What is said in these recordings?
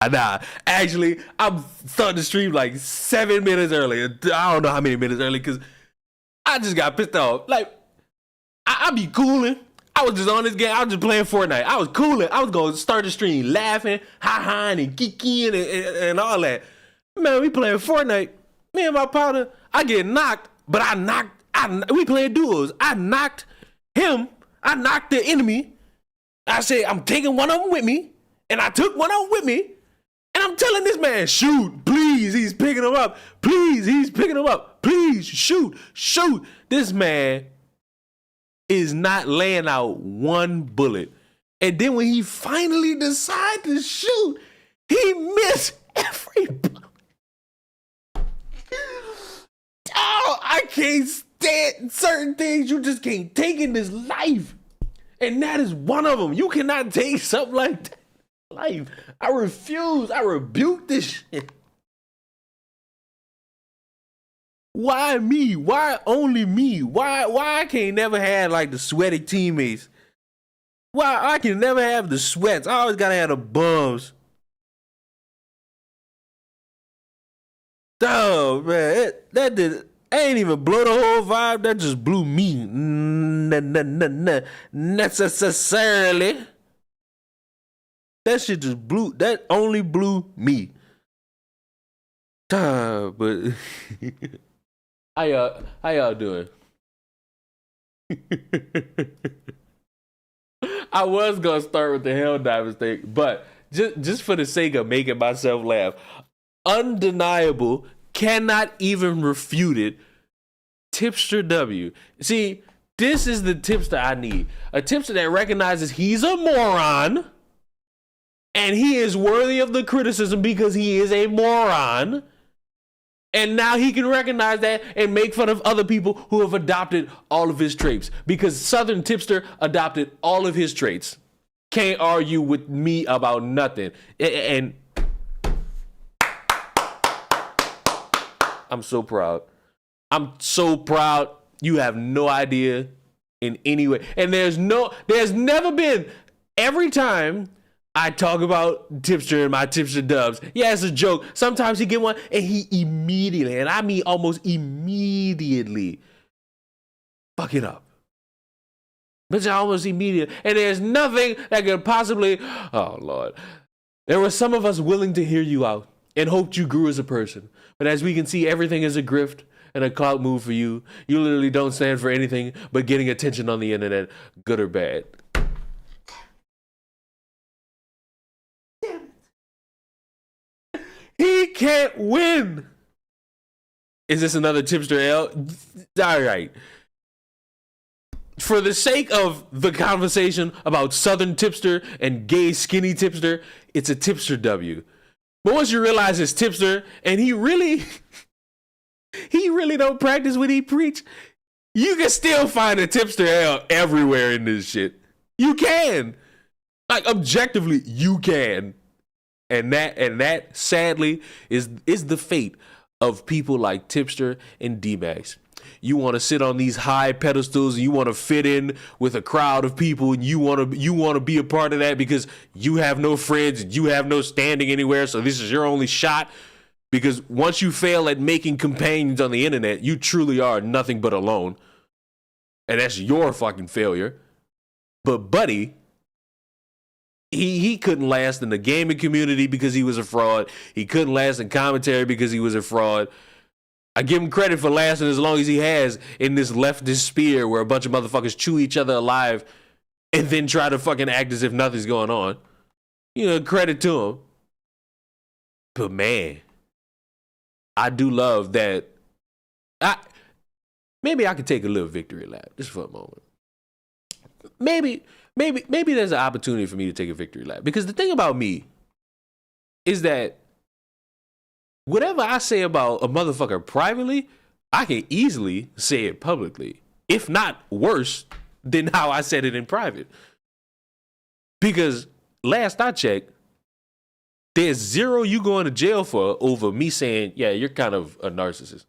Nah, actually, I'm starting the stream like 7 minutes early. I don't know how many minutes early because I just got pissed off. Like, I be cooling. I was just on this game. I was just playing Fortnite. I was cooling. I was going to start the stream laughing, ha-ha, and geeking and all that. Man, we playing Fortnite. Me and my partner, I get knocked, but we playing duos. I knocked him. I knocked the enemy. I said, I'm taking one of them with me. And I took one of them with me. And I'm telling this man, shoot, please, he's picking him up. Please, he's picking him up. Please, shoot. This man is not laying out one bullet. And then when he finally decides to shoot, he missed every bullet. Oh, I can't stand certain things you just can't take in this life. And that is one of them. You cannot take something like that. Life. I refuse. I rebuke this shit. Why me? Why only me? Why I can't never have like the sweaty teammates? Why I can never have the sweats? I always gotta have the bums. Oh man, that ain't even blow the whole vibe. That just blew me necessarily. That shit just blew. That only blew me. But how y'all doing? I was gonna start with the Helldivers thing, but just for the sake of making myself laugh, undeniable, cannot even refute it. Tipster W. See, this is the tipster I need. A tipster that recognizes he's a moron. And he is worthy of the criticism because he is a moron. And now he can recognize that and make fun of other people who have adopted all of his traits. Because Southern Tipster adopted all of his traits. Can't argue with me about nothing. And I'm so proud. I'm so proud. You have no idea in any way. And there's never been, every time I talk about Tipster and my Tipster dubs. Yeah, it's a joke. Sometimes he get one and he immediately, and I mean almost immediately, fuck it up. But almost immediate. And there's nothing that could possibly, oh Lord. There were some of us willing to hear you out and hoped you grew as a person. But as we can see, everything is a grift and a clout move for you. You literally don't stand for anything but getting attention on the internet, good or bad. He can't win. Is this another Tipster L? All right. For the sake of the conversation about Southern Tipster and gay skinny Tipster, it's a Tipster W. But once you realize it's Tipster and he really don't practice what he preach, you can still find a Tipster L everywhere in this shit. You can. Like, objectively, you can. And that sadly is the fate of people like Tipster and D-Max. You want to sit on these high pedestals and you want to fit in with a crowd of people and you want to be a part of that because you have no friends and you have no standing anywhere, so this is your only shot. Because once you fail at making companions on the internet, you truly are nothing but alone. And that's your fucking failure. But buddy, He couldn't last in the gaming community because he was a fraud. He couldn't last in commentary because he was a fraud. I give him credit for lasting as long as he has in this leftist sphere where a bunch of motherfuckers chew each other alive and then try to fucking act as if nothing's going on. You know, credit to him. But man, I do love that. Maybe I could take a little victory lap just for a moment. Maybe there's an opportunity for me to take a victory lap. Because the thing about me is that whatever I say about a motherfucker privately, I can easily say it publicly. If not worse than how I said it in private. Because last I checked, there's zero you going to jail for over me saying, yeah, you're kind of a narcissist.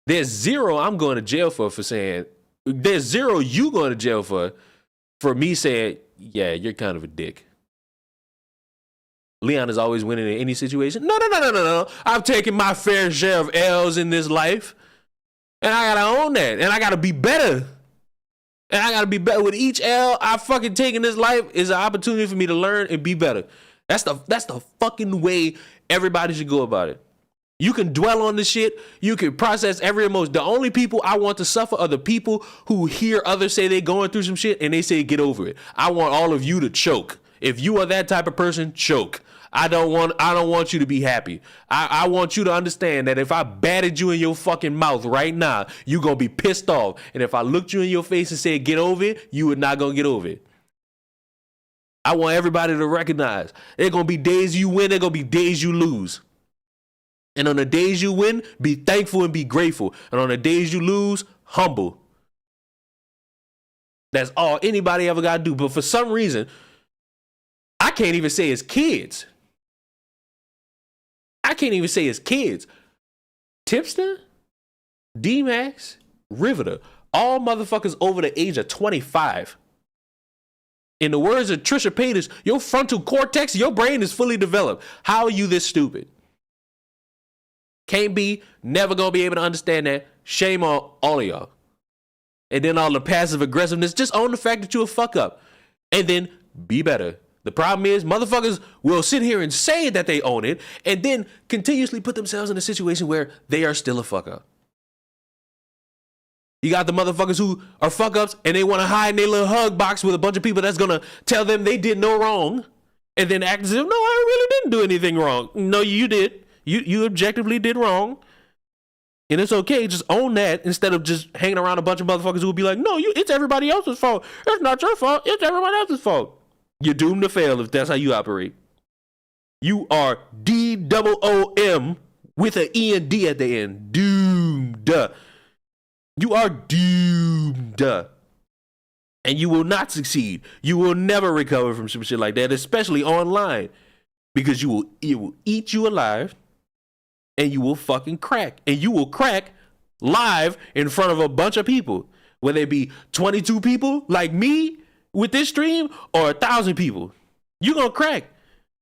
There's zero I'm going to jail for saying, there's zero you going to jail for me saying, yeah, you're kind of a dick. Leon is always winning in any situation. No. I've taken my fair share of L's in this life. And I gotta own that. And I gotta be better. And I gotta be better. With each L I fucking take in this life is an opportunity for me to learn and be better. That's the fucking way everybody should go about it. You can dwell on this shit. You can process every emotion. The only people I want to suffer are the people who hear others say they're going through some shit and they say get over it. I want all of you to choke. If you are that type of person, choke. I don't want you to be happy. I want you to understand that if I batted you in your fucking mouth right now, you gonna be pissed off. And if I looked you in your face and said get over it, you would not gonna get over it. I want everybody to recognize there's gonna be days you win, there's gonna be days you lose. And on the days you win, be thankful and be grateful. And on the days you lose, humble. That's all anybody ever got to do. But for some reason, I can't even say it's kids. Tipster, D-Max, Riveter, all motherfuckers over the age of 25. In the words of Trisha Paytas, your frontal cortex, your brain is fully developed. How are you this stupid? Can't be, never gonna be able to understand that. Shame on all of y'all. And then all the passive aggressiveness, just own the fact that you a fuck up. And then be better. The problem is motherfuckers will sit here and say that they own it and then continuously put themselves in a situation where they are still a fuck up. You got the motherfuckers who are fuck ups and they want to hide in their little hug box with a bunch of people that's gonna tell them they did no wrong and then act as if, no, I really didn't do anything wrong. No, you did. You objectively did wrong. And it's okay, just own that instead of just hanging around a bunch of motherfuckers who will be like, no, it's everybody else's fault. It's not your fault. It's everybody else's fault. You're doomed to fail if that's how you operate. You are DOOM with an E and D at the end. Doomed. You are doomed. And you will not succeed. You will never recover from some shit like that, especially online. Because it will eat you alive and you will fucking crack. And you will crack live in front of a bunch of people. Whether it be 22 people like me with this stream or 1,000 people. You're going to crack.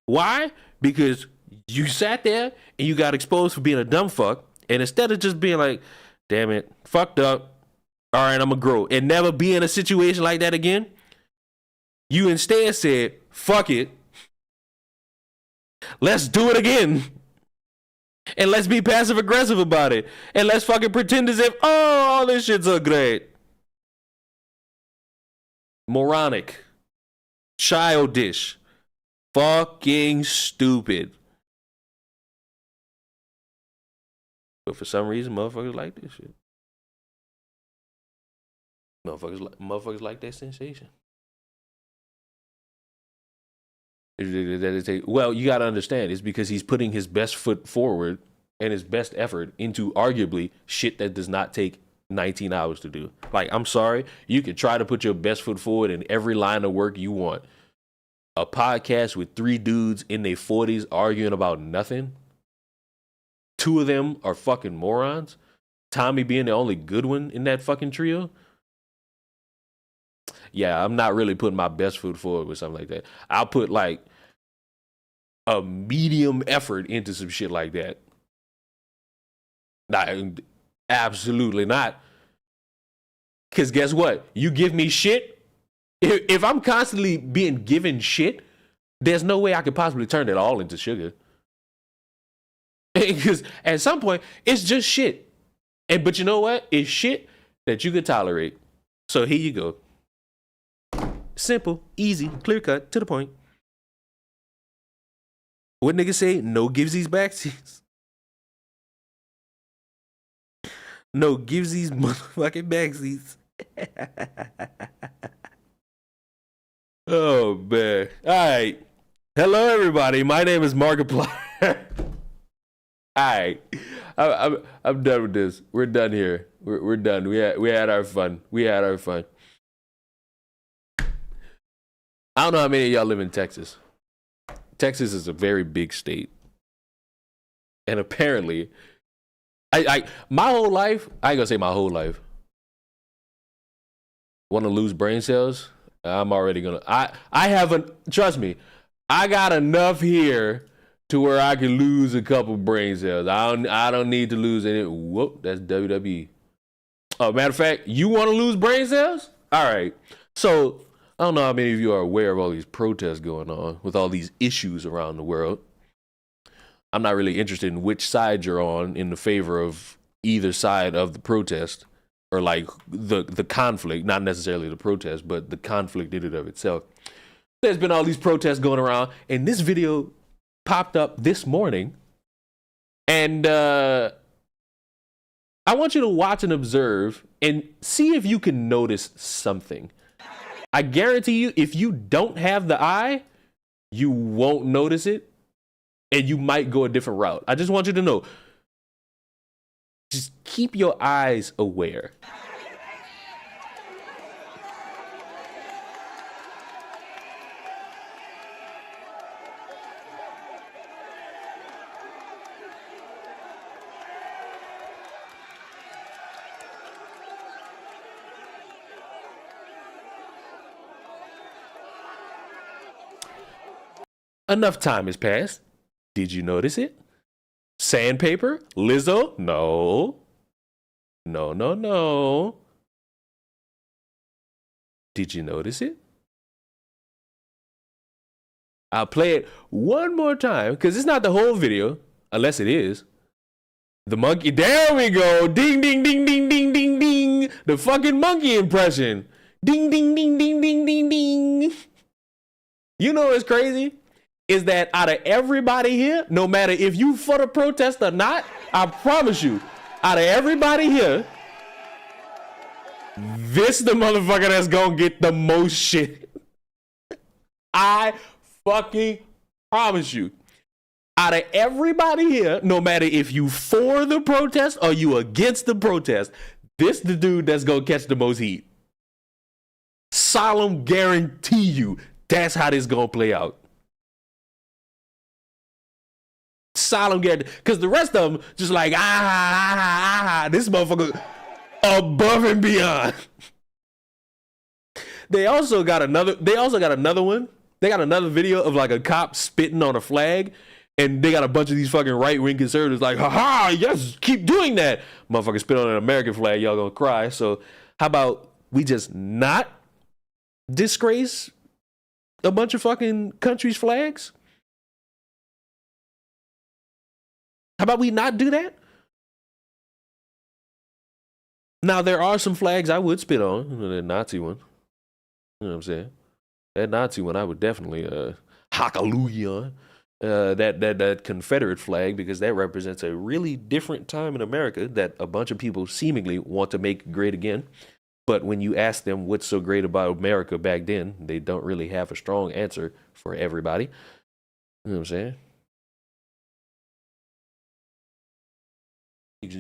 Why? Because you sat there and you got exposed for being a dumb fuck. And instead of just being like, damn it, fucked up. All right, I'm going to grow. And never be in a situation like that again. You instead said, fuck it. Let's do it again. And let's be passive aggressive about it. And let's fucking pretend as if, oh, all this shit's so great. Moronic. Childish. Fucking stupid. But for some reason, motherfuckers like this shit. Motherfuckers like that sensation. Well, you got to understand, it's because he's putting his best foot forward and his best effort into arguably shit that does not take 19 hours to do. Like, I'm sorry, you can try to put your best foot forward in every line of work you want. A podcast with 3 dudes in their 40s arguing about nothing. 2 of them are fucking morons. Tommy being the only good one in that fucking trio. Yeah, I'm not really putting my best foot forward with something like that. I'll put like a medium effort into some shit like that. Nah, absolutely not. Because guess what? You give me shit. If I'm constantly being given shit, there's no way I could possibly turn it all into sugar. Because at some point, it's just shit. But you know what? It's shit that you could tolerate. So here you go. Simple, easy, clear cut, to the point. What niggas say? No givesies backsies. No givesies motherfucking backsies. Oh man. Alright. Hello everybody. My name is Markiplier. Alright. I'm done with this. We're done here. We're done. We had our fun. I don't know how many of y'all live in Texas. Texas is a very big state. And apparently, my whole life, I ain't gonna say my whole life. Want to lose brain cells? I'm already gonna, I haven't, trust me, I got enough here to where I can lose a couple brain cells. I don't need to lose any. Whoop, that's WWE. Oh, matter of fact, you want to lose brain cells? All right. So I don't know how many of you are aware of all these protests going on with all these issues around the world. I'm not really interested in which side you're on in the favor of either side of the protest, or like the conflict, not necessarily the protest, but the conflict in and of itself. There's been all these protests going around, and this video popped up this morning, and I want you to watch and observe and see if you can notice something. I guarantee you, if you don't have the eye, you won't notice it, and you might go a different route. I just want you to know, just keep your eyes aware. Enough time has passed. Did you notice it? Sandpaper? Lizzo? No. No, no, no. Did you notice it? I'll play it one more time because it's not the whole video, unless it is. The monkey, there we go. Ding, ding, ding, ding, ding, ding, ding. The fucking monkey impression. Ding, ding, ding, ding, ding, ding, ding. You know what's crazy? Is that out of everybody here, no matter if you for the protest or not, I promise you, out of everybody here, this the motherfucker that's gonna get the most shit. I fucking promise you. Out of everybody here, no matter if you for the protest or you against the protest, this the dude that's gonna catch the most heat. Solemn guarantee you that's how this gonna play out. Solemn guarantee. Because the rest of them just like, this motherfucker above and beyond. They also got another one. They got another video of like a cop spitting on a flag, and they got a bunch of these fucking right-wing conservatives like, haha, yes, keep doing that. Motherfucker spit on an American flag, y'all gonna cry. So how about we just not disgrace a bunch of fucking countries' flags? How about we not do that? Now, there are some flags I would spit on. The Nazi one. You know what I'm saying? That Nazi one I would definitely hallelujah on. That Confederate flag, because that represents a really different time in America that a bunch of people seemingly want to make great again. But when you ask them what's so great about America back then, they don't really have a strong answer for everybody. You know what I'm saying?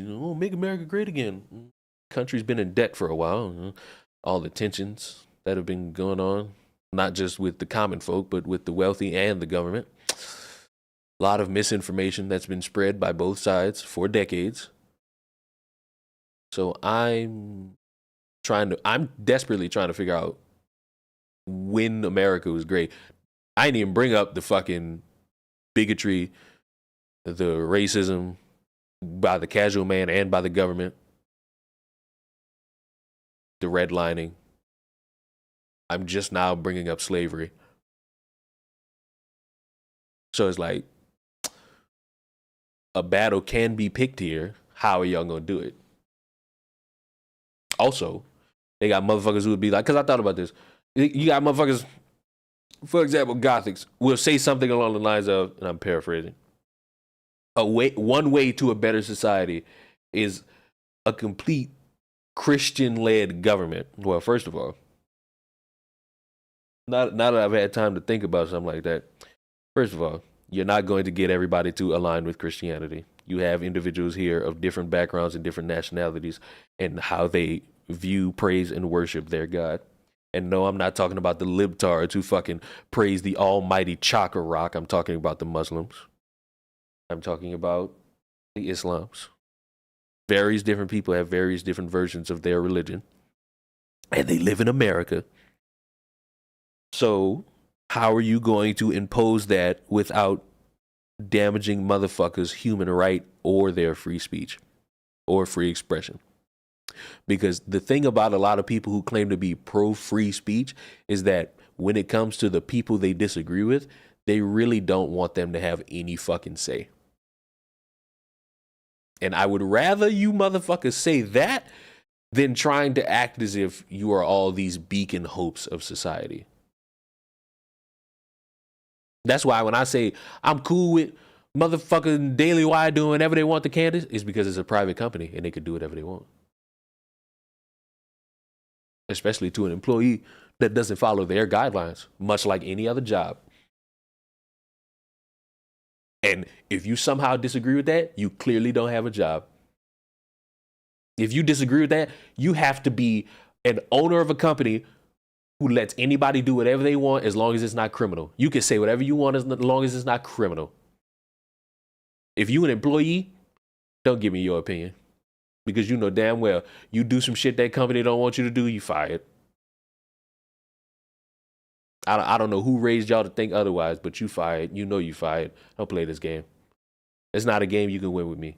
Oh, make America great again. Country's been in debt for a while. All the tensions that have been going on, not just with the common folk, but with the wealthy and the government. A lot of misinformation that's been spread by both sides for decades. So I'm desperately trying to figure out when America was great. I didn't even bring up the fucking bigotry, the racism by the casual man and by the government, the redlining. I'm just now bringing up slavery. So it's like, a battle can be picked here. How are y'all gonna do it? Also, they got motherfuckers who would be like, because I thought about this. You got motherfuckers, for example, Gothics, will say something along the lines of, and I'm paraphrasing, one way to a better society is a complete Christian-led government. Well, first of all, now that I've had time to think about something like that, first of all, you're not going to get everybody to align with Christianity. You have individuals here of different backgrounds and different nationalities and how they view, praise, and worship their God. And no, I'm not talking about the libtards who fucking praise the almighty Chakra Rock. I'm talking about the Muslims. I'm talking about the Islams. Various different people have various different versions of their religion. And they live in America. So How are you going to impose that without damaging motherfuckers' human right or their free speech or free expression? Because the thing about a lot of people who claim to be pro free speech is that when it comes to the people they disagree with, they really don't want them to have any fucking say. And I would rather you motherfuckers say that than trying to act as if you are all these beacon hopes of society. That's why when I say I'm cool with motherfucking Daily Wire doing whatever they want to Candace, it's because it's a private company and they could do whatever they want. Especially to an employee that doesn't follow their guidelines, much like any other job. And if you somehow disagree with that, you clearly don't have a job. If you disagree with that, you have to be an owner of a company who lets anybody do whatever they want as long as it's not criminal. You can say whatever you want as long as it's not criminal. If you an employee, don't give me your opinion. Because you know damn well, you do some shit that company don't want you to do, you fired. I don't know who raised y'all to think otherwise, but you fired. You know you fired. Don't play this game. It's not a game you can win with me.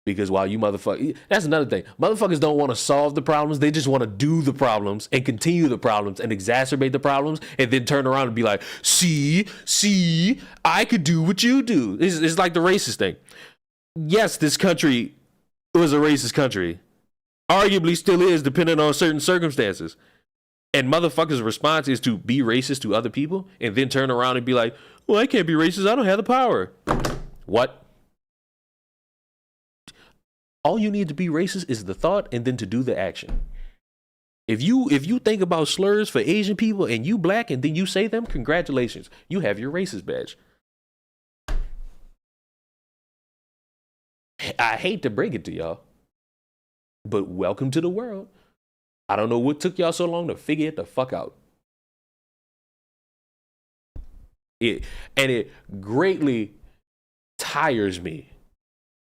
Because while you motherfuckers, that's another thing. Motherfuckers don't want to solve the problems. They just want to do the problems and continue the problems and exacerbate the problems and then turn around and be like, see, I could do what you do. It's like the racist thing. Yes, this country was a racist country. Arguably still is, depending on certain circumstances. And motherfuckers' response is to be racist to other people and then turn around and be like, well, I can't be racist. I don't have the power. What? All you need to be racist is the thought and then to do the action. If you think about slurs for Asian people and you black and then you say them, congratulations. You have your racist badge. I hate to break it to y'all, but welcome to the world. I don't know what took y'all so long to figure it the fuck out. It greatly tires me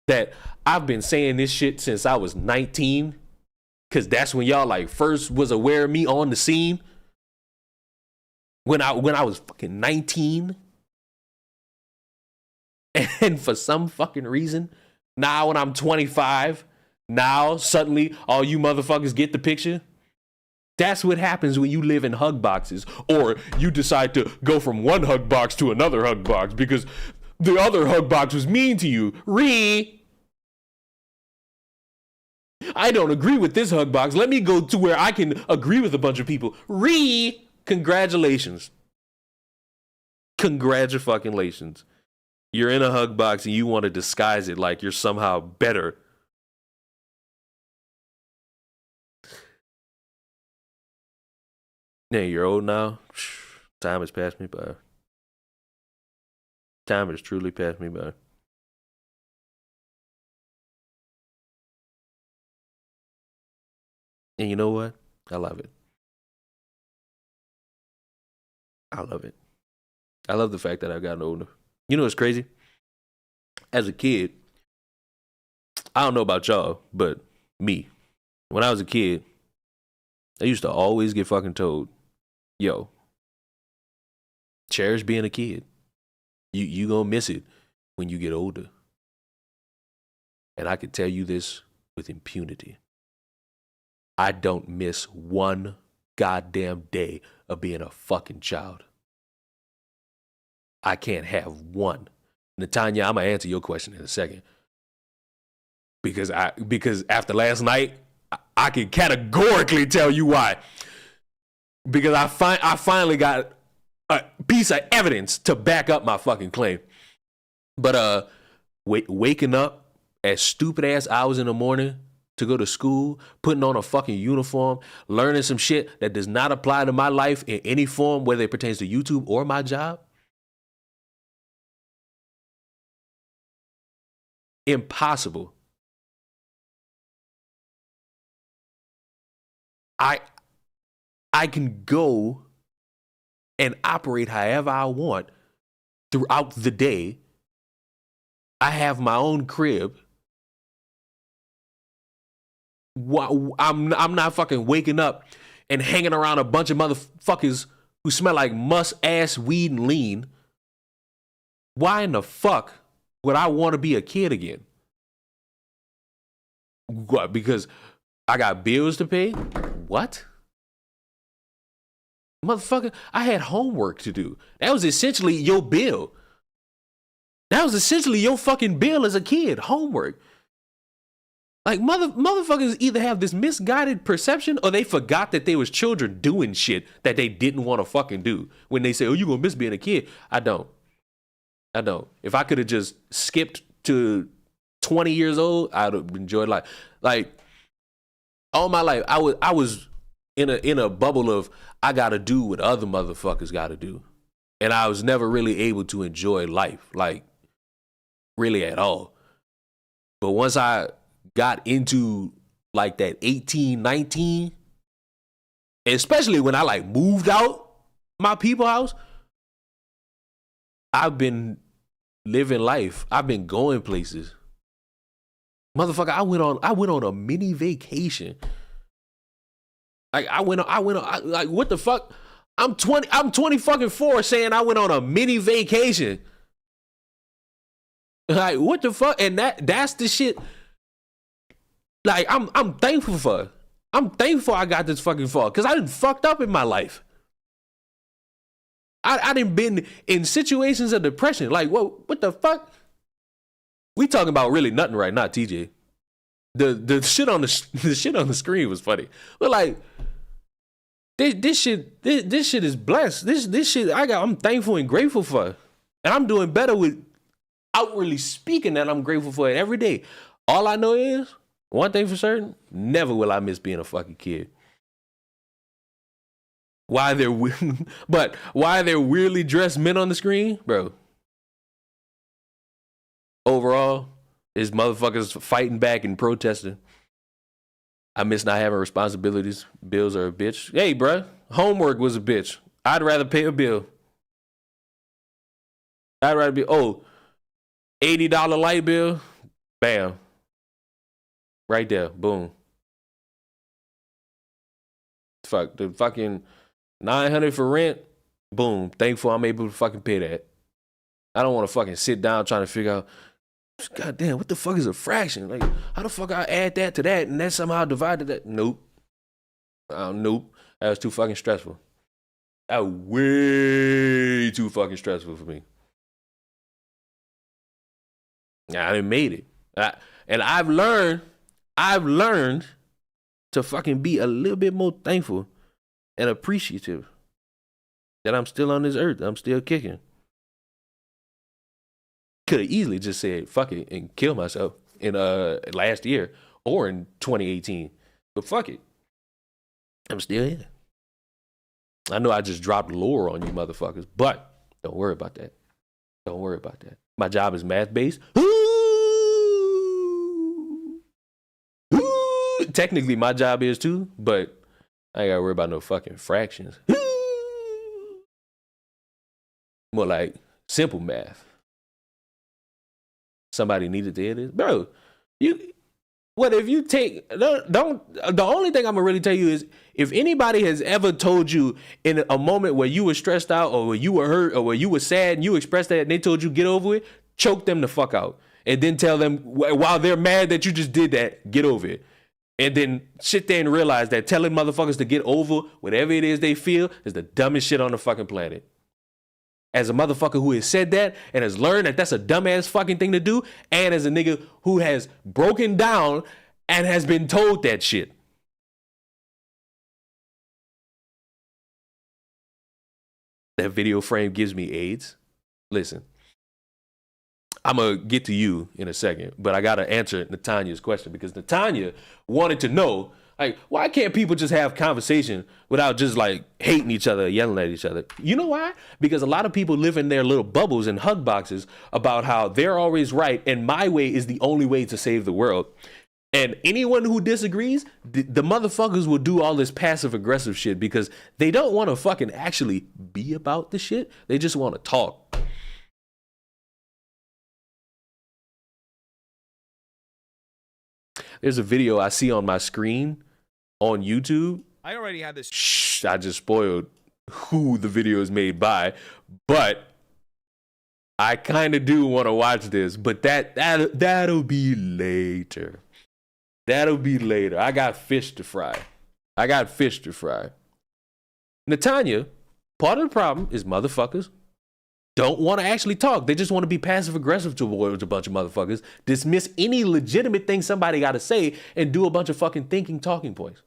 that I've been saying this shit since I was 19, because that's when y'all like first was aware of me on the scene. When I was fucking 19. And for some fucking reason, now when I'm 25, now suddenly all you motherfuckers get the picture. That's what happens when you live in hug boxes, or you decide to go from one hug box to another hug box because the other hug box was mean to you. I don't agree with this hug box. Let me go to where I can agree with a bunch of people. Congratulations. Congratulations. You're in a hug box and you want to disguise it like you're somehow better. Yeah, you're old now. Time has passed me by. Time has truly passed me by. And you know what? I love it. I love it. I love the fact that I've gotten older. You know what's crazy? As a kid, I don't know about y'all, but me, when I was a kid, I used to always get fucking told, yo, cherish being a kid. You gonna miss it when you get older. And I can tell you this with impunity. I don't miss one goddamn day of being a fucking child. I can't have one. Natanya, I'm gonna answer your question in a second. Because after last night, I can categorically tell you why. Because I finally got a piece of evidence to back up my fucking claim. But waking up at stupid ass hours in the morning to go to school, putting on a fucking uniform, learning some shit that does not apply to my life in any form, whether it pertains to YouTube or my job. Impossible. I can go and operate however I want throughout the day. I have my own crib. I'm not fucking waking up and hanging around a bunch of motherfuckers who smell like must ass weed and lean, why in the fuck would I want to be a kid again? What? Because I got bills to pay? What? Motherfucker, I had homework to do. That was essentially your bill. That was essentially your fucking bill as a kid. Homework. Like motherfuckers either have this misguided perception or they forgot that they was children doing shit that they didn't want to fucking do. When they say, oh, you gonna miss being a kid. I don't. If I could have just skipped to 20 years old, I'd have enjoyed life. Like all my life, I was in a bubble of I gotta do what other motherfuckers gotta do. And I was never really able to enjoy life, like really at all. But once I got into like that 18, 19, especially when I like moved out my people house, I've been living life. I've been going places. Motherfucker, I went on a mini vacation. Like I went on like what the fuck? I'm 20 fucking 4 saying I went on a mini vacation. Like what the fuck? And that's the shit. Like I'm thankful for. I'm thankful I got this fucking far because I done fucked up in my life. I done been in situations of depression. Like what the fuck? We talking about really nothing right now, TJ. The shit on the shit on the screen was funny, but like this shit is blessed. This shit I'm thankful and grateful for, and I'm doing better with outwardly speaking that I'm grateful for it every day. All I know is one thing for certain: never will I miss being a fucking kid. Why there weirdly dressed men on the screen, bro? Overall, is motherfuckers fighting back and protesting. I miss not having responsibilities. Bills are a bitch. Hey, bro, homework was a bitch. I'd rather pay a bill. I'd rather be $80 light bill. Bam. Right there. Boom. Fuck the fucking $900 for rent. Boom. Thankful I'm able to fucking pay that. I don't want to fucking sit down trying to figure out, God damn, what the fuck is a fraction? Like, how the fuck I add that to that and that somehow divided that? Nope. Nope. That was too fucking stressful. That was way too fucking stressful for me. I done made it. And I've learned to fucking be a little bit more thankful and appreciative that I'm still on this earth. I'm still kicking. Could have easily just said fuck it and kill myself in last year or in 2018, but fuck it, I'm still here. I know I just dropped lore on you motherfuckers, but don't worry about that. My job is math based. Technically my job is too, but I ain't gotta worry about no fucking fractions. More like simple math. Somebody needed to hear this, bro. If you take the only thing I'm gonna really tell you is if anybody has ever told you in a moment where you were stressed out or where you were hurt or where you were sad and you expressed that and they told you get over it, choke them the fuck out and then tell them while they're mad that you just did that, get over it. And then sit there and realize that telling motherfuckers to get over whatever it is they feel is the dumbest shit on the fucking planet. As a motherfucker who has said that and has learned that that's a dumbass fucking thing to do, and as a nigga who has broken down and has been told that shit. That video frame gives me AIDS. Listen, I'm going to get to you in a second, but I got to answer Natanya's question because Natanya wanted to know, like, why can't people just have conversation without just like hating each other, yelling at each other? You know why? Because a lot of people live in their little bubbles and hug boxes about how they're always right and my way is the only way to save the world. And anyone who disagrees, the motherfuckers will do all this passive aggressive shit because they don't want to fucking actually be about the shit. They just want to talk. There's a video I see on my screen on YouTube. I already had this. Shh, I just spoiled who the video is made by, but I kind of do want to watch this. But that'll be later. That'll be later. I got fish to fry. Natanya, part of the problem is motherfuckers don't want to actually talk. They just want to be passive aggressive towards a bunch of motherfuckers, dismiss any legitimate thing somebody got to say, and do a bunch of fucking thinking talking points.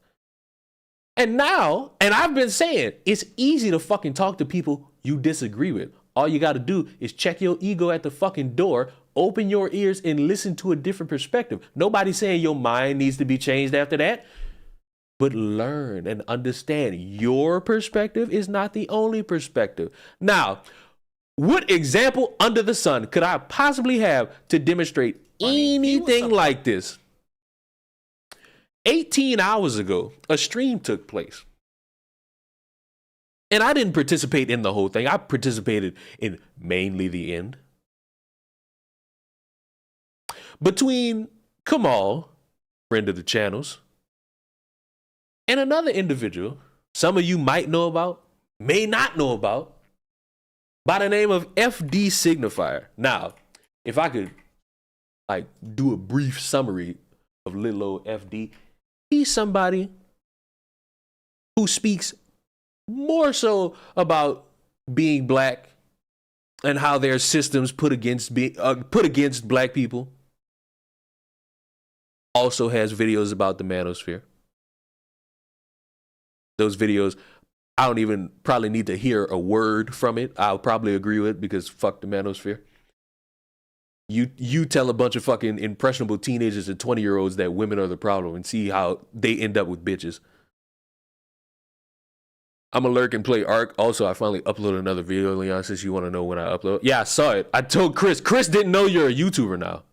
And now, and I've been saying, it's easy to fucking talk to people you disagree with. All you got to do is check your ego at the fucking door, open your ears, and listen to a different perspective. Nobody's saying your mind needs to be changed after that. But learn and understand your perspective is not the only perspective. Now, what example under the sun could I possibly have to demonstrate anything like this? 18 hours ago, a stream took place. And I didn't participate in the whole thing. I participated in mainly the end. Between Kamal, friend of the channels, and another individual some of you might know about, may not know about, by the name of FD Signifier. Now, if I could like do a brief summary of little old FD, he's somebody who speaks more so about being black and how their systems put against black people. Also has videos about the manosphere. Those videos, I don't even probably need to hear a word from it. I'll probably agree with it because fuck the manosphere. You tell a bunch of fucking impressionable teenagers and 20-year-olds that women are the problem and see how they end up with bitches. I'm a lurk and play Ark. Also, I finally uploaded another video, Leon, since you want to know when I upload. Yeah, I saw it. I told Chris. Chris didn't know you're a YouTuber now.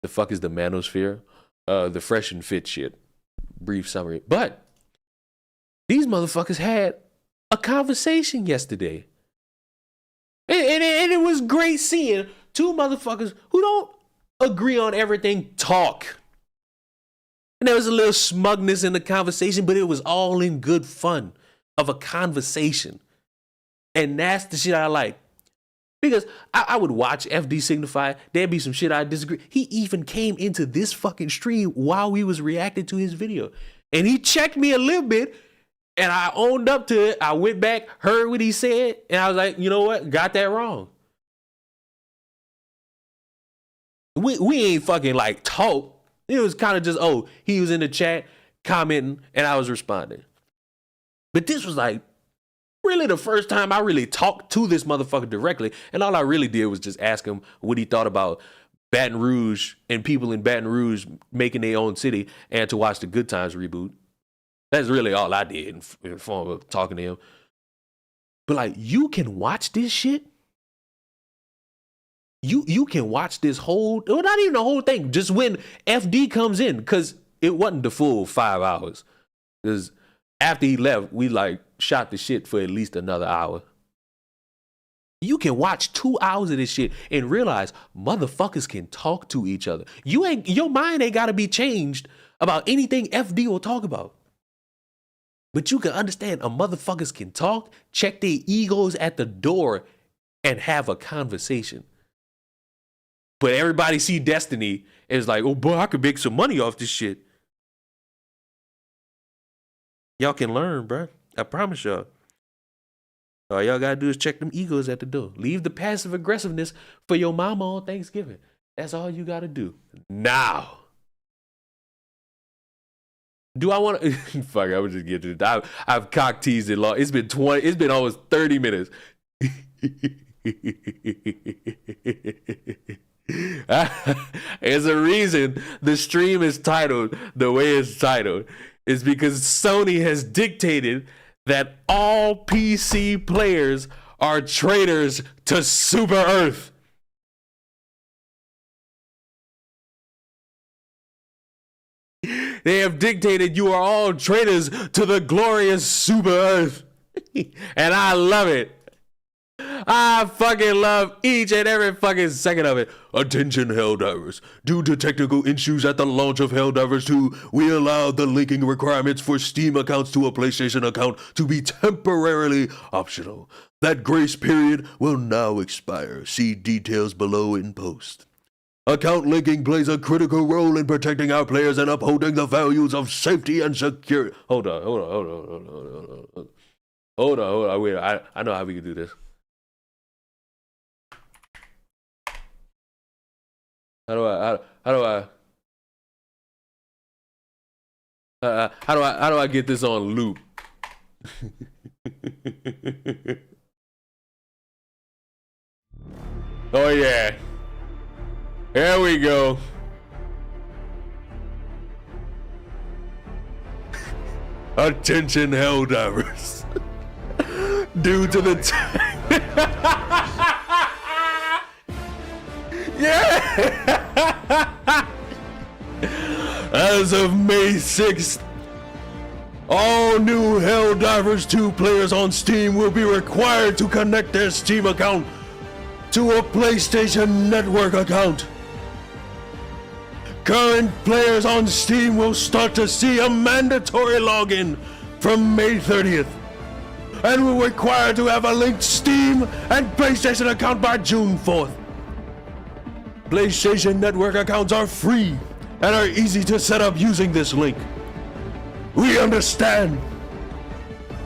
The fuck is the manosphere? The fresh and fit shit. Brief summary. But these motherfuckers had a conversation yesterday. And it was great seeing two motherfuckers who don't agree on everything talk. And there was a little smugness in the conversation, but it was all in good fun of a conversation. And that's the shit I like. Because I would watch FD Signify. There'd be some shit I disagree. He even came into this fucking stream while we was reacting to his video. And he checked me a little bit. And I owned up to it. I went back, heard what he said. And I was like, you know what? Got that wrong. We ain't fucking like talk. It was kind of just, oh, he was in the chat commenting and I was responding. But this was like really the first time I really talked to this motherfucker directly. And all I really did was just ask him what he thought about Baton Rouge and people in Baton Rouge making their own city and to watch the Good Times reboot. That's really all I did in form of talking to him. But like, you can watch this shit. You can watch this whole, well, not even the whole thing, just when FD comes in, because it wasn't the full 5 hours. Because after he left, we like shot the shit for at least another hour. You can watch 2 hours of this shit and realize motherfuckers can talk to each other. Your mind ain't gotta be changed about anything FD will talk about. But you can understand a motherfuckers can talk, check their egos at the door, and have a conversation. But everybody see Destiny is like, oh boy, I could make some money off this shit. Y'all can learn, bro. I promise y'all. All y'all gotta do is check them egos at the door. Leave the passive aggressiveness for your mama on Thanksgiving. That's all you gotta do. Now. Do I want to? Fuck, I would just get to it. I've cock teased it long. It's been almost 30 minutes. There's a reason the stream is titled the way it's titled. It's because Sony has dictated that all PC players are traitors to Super Earth. They have dictated you are all traitors to the glorious Super Earth. And I love it. I fucking love each and every fucking second of it. Attention, Helldivers. Due to technical issues at the launch of Helldivers 2, we allowed the linking requirements for Steam accounts to a PlayStation account to be temporarily optional. That grace period will now expire. See details below in post. Account linking plays a critical role in protecting our players and upholding the values of safety and security. Hold on. Wait, I know how we can do this. How do I get this on loop? Oh yeah. There we go. Attention, Helldivers. Due to the yeah. As of May 6th, all new Helldivers 2 players on Steam will be required to connect their Steam account to a PlayStation Network account. Current players on Steam will start to see a mandatory login from May 30th and will require to have a linked Steam and PlayStation account by June 4th. PlayStation Network accounts are free and are easy to set up using this link. We understand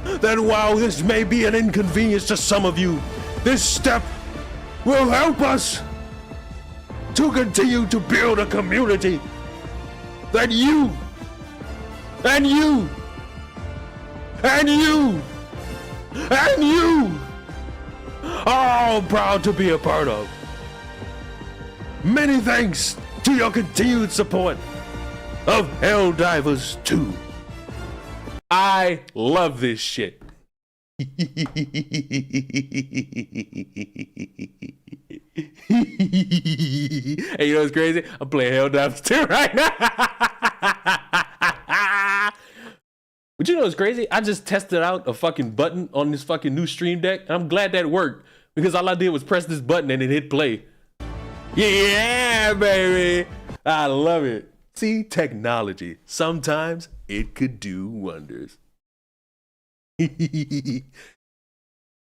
that while this may be an inconvenience to some of you, this step will help us to continue to build a community that you and you and you and you are all proud to be a part of. Many thanks to your continued support of Helldivers 2. I love this shit. Hey, you know what's crazy? I'm playing Helldivers 2 right now. But you know what's crazy? I just tested out a fucking button on this fucking new Stream Deck, and I'm glad that worked because all I did was press this button and it hit play. Yeah, baby. I love it. See, technology. Sometimes it could do wonders. But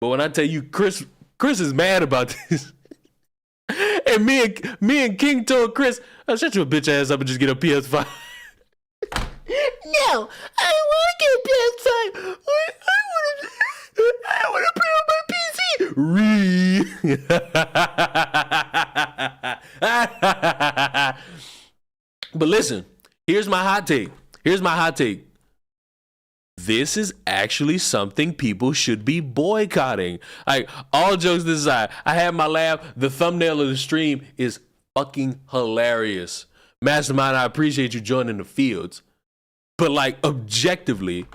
when I tell you Chris is mad about this. And me and King told Chris, oh, shut your bitch ass up and just get a PS5. No, I don't want to get a PS5. I want to play on my PC. But listen, here's my hot take. This is actually something people should be boycotting. Like, all jokes aside, I had my laugh. The thumbnail of the stream is fucking hilarious. Mastermind, I appreciate you joining the fields. But like, objectively,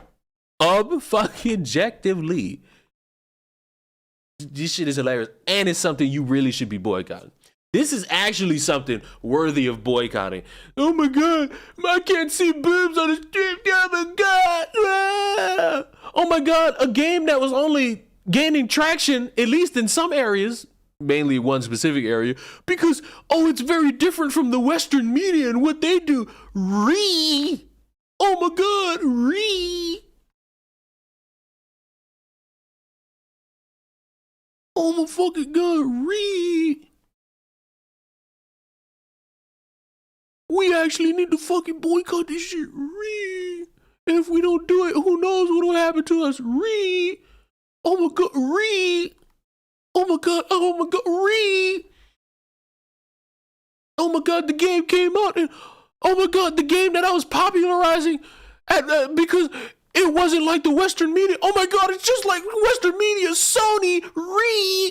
this shit is hilarious. And it's something you really should be boycotting. This is actually something worthy of boycotting. Oh my God, I can't see boobs on the stream. Oh my God. Ah. Oh my God, a game that was only gaining traction, at least in some areas, mainly one specific area, because, oh, it's very different from the Western media and what they do. Oh my God, oh my fucking God, we actually need to fucking boycott this shit. And if we don't do it, who knows what will happen to us. Oh my God, oh my God, oh my God, oh my God, the game came out and oh my God, the game that I was popularizing because it wasn't like the Western media. Oh my God, it's just like Western media. Sony, oh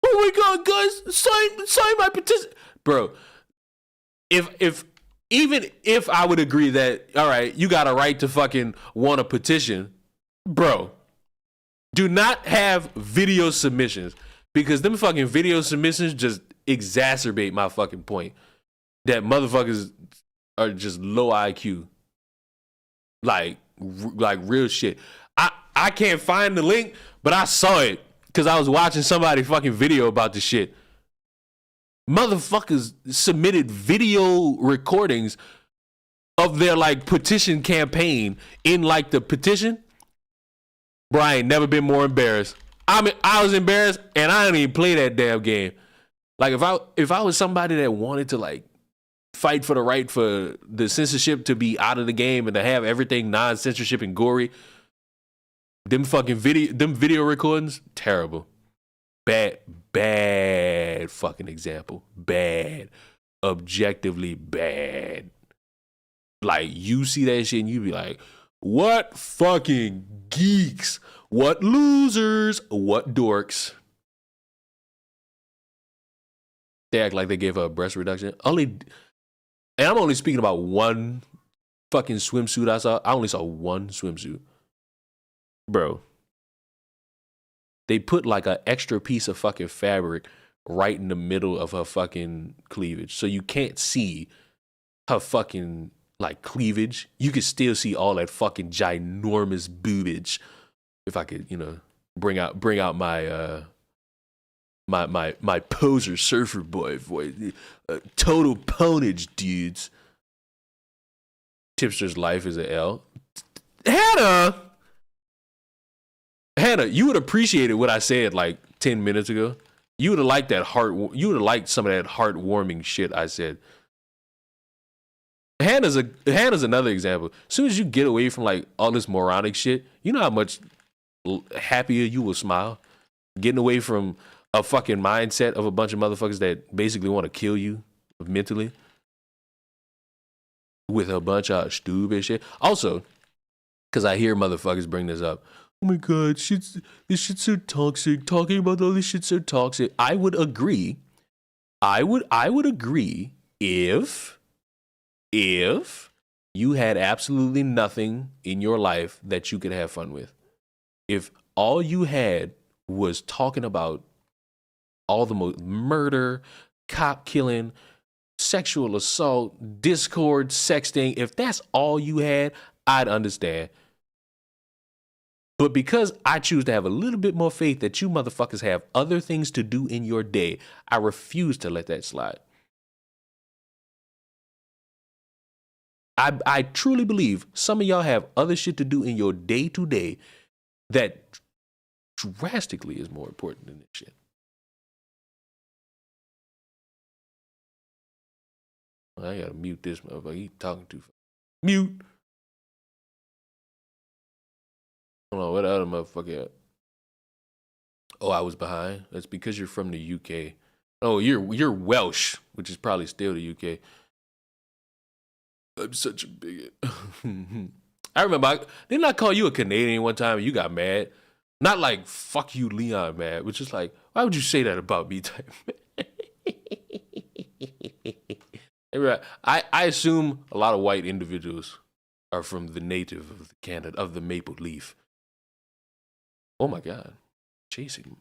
my God, guys, sign my petition. Bro, even if I would agree that, all right, you got a right to fucking want a petition, bro, do not have video submissions because them fucking video submissions just exacerbate my fucking point that motherfuckers are just low IQ. Like real shit. I can't find the link, but I saw it because I was watching somebody fucking video about this shit. Motherfuckers submitted video recordings of their like petition campaign in like the petition. Bro, I ain't never been more embarrassed. I was embarrassed and I didn't even play that damn game. Like if I was somebody that wanted to like fight for the right for the censorship to be out of the game and to have everything non-censorship and gory, them video recordings, terrible. Bad fucking example. Bad. Objectively bad. Like, you see that shit and you be like, what fucking geeks? What losers? What dorks? They act like they gave her a breast reduction. And I'm only speaking about one fucking swimsuit I saw. I only saw one swimsuit. Bro. They put like an extra piece of fucking fabric right in the middle of her fucking cleavage. So you can't see her fucking like cleavage. You can still see all that fucking ginormous boobage. If I could, bring out my my poser surfer boy voice. Total ponage, dudes. Tipster's life is a L. Hannah, you would appreciate what I said like 10 minutes ago. You would have liked you would have liked some of that heartwarming shit I said. Hannah's another example. As soon as you get away from like all this moronic shit, you know how much happier you will smile. Getting away from a fucking mindset of a bunch of motherfuckers that basically want to kill you mentally with a bunch of stupid shit. Also, because I hear motherfuckers bring this up. Oh my God, this shit's so toxic. Talking about all this shit's so toxic. I would agree. I would agree if you had absolutely nothing in your life that you could have fun with. If all you had was talking about all the murder, cop killing, sexual assault, discord, sexting, if that's all you had, I'd understand. But because I choose to have a little bit more faith that you motherfuckers have other things to do in your day, I refuse to let that slide. I truly believe some of y'all have other shit to do in your day-to-day that drastically is more important than this shit. I gotta mute this motherfucker. He talking too fast. Mute. Hold on, what the other motherfucker at? Oh, I was behind. That's because you're from the UK. Oh, you're Welsh, which is probably still the UK. I'm such a bigot. I remember, didn't I call you a Canadian one time and you got mad? Not like, fuck you, Leon, mad, but just like, why would you say that about me type? I assume a lot of white individuals are from the native of Canada, of the maple leaf. Oh my God. Chasing.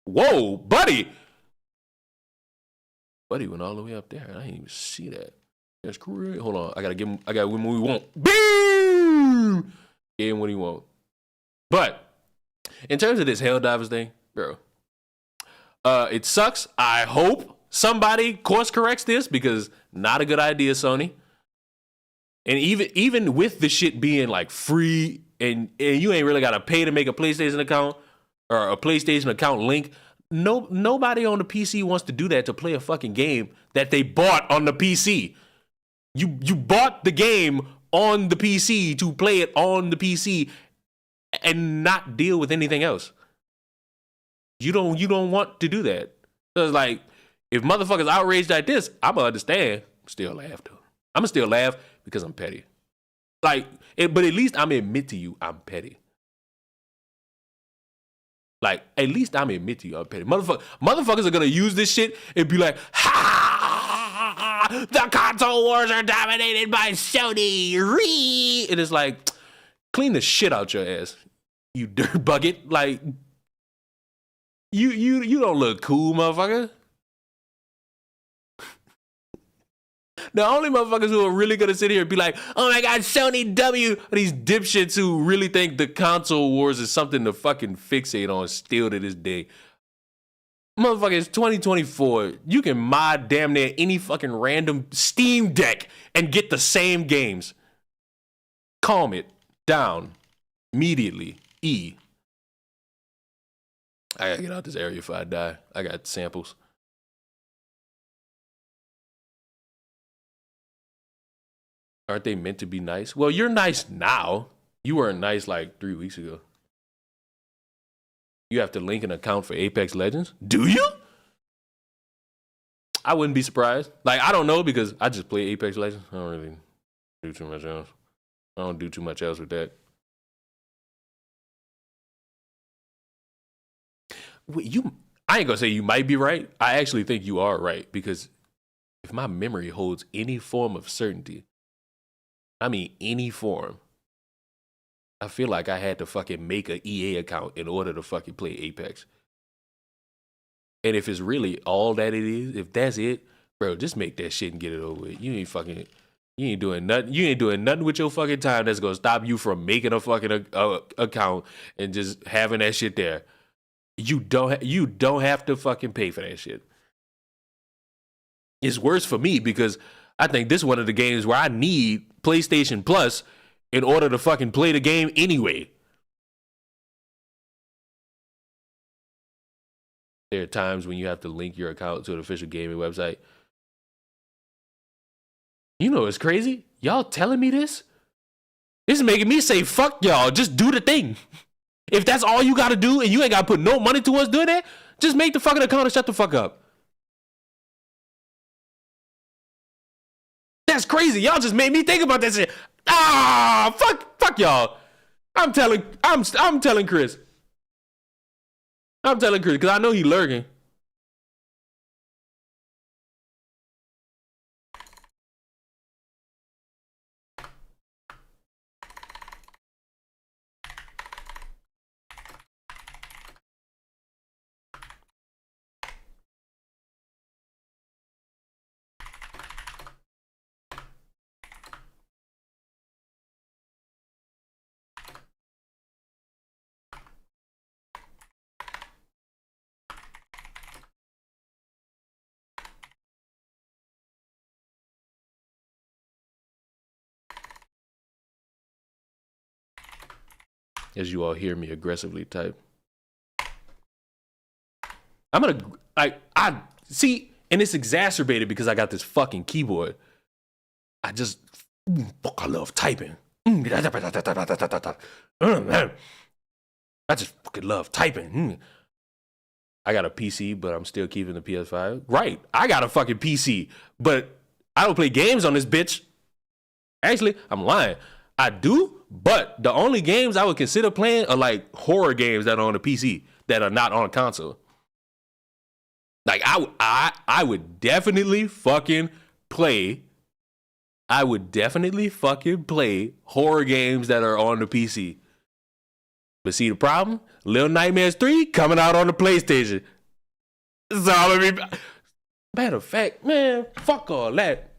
Whoa, buddy. Buddy went all the way up there. I didn't even see that. That's great. Hold on. I gotta give him what we want. Boom! Gave him what he want. But in terms of this Helldivers thing, bro, it sucks. I hope somebody course corrects this because not a good idea, Sony. And even with the shit being like free and you ain't really gotta pay to make a PlayStation account or a PlayStation account link. Nobody on the PC wants to do that to play a fucking game that they bought on the PC. You bought the game on the PC to play it on the PC and not deal with anything else. You don't want to do that. So it's like, if motherfuckers outraged like this, I'ma understand. Still laugh though. I'ma still laugh because I'm petty. Like, but at least I'm admit to you I'm petty. Like, at least I'm admit to you I'm petty. Motherfuckers are gonna use this shit and be like, ha! The console wars are dominated by Sony. Ree! And it's like, clean the shit out your ass, you dirt bucket. Like, you don't look cool, motherfucker. The only motherfuckers who are really gonna sit here and be like, oh my god, Sony W, are these dipshits who really think the console wars is something to fucking fixate on still to this day. Motherfucker, it's 2024. You can mod damn near any fucking random Steam Deck and get the same games. Calm it down immediately. I gotta get out this area if I die. I got samples. Aren't they meant to be nice? Well, you're nice now. You weren't nice like 3 weeks ago. You have to link an account for Apex Legends? Do you? I wouldn't be surprised. Like, I don't know because I just play Apex Legends. I don't really do too much else. I don't do too much else with that. Wait, I ain't gonna say you might be right. I actually think you are right because if my memory holds any form of certainty, I mean any form, I feel like I had to fucking make an EA account in order to fucking play Apex. And if it's really all that it is, if that's it, bro, just make that shit and get it over with. You ain't doing nothing. You ain't doing nothing with your fucking time that's gonna stop you from making a fucking account and just having that shit there. You don't have to fucking pay for that shit. It's worse for me because I think this is one of the games where I need PlayStation Plus in order to fucking play the game anyway. There are times when you have to link your account to an official gaming website. You know what's crazy? Y'all telling me this? This is making me say, fuck y'all, just do the thing. If that's all you gotta do and you ain't gotta put no money towards doing that, just make the fucking account and shut the fuck up. That's crazy. Y'all just made me think about that shit. Fuck y'all. I'm telling Chris. I'm telling Chris because I know he lurking. As you all hear me aggressively type. I'm gonna, I see, and it's exacerbated because I got this fucking keyboard. I love typing. I just fucking love typing. I got a PC, but I'm still keeping the PS5. Right, I got a fucking PC, but I don't play games on this bitch. Actually, I'm lying. I do, but the only games I would consider playing are like horror games that are on the PC that are not on a console. Like I would definitely fucking play. I would definitely fucking play horror games that are on the PC. But see the problem? Little Nightmares 3 coming out on the PlayStation. So I mean, matter of fact, man, fuck all that.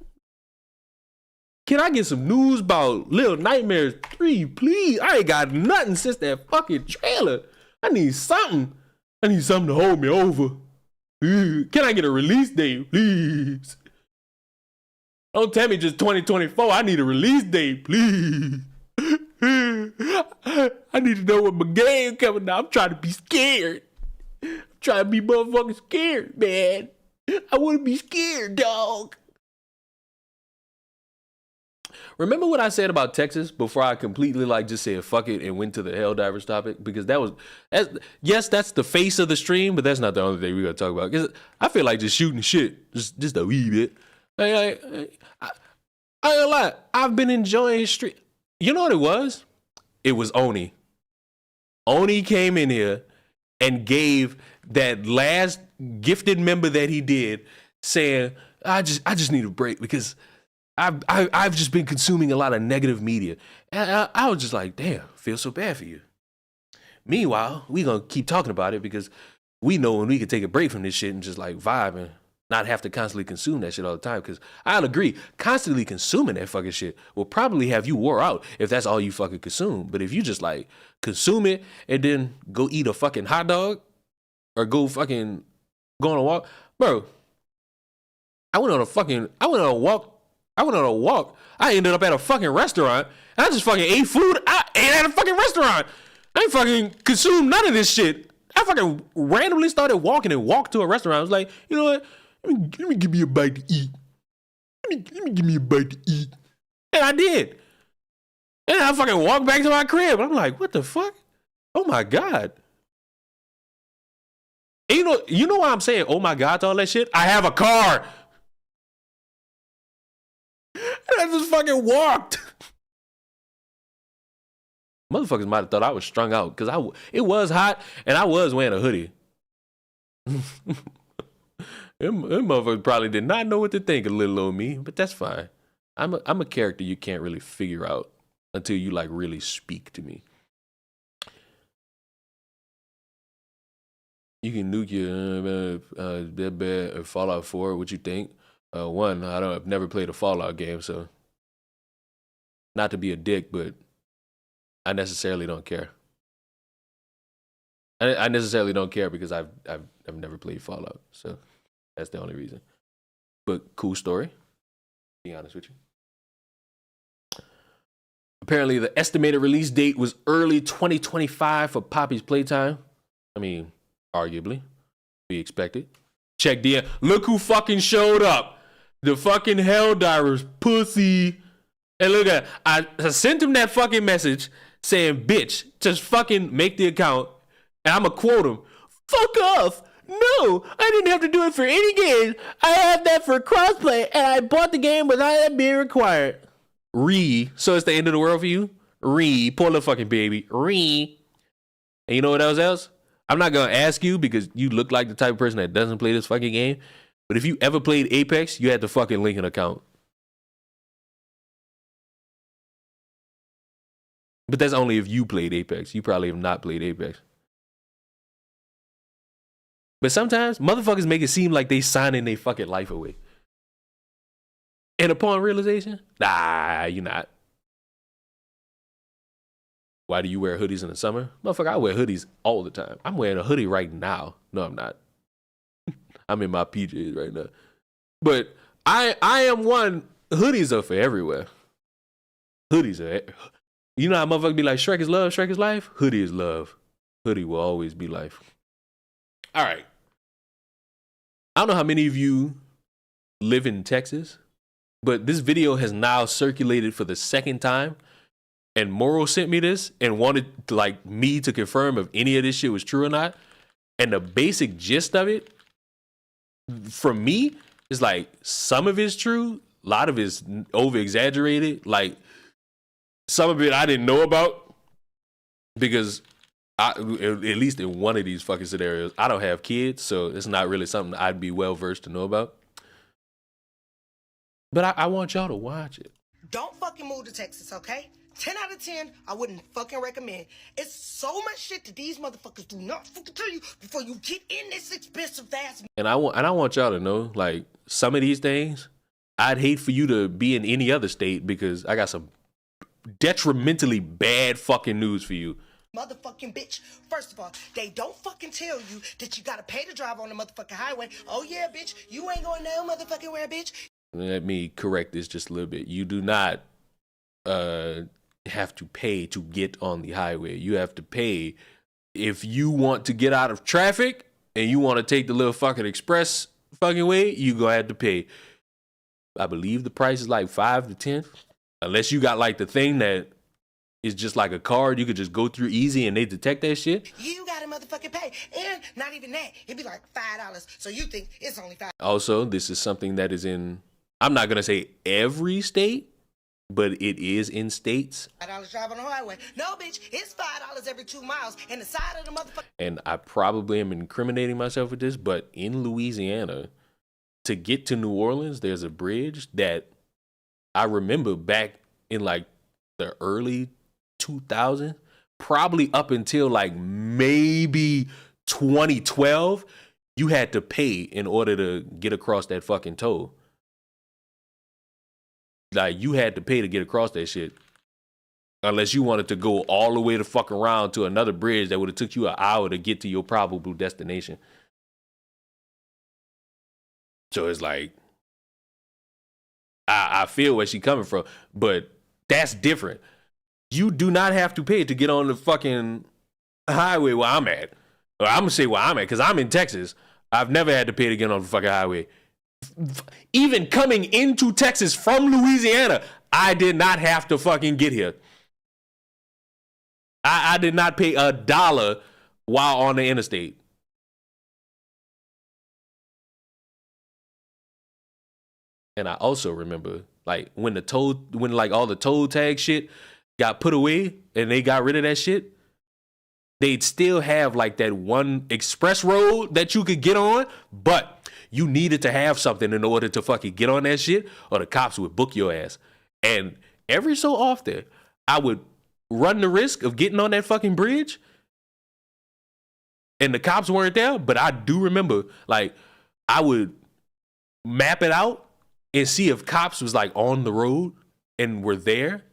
Can I get some news about Little Nightmares 3, please? I ain't got nothing since that fucking trailer. I need something. I need something to hold me over. Can I get a release date, please? Don't tell me just 2024. I need a release date, please. I need to know when my game coming out. I'm trying to be scared. I'm trying to be motherfucking scared, man. I want to be scared, dog. Remember what I said about Texas before I completely just said fuck it and went to the Helldivers topic? Because that's the face of the stream, but that's not the only thing we're gonna talk about. Because I feel like just shooting shit, just a wee bit. I ain't gonna lie, I've been enjoying stream. You know what it was? It was Oni. Oni came in here and gave that last gifted member that he did, saying, I just need a break because I've just been consuming a lot of negative media. And I was just like, damn, feel so bad for you. Meanwhile, we gonna keep talking about it because we know when we can take a break from this shit and just like vibe not have to constantly consume that shit all the time. Because I'll agree, constantly consuming that fucking shit will probably have you wore out if that's all you fucking consume. But if you just like consume it and then go eat a fucking hot dog or go on a walk, bro. I went on a walk. I ended up at a fucking restaurant. And I just fucking ate food. I ate at a fucking restaurant. I ain't fucking consumed none of this shit. I fucking randomly started walking and walked to a restaurant. I was like, you know what? Let me give me a bite to eat. Let me give me a bite to eat. And I did. And I fucking walked back to my crib. I'm like, what the fuck? Oh my God. And you know why I'm saying, oh my God, to all that shit? I have a car. And I just fucking walked. Motherfuckers might have thought I was strung out because it was hot and I was wearing a hoodie. Them motherfuckers probably did not know what to think of little old me, but that's fine. I'm a character you can't really figure out until you like really speak to me. You can nuke your Dead Bad or Fallout 4. What you think? One, I've never played a Fallout game, so not to be a dick, but I necessarily don't care. I necessarily don't care because I've never played Fallout, so that's the only reason. But cool story. Be honest with you. Apparently, the estimated release date was early 2025 for Poppy's Playtime. I mean, arguably, be expected. Check the look who fucking showed up. The fucking Helldivers pussy. And look at I sent him that fucking message saying, bitch, just fucking make the account. And I'ma quote him. Fuck off. No, I didn't have to do it for any game. I have that for crossplay, and I bought the game without that being required. So it's the end of the world for you? Poor little fucking baby. And you know what else? I'm not gonna ask you because you look like the type of person that doesn't play this fucking game. But if you ever played Apex, you had to fucking link an account. But that's only if you played Apex. You probably have not played Apex. But sometimes motherfuckers make it seem like they signing their fucking life away. And upon realization, nah, you're not. Why do you wear hoodies in the summer? Motherfucker, I wear hoodies all the time. I'm wearing a hoodie right now. No, I'm not. I'm in my PJs right now. But I am one, hoodies are for everywhere. Hoodies are, you know how motherfuckers be like, Shrek is love, Shrek is life? Hoodie is love. Hoodie will always be life. All right. I don't know how many of you live in Texas, but this video has now circulated for the second time. And Moro sent me this and wanted like me to confirm if any of this shit was true or not. And the basic gist of it, from me, is like some of it's true, a lot of it's over exaggerated. Like some of it I didn't know about because at least in one of these fucking scenarios, I don't have kids, so it's not really something I'd be well versed to know about. But I want y'all to watch it. Don't fucking move to Texas, okay? 10 out of 10, I wouldn't fucking recommend. It's so much shit that these motherfuckers do not fucking tell you before you get in this expensive ass. And I want y'all to know, like, some of these things, I'd hate for you to be in any other state because I got some detrimentally bad fucking news for you. Motherfucking bitch. First of all, they don't fucking tell you that you gotta pay to drive on the motherfucking highway. Oh yeah, bitch, you ain't going down motherfucking where, bitch. Let me correct this just a little bit. You do not have to pay to get on the highway. You have to pay if you want to get out of traffic and you want to take the little fucking express fucking way, you gonna have to pay. I believe the price is like 5 to 10. Unless you got like the thing that is just like a card you could just go through easy and they detect that shit. You gotta motherfucking pay. And not even that. It'd be like $5. So you think it's only $5. Also, this is something that is in, I'm not gonna say every state, but it is in states. $5 drive on the highway. No, bitch, it's $5 every 2 miles. And the side of the motherfucker. And I probably am incriminating myself with this, but in Louisiana, to get to New Orleans, there's a bridge that I remember back in like the early 2000s, probably up until like maybe 2012, you had to pay in order to get across that fucking toll. Like, you had to pay to get across that shit. Unless you wanted to go all the way the fuck around to another bridge that would have took you an hour to get to your probable destination. So it's like, I feel where she coming from, but that's different. You do not have to pay to get on the fucking highway where I'm at. Or I'm gonna say where I'm at, because I'm in Texas. I've never had to pay to get on the fucking highway. Even coming into Texas from Louisiana, I did not have to fucking get here. I did not pay $1 while on the interstate. And I also remember, like, when all the toll tag shit got put away and they got rid of that shit, they'd still have like that one express road that you could get on, but you needed to have something in order to fucking get on that shit, or the cops would book your ass. And every so often, I would run the risk of getting on that fucking bridge and the cops weren't there. But I do remember, like, I would map it out and see if cops was like on the road and were there.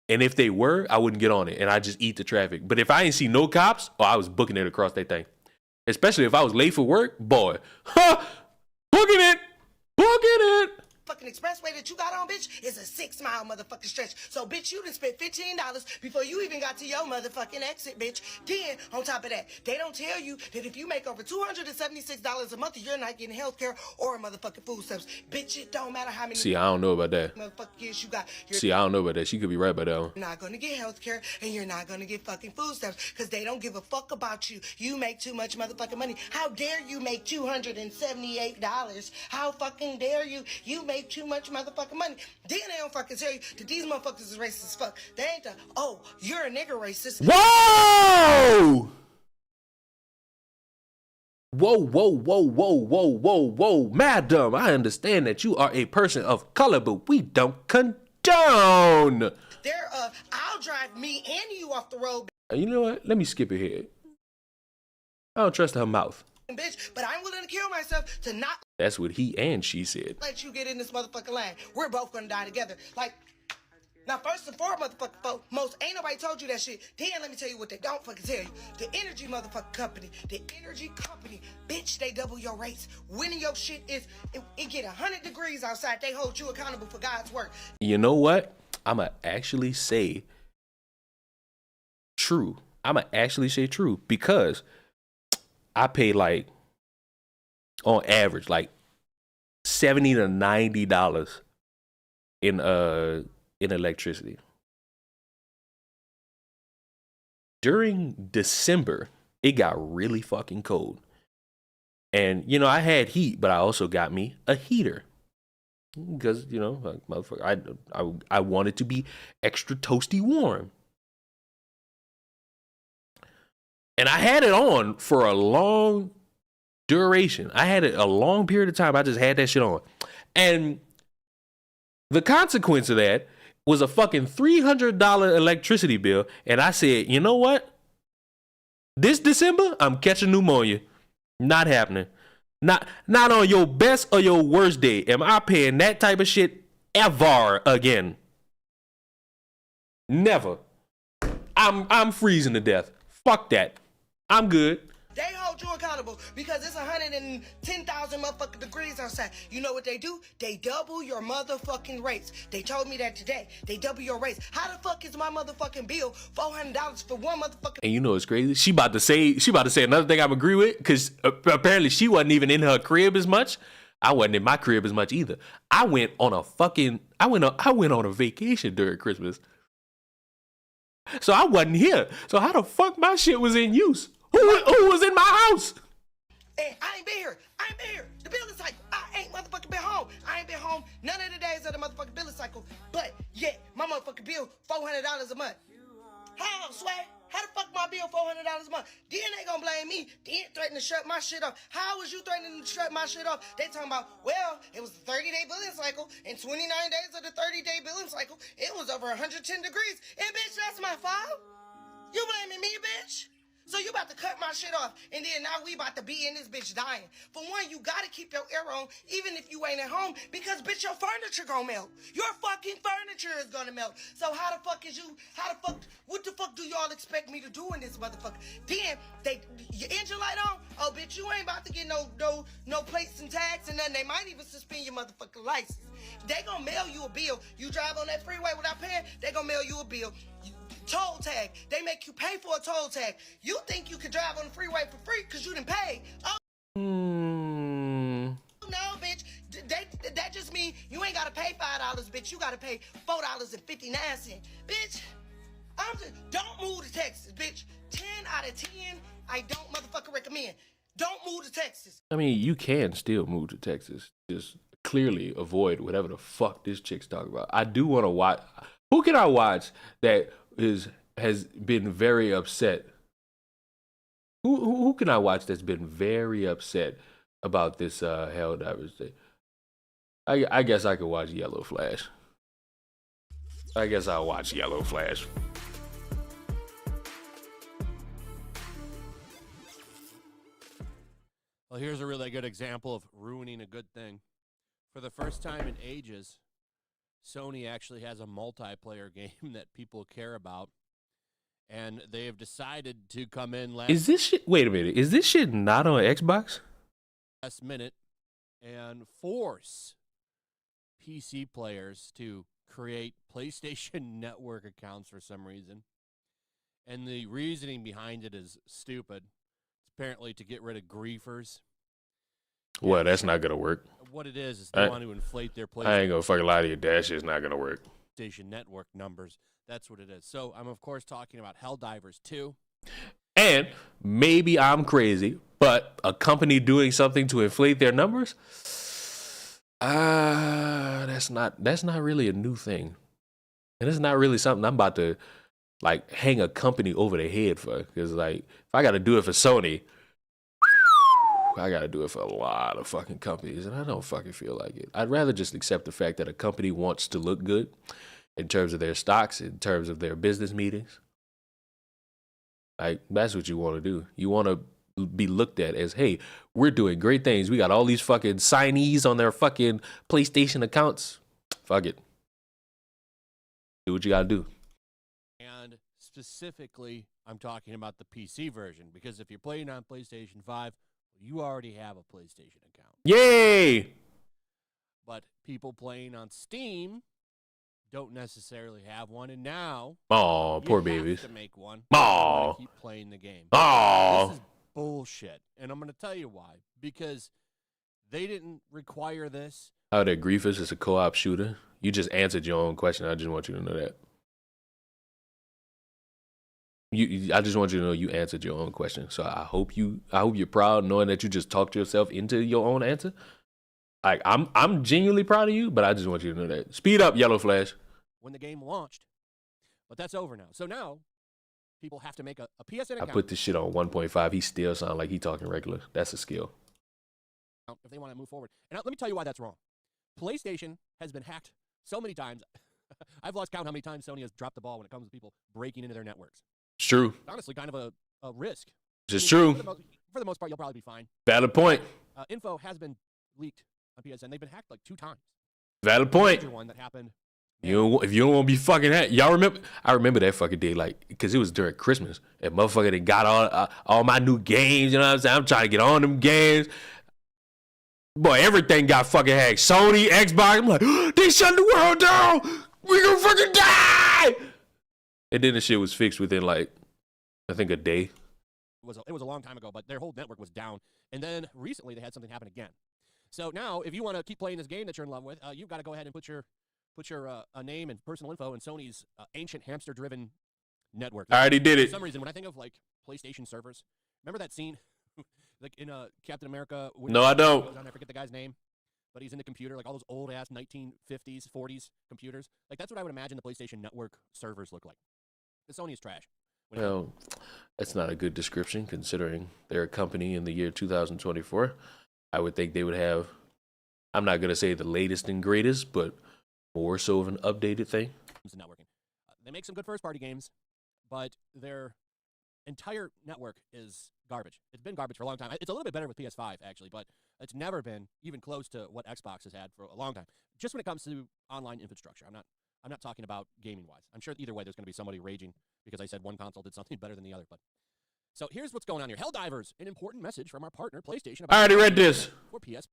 And if they were, I wouldn't get on it and I just eat the traffic. But if I ain't see no cops, I was booking it across that thing. Especially if I was late for work, boy, booking it. Fucking expressway that you got on, bitch, is a 6-mile motherfucking stretch. So, bitch, you done spent $15 before you even got to your motherfucking exit, bitch. Then, on top of that, they don't tell you that if you make over $276 a month, you're not getting health care or motherfucking food stamps. Bitch, it don't matter how many... See, I don't know about that. Motherfucking years you got. See, I don't know about that. She could be right about that one. You're not gonna get health care and you're not gonna get fucking food stamps because they don't give a fuck about you. You make too much motherfucking money. How dare you make $278? How fucking dare you? You make too much motherfucking money. Then they don't fucking tell you that these motherfuckers is racist as fuck. They ain't the, oh, you're a nigga racist. Whoa! Whoa. Madam, I understand that you are a person of color, but we don't condone. I'll drive me and you off the road. You know what? Let me skip it here. I don't trust her mouth. Bitch, but I'm willing to kill myself to not... That's what he and she said. Let you get in this motherfucking line. We're both gonna die together. Like, now first and foremost, most ain't nobody told you that shit. Then let me tell you what they don't fucking tell you. The energy motherfucking company, bitch, they double your rates. Winning your shit is, it get 100 degrees outside. They hold you accountable for God's work. You know what? I'ma actually say true. Because I pay, like, on average, like $70 to $90 in electricity. During December, it got really fucking cold. And, you know, I had heat, but I also got me a heater. Because, you know, like, motherfucker, I wanted to be extra toasty warm. And I had it on for a long duration. I had it a long period of time. I just had that shit on. And the consequence of that was a fucking $300 electricity bill. And I said, you know what? This December, I'm catching pneumonia. Not happening. Not on your best or your worst day am I paying that type of shit ever again. Never. I'm freezing to death. Fuck that. I'm good. They hold you accountable because it's 110,000 motherfucking degrees outside. You know what they do? They double your motherfucking rates. They told me that today. They double your rates. How the fuck is my motherfucking bill $400 for one motherfucking... And you know what's crazy? She about to say another thing I agree with, because apparently she wasn't even in her crib as much. I wasn't in my crib as much either. I went on a vacation during Christmas. So I wasn't here. So how the fuck my shit was in use? Who was in my house? Hey, I ain't been here. The billing cycle. I ain't motherfucking been home. I ain't been home none of the days of the motherfucking billing cycle. But yet, my motherfucking bill $400 a month. How, Swag? How the fuck my bill $400 a month? Then they gonna blame me. Then threatening to shut my shit off. How was you threatening to shut my shit off? They talking about, well, it was a 30-day billing cycle. And 29 days of the 30-day billing cycle, it was over 110 degrees. And bitch, that's my fault. You blaming me, bitch? So you about to cut my shit off, and then now we about to be in this bitch dying. For one, you gotta keep your air on, even if you ain't at home, because bitch, your furniture gonna melt. Your fucking furniture is gonna melt. So what the fuck do y'all expect me to do in this motherfucker? Then, your engine light on? Oh, bitch, you ain't about to get no plates and tags and nothing. They might even suspend your motherfucking license. They gonna mail you a bill. You drive on that freeway without paying, they gonna mail you a bill. Toll tag. They make you pay for a toll tag. You think you could drive on the freeway for free because you didn't pay. Oh, no, bitch. That just means you ain't got to pay $5, bitch. You got to pay $4.59. Bitch, don't move to Texas, bitch. 10 out of 10, I don't motherfucking recommend. Don't move to Texas. I mean, you can still move to Texas. Just clearly avoid whatever the fuck this chick's talking about. I do want to watch. Who can I watch that has been very upset? Who can I watch that's been very upset about this Helldivers thing? I guess I could watch Yellow Flash. I guess I'll watch Yellow Flash. Well, here's a really good example of ruining a good thing. For the first time in ages, Sony actually has a multiplayer game that people care about, and they have decided to come in Is this shit? Wait a minute. Is this shit not on Xbox? last minute and force PC players to create PlayStation Network accounts for some reason. And the reasoning behind it is stupid. It's apparently to get rid of griefers. Well, that's not gonna work. What it is they want to inflate their PlayStation. I ain't gonna fucking lie to you. That shit's not gonna work. PlayStation Network numbers. That's what it is. So I'm, of course, talking about Helldivers 2. And maybe I'm crazy, but a company doing something to inflate their numbers, that's not really a new thing. And it's not really something I'm about to like hang a company over the head for. Because like if I gotta do it for Sony, I gotta do it for a lot of fucking companies, and I don't fucking feel like it. I'd rather just accept the fact that a company wants to look good in terms of their stocks, in terms of their business meetings. Like, that's what you want to do. You want to be looked at as, hey, we're doing great things. We got all these fucking signees on their fucking PlayStation accounts. Fuck it. Do what you gotta do. And specifically, I'm talking about the PC version, because if you're playing on PlayStation 5, you already have a PlayStation account. Yay! But people playing on Steam don't necessarily have one, and now Aw, poor you babies. have to make one. Aw. Keep playing the game. Aw. This is bullshit, and I'm going to tell you why. Because they didn't require this. How that Griefus is a co-op shooter. You just answered your own question. I just want you to know that. I just want you to know you answered your own question. So I hope you're proud knowing that you just talked yourself into your own answer. Like I'm genuinely proud of you, but I just want you to know that. Speed up, Yellow Flash. When the game launched. But that's over now. So now people have to make a PSN account. I put this shit on 1.5. He still sound like he talking regular. That's a skill. If they want to move forward. And now, let me tell you why that's wrong. PlayStation has been hacked so many times. I've lost count how many times Sony has dropped the ball when it comes to people breaking into their networks. It's true. Honestly, kind of a risk. It's true. For the most part, you'll probably be fine. Valid point. Info has been leaked on PSN. They've been hacked like 2 times. Valid point. Major one that happened. If you don't want to be fucking hacked, y'all remember? I remember that fucking day, like, because it was during Christmas, and motherfucker they got all my new games. You know what I'm saying? I'm trying to get on them games. Boy, everything got fucking hacked. Sony, Xbox. I'm like, they shut the world down. We gonna fucking die. And then the shit was fixed within like, I think a day. It was a long time ago, but their whole network was down. And then recently they had something happen again. So now, if you want to keep playing this game that you're in love with, you've got to go ahead and put your name and personal info in Sony's ancient hamster-driven network. I already did it. For some reason, when I think of like PlayStation servers, remember that scene, like in Captain America? No, I don't. I forget the guy's name, but he's in the computer, like all those old ass 1950s, 40s computers. Like that's what I would imagine the PlayStation Network servers look like. The Sony is trash. Well, that's not a good description considering they're a company in the year 2024. I would think they would have, I'm not going to say the latest and greatest, but more so of an updated thing. Networking. They make some good first-party games, but they're entire network is garbage. It's been garbage for a long time. It's a little bit better with PS5 actually, but it's never been even close to what Xbox has had for a long time. Just when it comes to online infrastructure, I'm not talking about gaming wise. I'm sure either way there's going to be somebody raging because I said one console did something better than the other. But so here's what's going on here. Helldivers, an important message from our partner PlayStation. I already read this. For PS.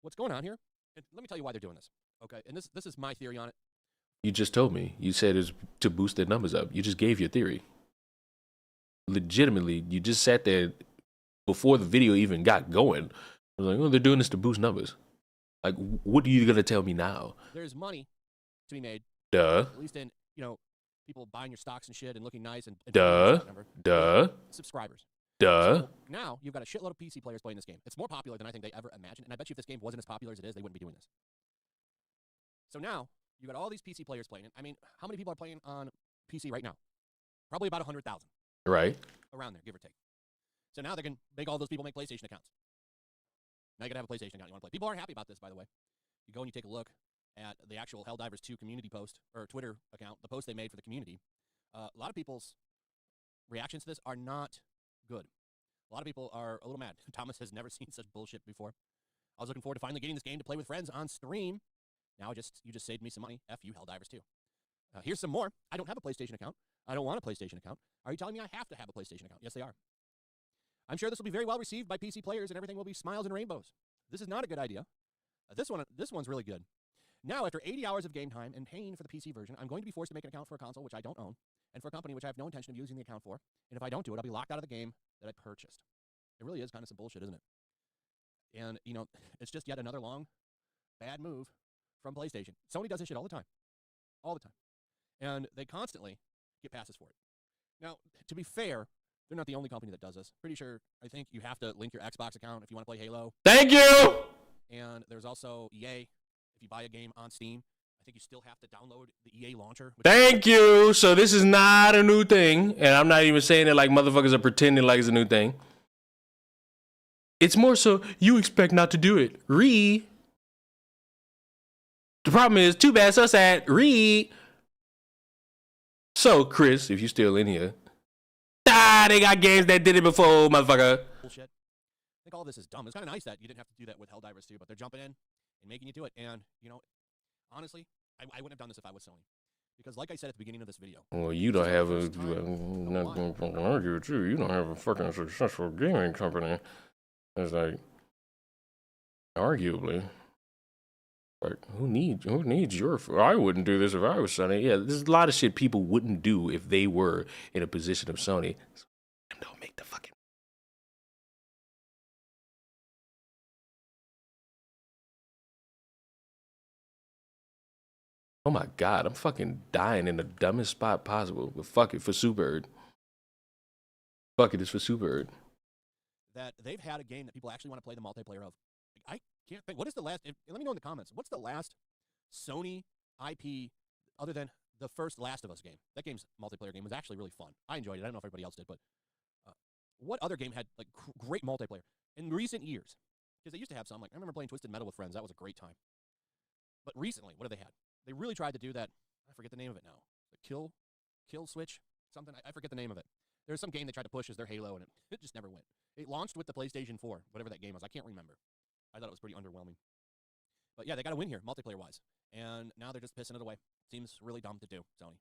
What's going on here? And let me tell you why they're doing this. Okay, and this is my theory on it. You just told me. You said it's to boost their numbers up. You just gave your theory. Legitimately, you just sat there before the video even got going. I was like, oh, they're doing this to boost numbers. Like, what are you going to tell me now? There's money to be made. Duh. At least in, people buying your stocks and shit and looking nice. And Duh. Subscribers. Duh. So now you've got a shitload of PC players playing this game. It's more popular than I think they ever imagined. And I bet you if this game wasn't as popular as it is, they wouldn't be doing this. So now you got all these PC players playing it. I mean, how many people are playing on PC right now? Probably about 100,000. Right. Around there, give or take. So now they can make all those people make PlayStation accounts. Now you got to have a PlayStation account you want to play. People aren't happy about this, by the way. You go and you take a look at the actual Helldivers 2 community post, or Twitter account, the post they made for the community. A lot of people's reactions to this are not good. A lot of people are a little mad. Thomas has never seen such bullshit before. I was looking forward to finally getting this game to play with friends on stream. Now you just saved me some money. F you, Helldivers 2. Here's some more. I don't have a PlayStation account. I don't want a PlayStation account. Are you telling me I have to have a PlayStation account? Yes, they are. I'm sure this will be very well received by PC players and everything will be smiles and rainbows. This is not a good idea. This one's really good. Now, after 80 hours of game time and paying for the PC version, I'm going to be forced to make an account for a console which I don't own, and for a company which I have no intention of using the account for. And if I don't do it, I'll be locked out of the game that I purchased. It really is kind of some bullshit, isn't it? And, it's just yet another long, bad move from PlayStation. Sony does this shit all the time. All the time. And they constantly get passes for it. Now, to be fair, they're not the only company that does this. Pretty sure, I think you have to link your Xbox account if you want to play Halo. Thank you! And there's also EA. If you buy a game on Steam, I think you still have to download the EA launcher. Thank you! So this is not a new thing, and I'm not even saying it like motherfuckers are pretending like it's a new thing. It's more so, you expect not to do it. Read. The problem is, too bad, so sad. Read. So, Chris, if you're still in here, they got games that did it before, motherfucker. Bullshit. I think all this is dumb. It's kind of nice that you didn't have to do that with Helldivers 2, but they're jumping in and making you do it. And, honestly, I wouldn't have done this if I was Sony. Because like I said at the beginning of this video. Well, you don't have a, I'm not going to argue with you. You don't have a fucking successful gaming company. It's like, arguably. Like, who needs your... I wouldn't do this if I was Sony. Yeah, there's a lot of shit people wouldn't do if they were in a position of Sony. So, don't make the fucking... Oh my God, I'm fucking dying in the dumbest spot possible. But fuck it, for Superbird. Fuck it, it's for Superbird. That they've had a game that people actually want to play the multiplayer of. I can't think. What is the last? Let me know in the comments. What's the last Sony IP other than the first Last of Us game? That game's multiplayer game was actually really fun. I enjoyed it. I don't know if everybody else did, but what other game had like great multiplayer in recent years? Because they used to have some. Like I remember playing Twisted Metal with friends. That was a great time. But recently, what have they had? They really tried to do that. I forget the name of it now. The kill switch something. I forget the name of it. There's some game they tried to push as their Halo, and it just never went. It launched with the PlayStation 4, whatever that game was. I can't remember. I thought it was pretty underwhelming. But yeah, they got to win here, multiplayer-wise. And now they're just pissing it away. Seems really dumb to do, Sony.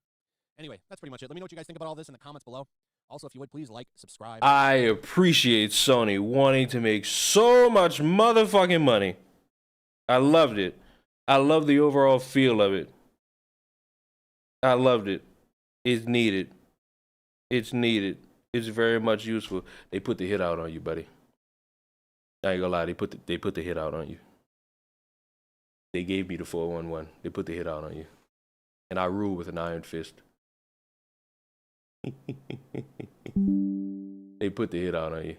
Anyway, that's pretty much it. Let me know what you guys think about all this in the comments below. Also, if you would, please like, subscribe. I appreciate Sony wanting to make so much motherfucking money. I loved it. I love the overall feel of it. I loved it. It's needed. It's needed. It's very much useful. They put the hit out on you, buddy. I ain't gonna lie. They put the hit out on you. They gave me the 411. They put the hit out on you, and I rule with an iron fist. They put the hit out on you.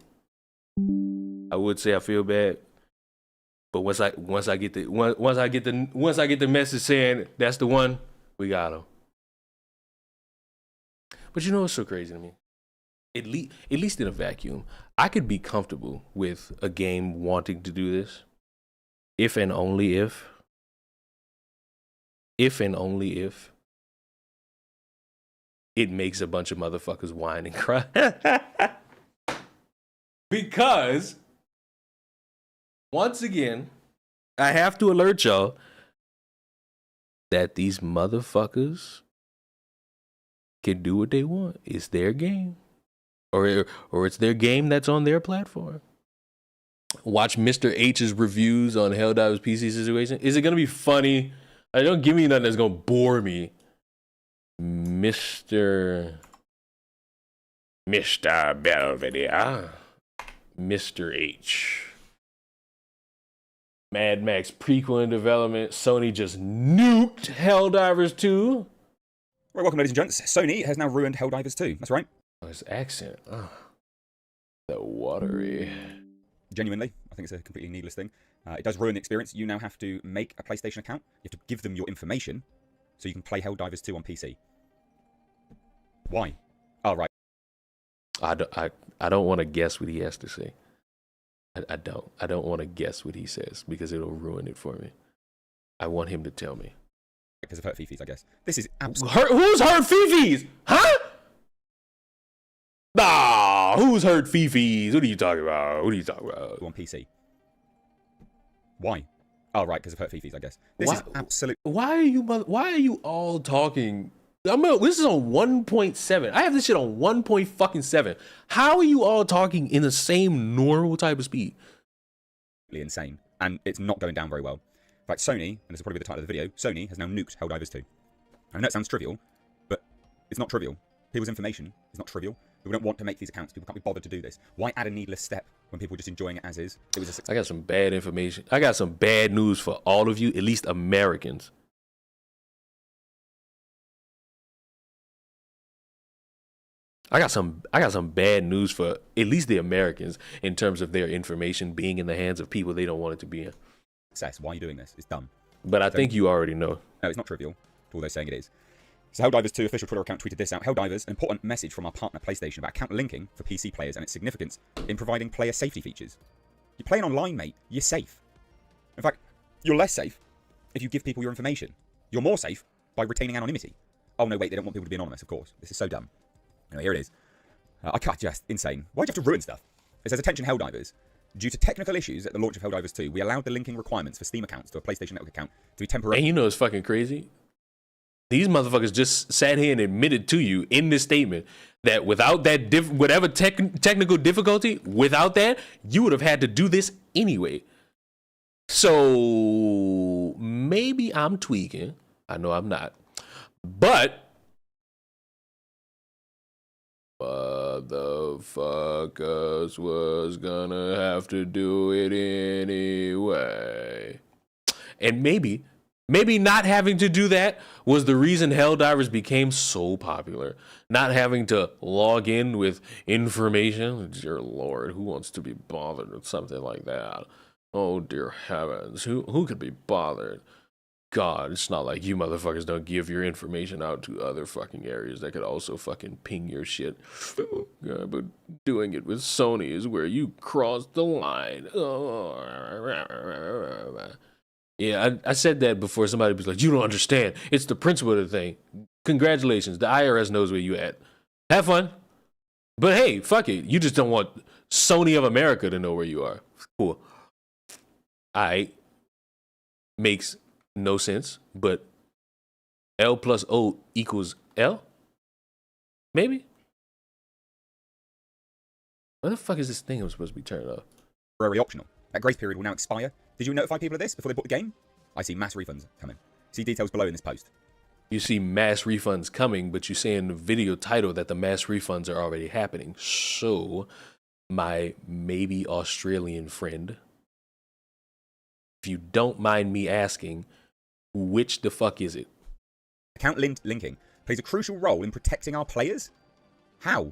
I would say I feel bad, but once I get the message saying that's the one, we got him. But you know what's so crazy to me? At least in a vacuum, I could be comfortable with a game wanting to do this, if and only if it makes a bunch of motherfuckers whine and cry. Because, once again, I have to alert y'all that these motherfuckers can do what they want. It's their game. Or it's their game that's on their platform. Watch Mr. H's reviews on Helldivers PC situation. Is it going to be funny? Don't give me nothing that's going to bore me. Mr. Belvedere. Mr. H. Mad Max prequel in development. Sony just nuked Helldivers 2. Right, welcome, ladies and gents. Sony has now ruined Helldivers 2. That's right. Oh, his accent. Oh, that watery. Genuinely, I think it's a completely needless thing. It does ruin the experience. You now have to make a PlayStation account. You have to give them your information so you can play Helldivers 2 on PC. Why? Oh, right. I don't want to guess what he has to say. I don't want to guess what he says because it'll ruin it for me. I want him to tell me. Because of hurt Fifis, I guess. This is absolutely... Who's hurt Fifis? Huh? Nah, who's hurt Fifis? What are you talking about? What are you talking about? On PC. Why? Oh, right, because of hurt Fifis, I guess. This is absolute... Why are you all talking... this is on 1.7. I have this shit on 1.7. How are you all talking in the same normal type of speed? Insane. And it's not going down very well. In fact, Sony, and this will probably be the title of the video, Sony has now nuked Helldivers 2. I know it sounds trivial, but it's not trivial. People's information is not trivial. We don't want to make these accounts. People can't be bothered to do this. Why add a needless step when people are just enjoying it as is? It was a success. I got some bad information. I got some bad news for all of you, at least Americans. I got some bad news for at least the Americans in terms of their information being in the hands of people they don't want it to be in. Success. Why are you doing this? It's dumb. But I think you already know. No, it's not trivial, although saying it is. So Helldivers 2 official Twitter account tweeted this out. Helldivers, an important message from our partner PlayStation about account linking for PC players and its significance in providing player safety features. You're playing online, mate. You're safe. In fact, you're less safe if you give people your information. You're more safe by retaining anonymity. Oh, no, wait, they don't want people to be anonymous, of course. This is so dumb. Anyway, here it is. I can't just insane. Why'd you have to ruin stuff? It says, attention Helldivers. Due to technical issues at the launch of Helldivers 2, we allowed the linking requirements for Steam accounts to a PlayStation Network account to be temporary. And you know it's fucking crazy? These motherfuckers just sat here and admitted to you in this statement that without that whatever technical difficulty, without that, you would have had to do this anyway. So maybe I'm tweaking. I know I'm not. But motherfuckers was gonna have to do it anyway. And maybe not having to do that was the reason Helldivers became so popular. Not having to log in with information. Dear Lord, who wants to be bothered with something like that? Oh, dear heavens. Who could be bothered? God, it's not like you motherfuckers don't give your information out to other fucking areas that could also fucking ping your shit. But doing it with Sony is where you cross the line. Yeah, I said that before. Somebody was like, you don't understand. It's the principle of the thing. Congratulations. The IRS knows where you at. Have fun. But hey, fuck it. You just don't want Sony of America to know where you are. Cool. Alright. Makes no sense, but L plus O equals L? Maybe? What the fuck is this thing I'm supposed to be turning off? Temporary optional. That grace period will now expire. Did you notify people of this before they bought the game? I see mass refunds coming. See details below in this post. You see mass refunds coming, but you say in the video title that the mass refunds are already happening. So, my maybe Australian friend, if you don't mind me asking, which the fuck is it? Account linking plays a crucial role in protecting our players? How?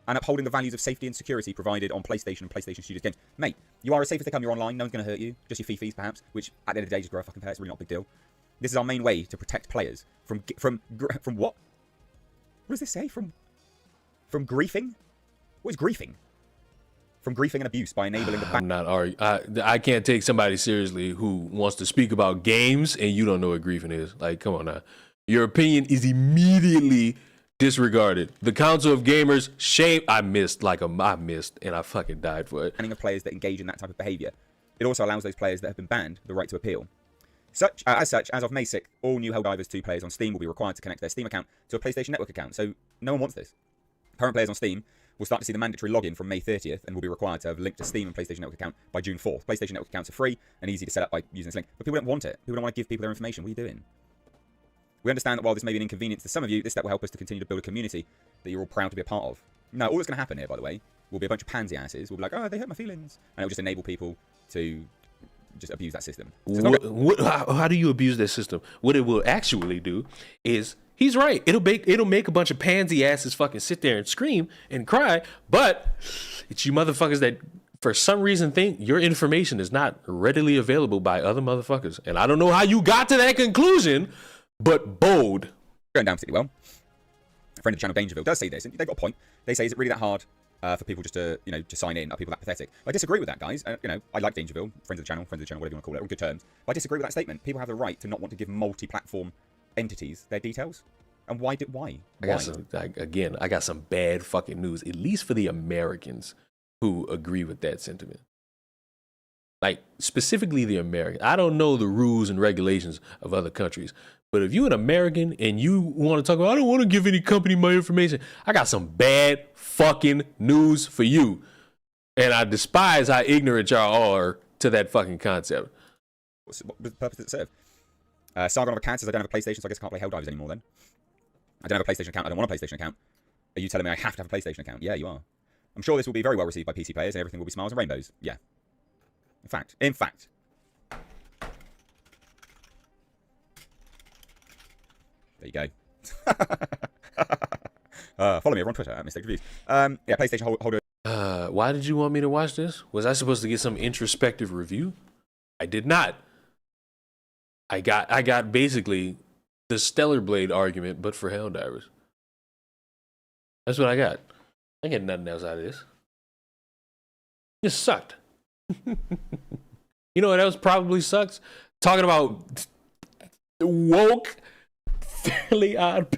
And upholding the values of safety and security provided on PlayStation and PlayStation Studios games. Mate, you are as safe as they come. You're online. No one's going to hurt you. Just your fifis, perhaps, which at the end of the day, just grow a fucking pair. It's really not a big deal. This is our main way to protect players from what? What does this say? From griefing? What is griefing? From griefing and abuse by enabling the... I'm not arguing. I can't take somebody seriously who wants to speak about games and you don't know what griefing is. Like, come on now. Your opinion is immediately disregarded. The Council of Gamers, shame. I missed and I fucking died for it. Banning of players that engage in that type of behaviour. It also allows those players that have been banned the right to appeal. As of May 6th, all new Helldivers 2 players on Steam will be required to connect their Steam account to a PlayStation Network account. So no one wants this. Current players on Steam will start to see the mandatory login from May 30th and will be required to have a link to Steam and PlayStation Network account by June 4th. PlayStation Network accounts are free and easy to set up by using this link. But people don't want it. People don't want to give people their information. What are you doing? We understand that while this may be an inconvenience to some of you, this step will help us to continue to build a community that you're all proud to be a part of. No, all that's going to happen here, by the way, will be a bunch of pansy asses. We'll be like, oh, they hurt my feelings. And it'll just enable people to just abuse that system. So how do you abuse that system? What it will actually do is, he's right. It'll make a bunch of pansy asses fucking sit there and scream and cry, but it's you motherfuckers that for some reason think your information is not readily available by other motherfuckers. And I don't know how you got to that conclusion, but bold. Going down particularly well. A friend of the channel, Dangerville, does say this, and they've got a point. They say, is it really that hard for people just to, to sign in? Are people that pathetic? I disagree with that, guys. I like Dangerville, friends of the channel, whatever you want to call it, on good terms. But I disagree with that statement. People have the right to not want to give multi-platform entities their details. And why? I got some bad fucking news, at least for the Americans who agree with that sentiment. Like, specifically the Americans. I don't know the rules and regulations of other countries, but if you're an American and you want to talk about, I don't want to give any company my information, I got some bad fucking news for you. And I despise how ignorant y'all are to that fucking concept. What purpose does it serve? Sargon of Akkad says I don't have a PlayStation, so I guess I can't play Helldivers anymore then. I don't have a PlayStation account, I don't want a PlayStation account. Are you telling me I have to have a PlayStation account? Yeah, you are. I'm sure this will be very well received by PC players and everything will be smiles and rainbows. Yeah. In fact. There you go. Follow me over on Twitter at Mistake Reviews. Yeah, PlayStation holder. Why did you want me to watch this? Was I supposed to get some introspective review? I did not. I got basically the Stellar Blade argument, but for Helldivers. That's what I got. I get nothing else out of this. It sucked. You know what else probably sucks? Talking about woke, Fairly Odd.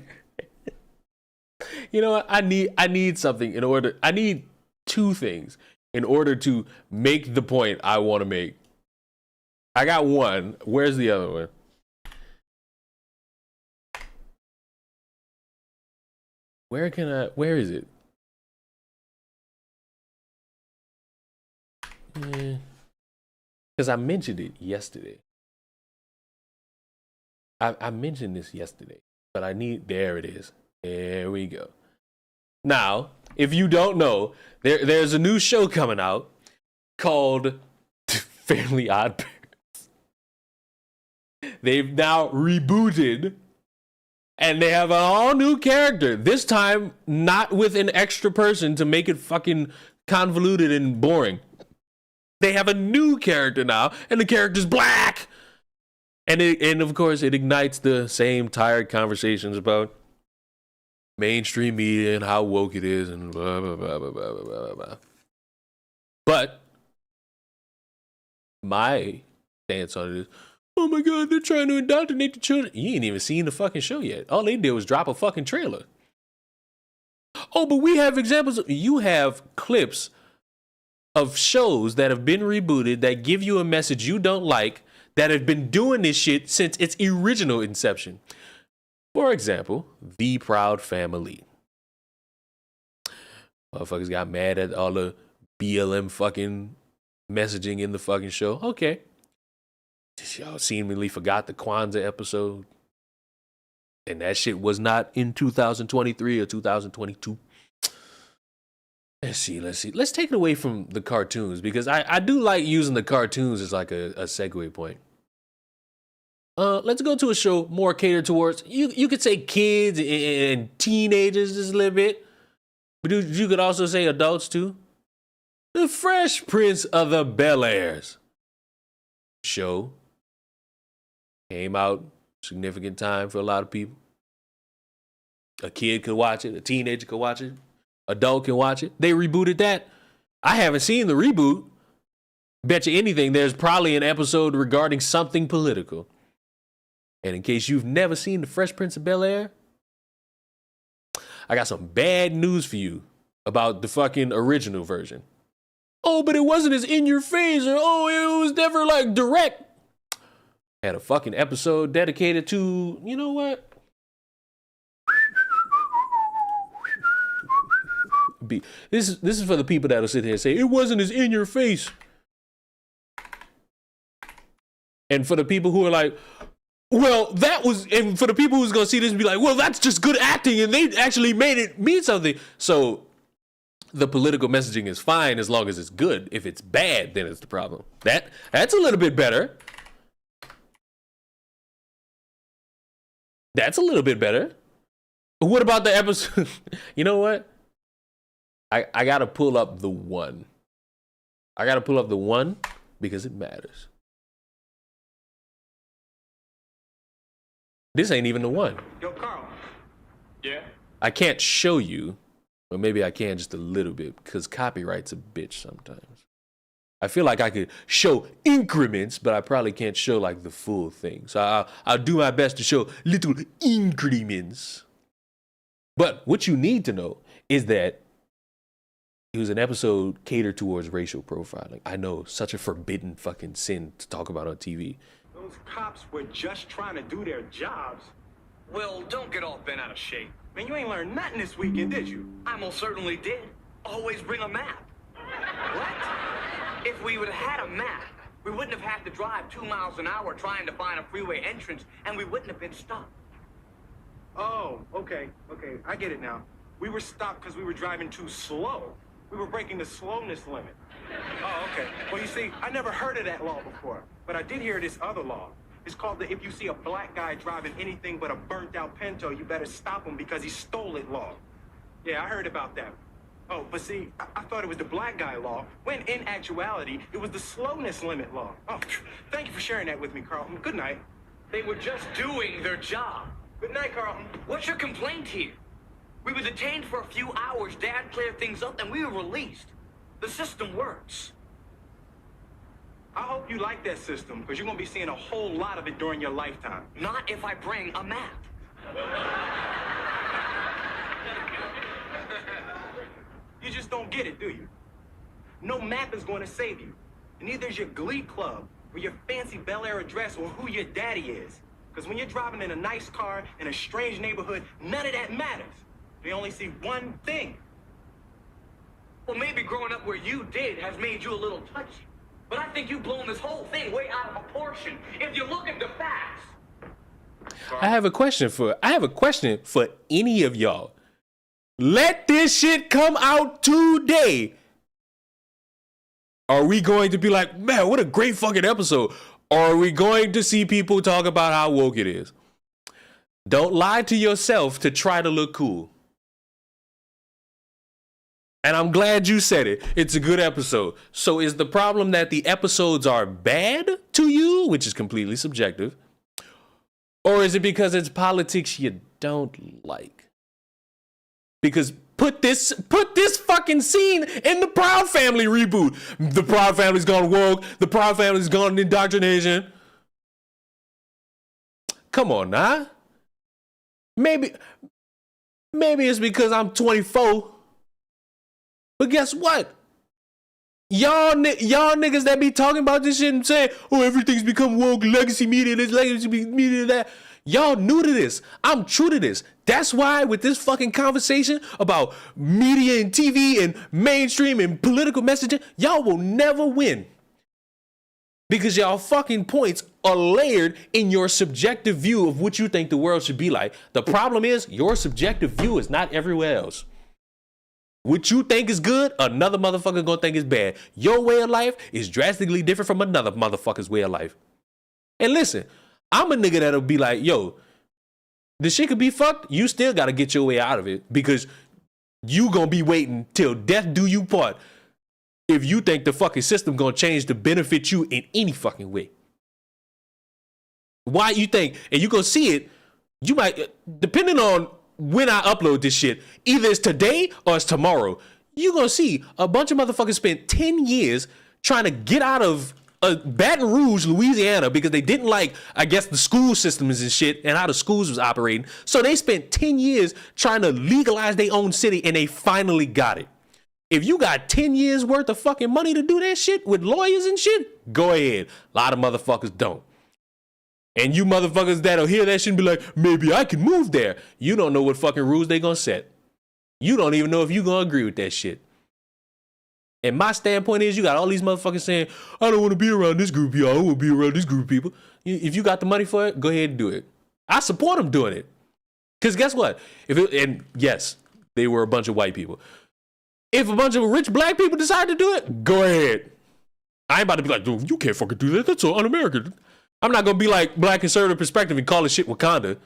You know what? I need something in order. I need two things in order to make the point I want to make. I got one. Where's the other one? Where is it? Because I mentioned it yesterday. I mentioned this yesterday, but there it is. There we go. Now, if you don't know, there's a new show coming out called Fairly Odd Parents. They've now rebooted, and they have a all new character. This time, not with an extra person to make it fucking convoluted and boring. They have a new character now, and the character's black. And of course, it ignites the same tired conversations about mainstream media and how woke it is and blah, blah, blah, blah, blah, blah, blah. But my stance on it is, oh my God, they're trying to indoctrinate the children. You ain't even seen the fucking show yet. All they did was drop a fucking trailer. Oh, but we have examples. You have clips of shows that have been rebooted that give you a message you don't like, that have been doing this shit since its original inception. For example, The Proud Family. Motherfuckers got mad at all the BLM fucking messaging in the fucking show. Okay. Y'all seemingly forgot the Kwanzaa episode. And that shit was not in 2023 or 2022. Let's see. Let's take it away from the cartoons, because I do like using the cartoons as like a segue point. Let's go to a show more catered towards, you could say kids and teenagers just a little bit, but you could also say adults too. The Fresh Prince of the Bel-Airs show came out significant time for a lot of people. A kid could watch it, a teenager could watch it, adult can watch it. They rebooted that. I haven't seen the reboot. Bet you anything, there's probably an episode regarding something political. And in case you've never seen The Fresh Prince of Bel-Air, I got some bad news for you about the fucking original version. Oh, but it wasn't as in your face, or oh, it was never like direct. Had a fucking episode dedicated to, you know what? This is for the people that'll sit here and say it wasn't as in your face. And for the people who are like, well, that was, and for the people who's gonna see this and be like, well, that's just good acting and they actually made it mean something. So the political messaging is fine as long as it's good. If it's bad, then it's the problem. That's a little bit better. That's a little bit better. What about the episode? You know what? I gotta pull up the one. I gotta pull up the one because it matters. This ain't even the one. Yo, Carl. Yeah? I can't show you, or maybe I can just a little bit, because copyright's a bitch sometimes. I feel like I could show increments, but I probably can't show like the full thing. So I'll do my best to show little increments. But what you need to know is that it was an episode catered towards racial profiling. I know, such a forbidden fucking sin to talk about on TV. Those cops were just trying to do their jobs. Well, don't get all bent out of shape. Man, you ain't learned nothing this weekend, did you? I most certainly did. Always bring a map. What? If we would have had a map, we wouldn't have had to drive 2 miles an hour trying to find a freeway entrance, and we wouldn't have been stopped. Oh, okay, I get it now. We were stopped because we were driving too slow. We were breaking the slowness limit. Oh, okay. Well, you see, I never heard of that law before, but I did hear this other law. It's called the if you see a black guy driving anything but a burnt-out Pinto, you better stop him because he stole it law. Yeah, I heard about that. Oh, but see, I thought it was the black guy law, when in actuality, it was the slowness limit law. Oh, thank you for sharing that with me, Carlton. Good night. They were just doing their job. Good night, Carlton. What's your complaint here? We were detained for a few hours, Dad cleared things up, and we were released. The system works. I hope you like that system, because you're going to be seeing a whole lot of it during your lifetime. Not if I bring a map. You just don't get it, do you? No map is going to save you. And neither is your glee club, or your fancy Bel Air address, or who your daddy is. Because when you're driving in a nice car in a strange neighborhood, none of that matters. They only see one thing. Well, maybe growing up where you did has made you a little touchy. But I think you've blown this whole thing way out of proportion. If you look at the facts. I have a question for any of y'all. Let this shit come out today. Are we going to be like, man, what a great fucking episode? Or are we going to see people talk about how woke it is? Don't lie to yourself to try to look cool. And I'm glad you said it. It's a good episode. So is the problem that the episodes are bad to you, which is completely subjective? Or is it because it's politics you don't like? Because put this fucking scene in the Proud Family reboot. The Proud Family's gone woke. The Proud Family's gone indoctrination. Come on, nah. Maybe it's because I'm 24. But guess what? Y'all niggas that be talking about this shit and saying, oh, everything's become woke, legacy media, this legacy media, that. Y'all new to this. I'm true to this. That's why with this fucking conversation about media and TV and mainstream and political messaging, y'all will never win. Because y'all fucking points are layered in your subjective view of what you think the world should be like. The problem is your subjective view is not everywhere else. What you think is good, another motherfucker gonna think is bad. Your way of life is drastically different from another motherfucker's way of life. And listen, I'm a nigga that'll be like, yo, this shit could be fucked. You still gotta get your way out of it because you gonna be waiting till death do you part if you think the fucking system gonna change to benefit you in any fucking way. Why you think, and you gonna see it, you might, depending on when I upload this shit, either it's today or it's tomorrow, you gonna see a bunch of motherfuckers spent 10 years trying to get out of Baton Rouge, Louisiana, because they didn't like, I guess, the school systems and shit and how the schools was operating. So they spent 10 years trying to legalize their own city, and they finally got it. If you got 10 years worth of fucking money to do that shit with lawyers and shit, go ahead. A lot of motherfuckers don't. And you motherfuckers that'll hear that shit and be like, maybe I can move there. You don't know what fucking rules they gonna set. You don't even know if you gonna agree with that shit. And my standpoint is, you got all these motherfuckers saying, I don't want to be around this group of people. I don't want to be around this group of people. If you got the money for it, go ahead and do it. I support them doing it. Because guess what? And yes, they were a bunch of white people. If a bunch of rich black people decide to do it, go ahead. I ain't about to be like, dude, you can't fucking do that. That's so un-American. I'm not going to be like Black Conservative Perspective and call this shit Wakanda.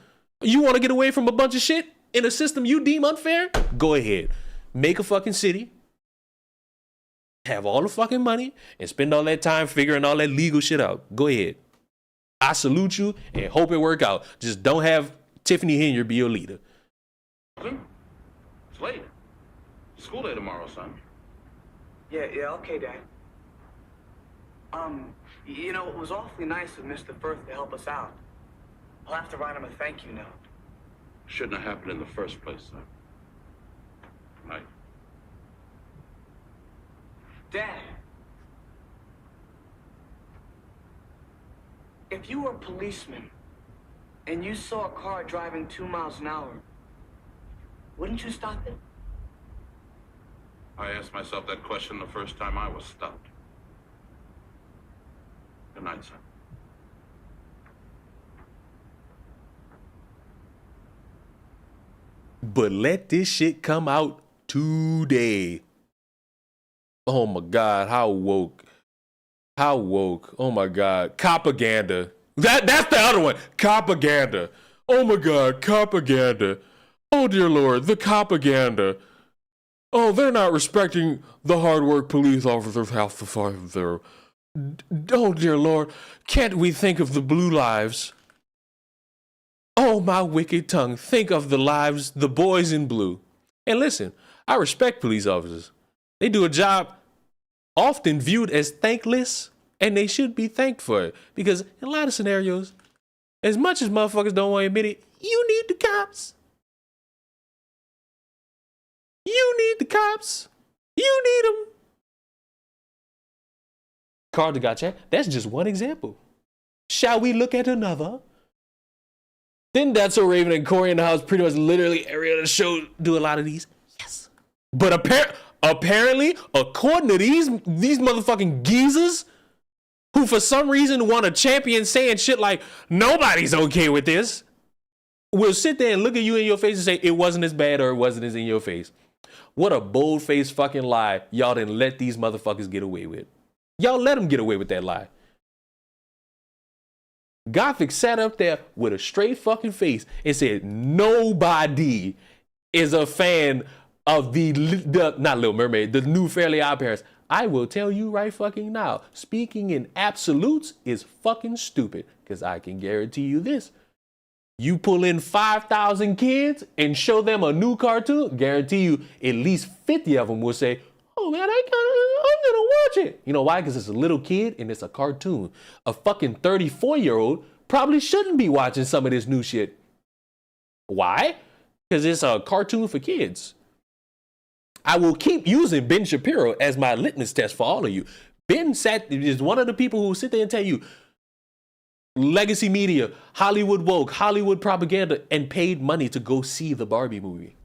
You want to get away from a bunch of shit in a system you deem unfair? Go ahead. Make a fucking city. Have all the fucking money and spend all that time figuring all that legal shit out. Go ahead. I salute you and hope it work out. Just don't have Tiffany Henry be your leader. It's late. School day tomorrow, son. Yeah, okay, Dad. You know, it was awfully nice of Mr. Firth to help us out. I'll have to write him a thank you note. Shouldn't have happened in the first place, son. Good night. Dad, if you were a policeman and you saw a car driving 2 miles an hour, wouldn't you stop it? I asked myself that question the first time I was stopped. Good night, son. But let this shit come out today. Oh my God, how woke. How woke. Oh my God. Propaganda. That's the other one. Propaganda. Oh my God, propaganda. Oh dear Lord, the propaganda. Oh, they're not respecting the hard work police officers have to fight there. Oh dear Lord, can't we think of the blue lives? Oh my wicked tongue, think of the lives, the boys in blue. And listen, I respect police officers. They do a job often viewed as thankless, and they should be thanked for it. Because in a lot of scenarios, as much as motherfuckers don't want to admit it, you need the cops. You need the cops. You need them. Carter gotcha. That's just one example. Shall we look at another? Didn't That's So Raven and Corey in the House pretty much literally every other show do a lot of these? Yes. But apparently, according to these motherfucking geezers, who for some reason want to champion saying shit like, nobody's okay with this, will sit there and look at you in your face and say, it wasn't as bad or it wasn't as in your face. What a bold-faced fucking lie y'all didn't let these motherfuckers get away with. Y'all let them get away with that lie. Gothic sat up there with a straight fucking face and said, nobody is a fan of the not Little Mermaid, the new Fairly Odd Parents. I will tell you right fucking now, speaking in absolutes is fucking stupid, because I can guarantee you this. You pull in 5,000 kids and show them a new cartoon, guarantee you at least 50 of them will say, oh man, I'm gonna watch it. You know why? Because it's a little kid and it's a cartoon. A fucking 34-year-old probably shouldn't be watching some of this new shit. Why? Because it's a cartoon for kids. I will keep using Ben Shapiro as my litmus test for all of you. Ben is one of the people who sit there and tell you legacy media, Hollywood woke, Hollywood propaganda, and paid money to go see the Barbie movie,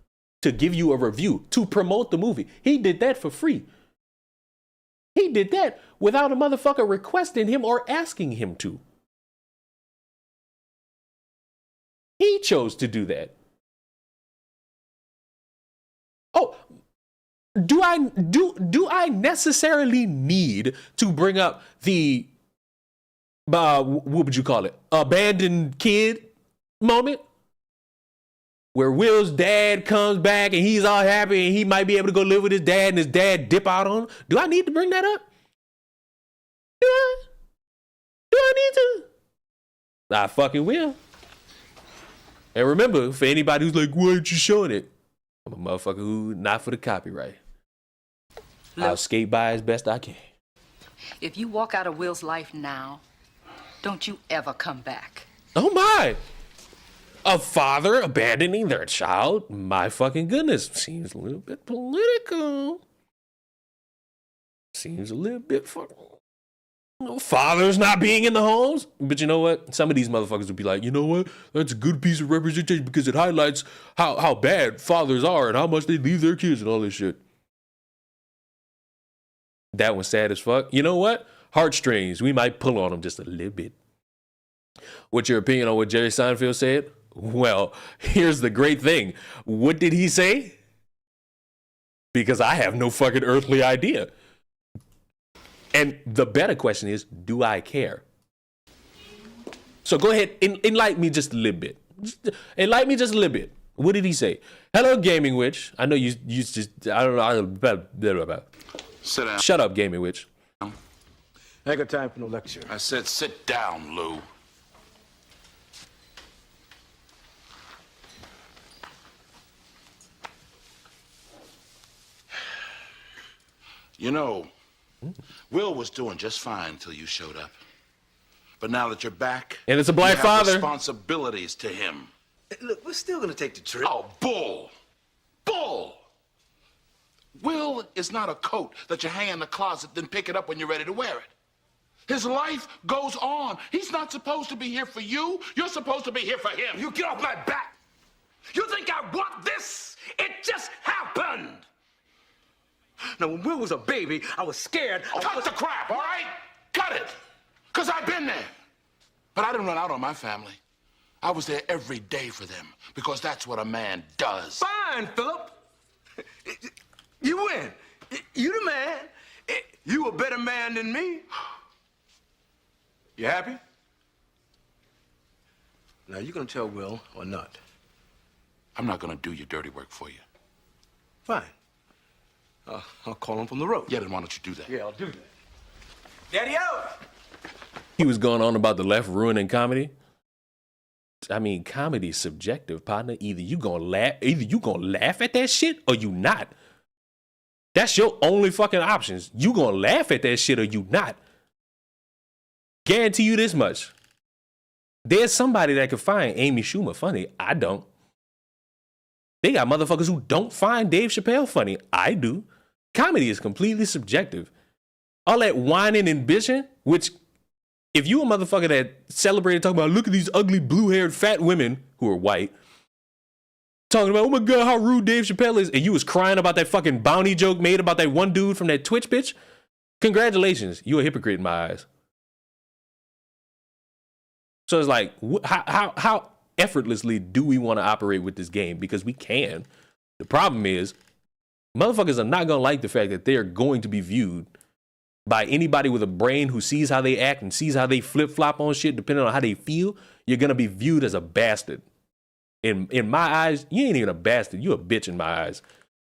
to give you a review, to promote the movie. He did that for free. He did that without a motherfucker requesting him or asking him to. He chose to do that. Oh, do I necessarily need to bring up the what would you call it? Abandoned kid moment? Where Will's dad comes back and he's all happy and he might be able to go live with his dad and his dad dip out on him. Do I need to bring that up? Do I need to? I fucking will. And remember, for anybody who's like, why aren't you showing it? I'm a motherfucker who not for the copyright. I'll skate by as best I can. If you walk out of Will's life now, don't you ever come back. Oh my. A father abandoning their child? My fucking goodness. Seems a little bit political. Seems a little bit fucking... Fathers not being in the homes. But you know what? Some of these motherfuckers would be like, you know what? That's a good piece of representation because it highlights how bad fathers are and how much they leave their kids and all this shit. That one's sad as fuck. You know what? Heartstrings. We might pull on them just a little bit. What's your opinion on what Jerry Seinfeld said? Well, here's the great thing. What did he say? Because I have no fucking earthly idea. And the better question is, do I care? So go ahead, enlighten me just a little bit. Enlighten me just a little bit. What did he say? Hello, Gaming Witch. I know you just, I don't know. Sit down. Shut up, Gaming Witch. I ain't got time for no lecture. I said sit down, Lou. You know, Will was doing just fine until you showed up. But now that you're back, and it's a black you father, have responsibilities to him. Look, we're still gonna take the trip. Oh, bull! Bull! Will is not a coat that you hang in the closet, then pick it up when you're ready to wear it. His life goes on. He's not supposed to be here for you. You're supposed to be here for him. You get off my back! You think I want this? It just happened! Now, when Will was a baby, I was scared. Cut the crap, all right? Cut it. Because I've been there. But I didn't run out on my family. I was there every day for them because that's what a man does. Fine, Philip. You win. You the man. You a better man than me. You happy? Now, you gonna tell Will or not? I'm not gonna do your dirty work for you. Fine. I'll call him from the road. Yeah, then why don't you do that? Yeah, I'll do that. Daddy out! he was going on about the left ruining comedy. I mean, comedy's subjective, partner. Either you gonna laugh at that shit or you not. That's your only fucking options. You gonna laugh at that shit or you not. Guarantee you this much. There's somebody that could find Amy Schumer funny. I don't. They got motherfuckers who don't find Dave Chappelle funny. I do. Comedy is completely subjective. All that whining and bitching, which if you a motherfucker that celebrated talking about, look at these ugly blue-haired fat women who are white, talking about, oh my God, how rude Dave Chappelle is, and you was crying about that fucking bounty joke made about that one dude from that Twitch bitch, congratulations, you a hypocrite in my eyes. So it's like, how effortlessly do we want to operate with this game? Because we can. The problem is, motherfuckers are not going to like the fact that they are going to be viewed by anybody with a brain who sees how they act and sees how they flip-flop on shit depending on how they feel. You're going to be viewed as a bastard. In my eyes, you ain't even a bastard. You a bitch in my eyes.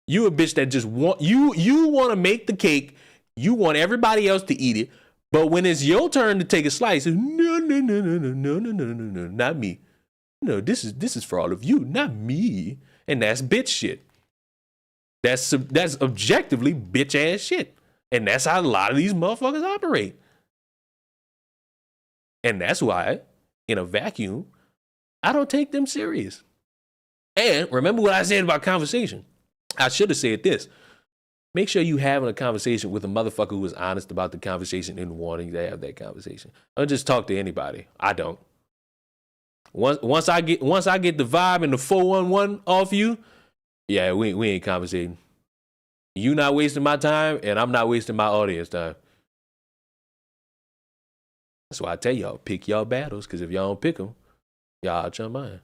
You a bitch that just want, you want to make the cake. You want everybody else to eat it. But when it's your turn to take a slice, no, not me. No, this is for all of you, not me. And that's bitch shit. That's objectively bitch ass shit. And that's how a lot of these motherfuckers operate. And that's why, in a vacuum, I don't take them serious. And remember what I said about conversation. I should have said this. Make sure you having a conversation with a motherfucker who is honest about the conversation and wanting to have that conversation. Don't just talk to anybody. I don't. Once I get the vibe and the 411 off you, yeah, we ain't conversating. You not wasting my time, and I'm not wasting my audience time. That's why I tell y'all, pick y'all battles, because if y'all don't pick them, y'all out your mind.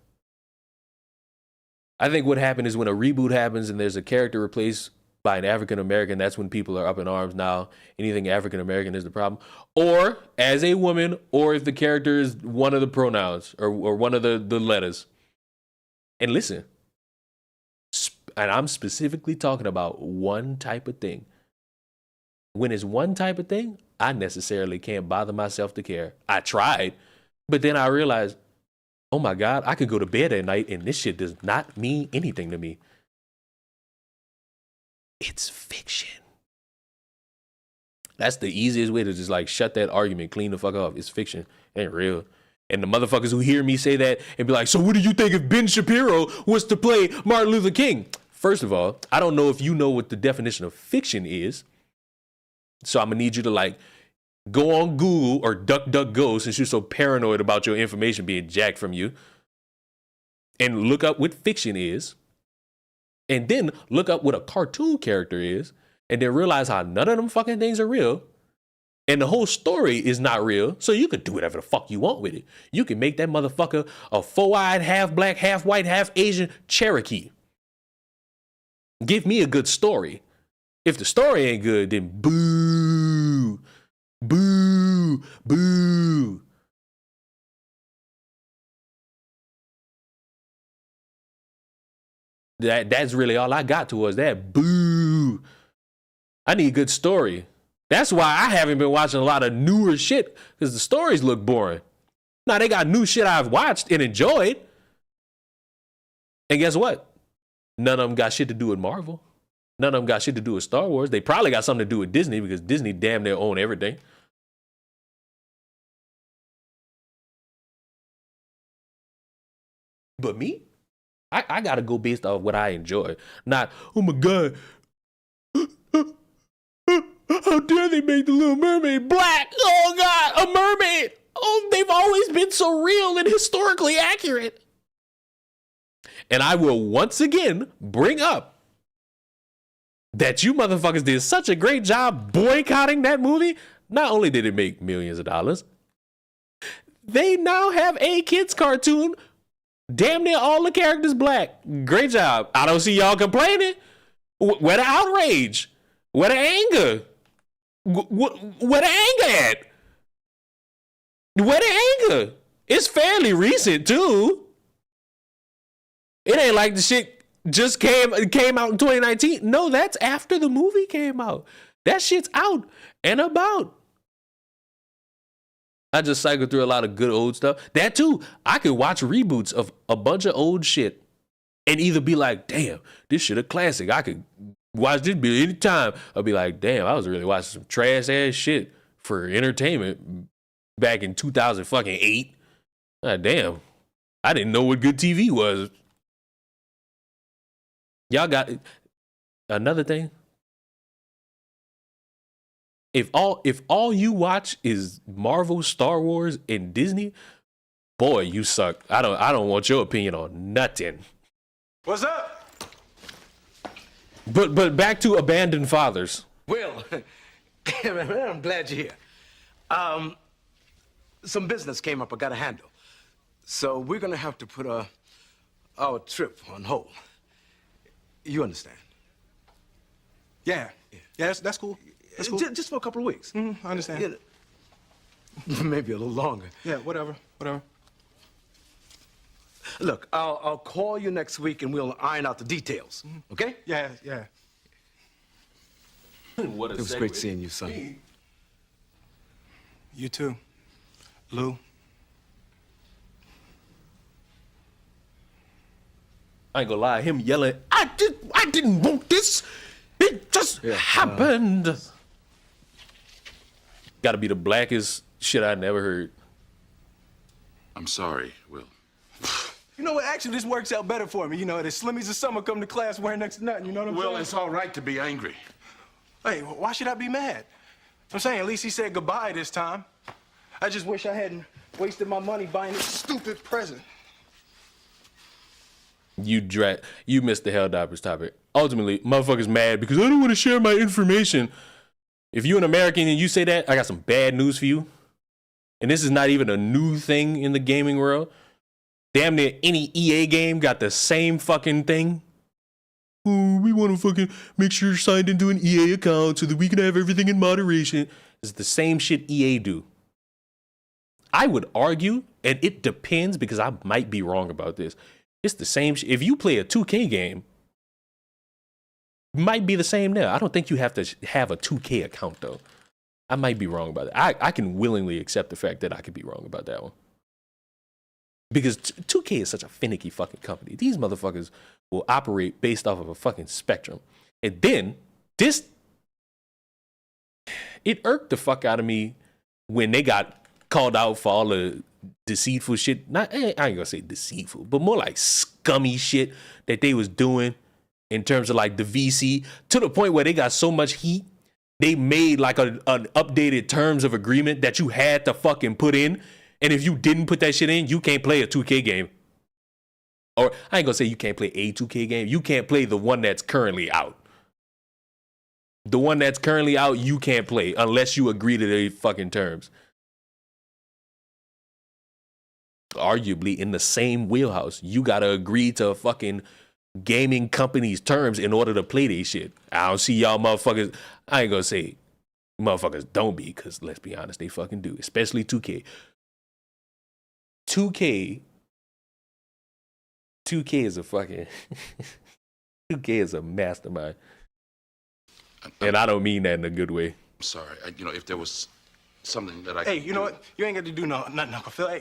I think what happened is when a reboot happens and there's a character replaced by an African-American, that's when people are up in arms now. Anything African-American is the problem. Or as a woman, or if the character is one of the pronouns or one of the letters. And listen, and I'm specifically talking about one type of thing. When it's one type of thing, I necessarily can't bother myself to care. I tried, but then I realized, oh my God, I could go to bed at night and this shit does not mean anything to me. It's fiction. That's the easiest way to just like shut that argument, clean the fuck off. It's fiction, it ain't real. And the motherfuckers who hear me say that and be like, so what do you think if Ben Shapiro was to play Martin Luther King? First of all, I don't know if you know what the definition of fiction is. So I'm gonna need you to like go on Google or DuckDuckGo, since you're so paranoid about your information being jacked from you, and look up what fiction is. And then look up what a cartoon character is. And then realize how none of them fucking things are real. And the whole story is not real. So you can do whatever the fuck you want with it. You can make that motherfucker a 4-eyed, half black, half white, half Asian Cherokee. Give me a good story. If the story ain't good, then boo, boo, boo. That's really all I got towards that. Boo. I need a good story. That's why I haven't been watching a lot of newer shit, because the stories look boring. Now, they got new shit I've watched and enjoyed. And guess what? None of them got shit to do with Marvel. None of them got shit to do with Star Wars. They probably got something to do with Disney, because Disney damn near own everything. But me? I got to go based off what I enjoy. Not, oh my God, how dare they make the Little Mermaid black? Oh God, a mermaid. Oh, they've always been so real and historically accurate. And I will once again bring up that you motherfuckers did such a great job boycotting that movie. Not only did it make millions of dollars, they now have a kids cartoon. Damn near all the characters black. Great job. I don't see y'all complaining. Where the outrage? Where the anger? Where the anger at? Where the anger? It's fairly recent too. It ain't like the shit just came out in 2019. No, that's after the movie came out. That shit's out and about. I just cycled through a lot of good old stuff. That too, I could watch reboots of a bunch of old shit and either be like, damn, this shit a classic. I could watch this bitch anytime. I'll be like, damn, I was really watching some trash ass shit for entertainment back in 2008. God damn, I didn't know what good TV was. Y'all got another thing. If all you watch is Marvel, Star Wars, and Disney, boy, you suck. I don't want your opinion on nothing. What's up? But back to abandoned fathers. Will, I'm glad you're here. Some business came up I got to handle. So we're going to have to put our trip on hold. You understand? Yeah, that's cool. That's cool. Just for a couple of weeks. I understand. Yeah. Maybe a little longer. Yeah, whatever. Look, I'll call you next week and we'll iron out the details. Okay? Yeah. What a It was great seeing you, son. You too, Lou. I ain't gonna lie, him yelling, I didn't want this. It just happened. Gotta be the blackest shit I never heard. I'm sorry, Will. You know what? Actually, this works out better for me. You know, the Slimmies of summer come to class wearing next to nothing. You know what I'm saying? Will, it's all right to be angry. Hey, why should I be mad? I'm saying, at least he said goodbye this time. I just wish I hadn't wasted my money buying this stupid present. You missed the Hell Diapers topic. Ultimately, motherfuckers mad because I don't want to share my information. If you're an American and you say that, I got some bad news for you. And this is not even a new thing in the gaming world. Damn near any EA game got the same fucking thing. Oh, we want to fucking make sure you're signed into an EA account so that we can have everything in moderation. It's the same shit EA do. I would argue, and it depends because I might be wrong about this. It's the same shit. If you play a 2K game, it might be the same there. I don't think you have to have a 2K account though. I might be wrong about that. I can willingly accept the fact that I could be wrong about that one. Because 2K is such a finicky fucking company. These motherfuckers will operate based off of a fucking spectrum. And then, it irked the fuck out of me when they got called out for all the deceitful shit. I ain't gonna say deceitful, but more like scummy shit that they was doing in terms of like the VC, to the point where they got so much heat, they made like an updated terms of agreement that you had to fucking put in. And if you didn't put that shit in, you can't play a 2K game. Or I ain't gonna say you can't play a 2K game. You can't play the one that's currently out. The one that's currently out, you can't play unless you agree to the fucking terms. Arguably in the same wheelhouse, you gotta agree to a fucking gaming company's terms in order to play they shit. I don't see y'all motherfuckers. I ain't gonna say motherfuckers don't be, because let's be honest, they fucking do, especially 2K. 2K is a fucking 2K is a mastermind. And I don't mean that in a good way. I'm sorry. If there was something that I Hey, could you know do. what? You ain't got to do nothing, Uncle Phil. Hey,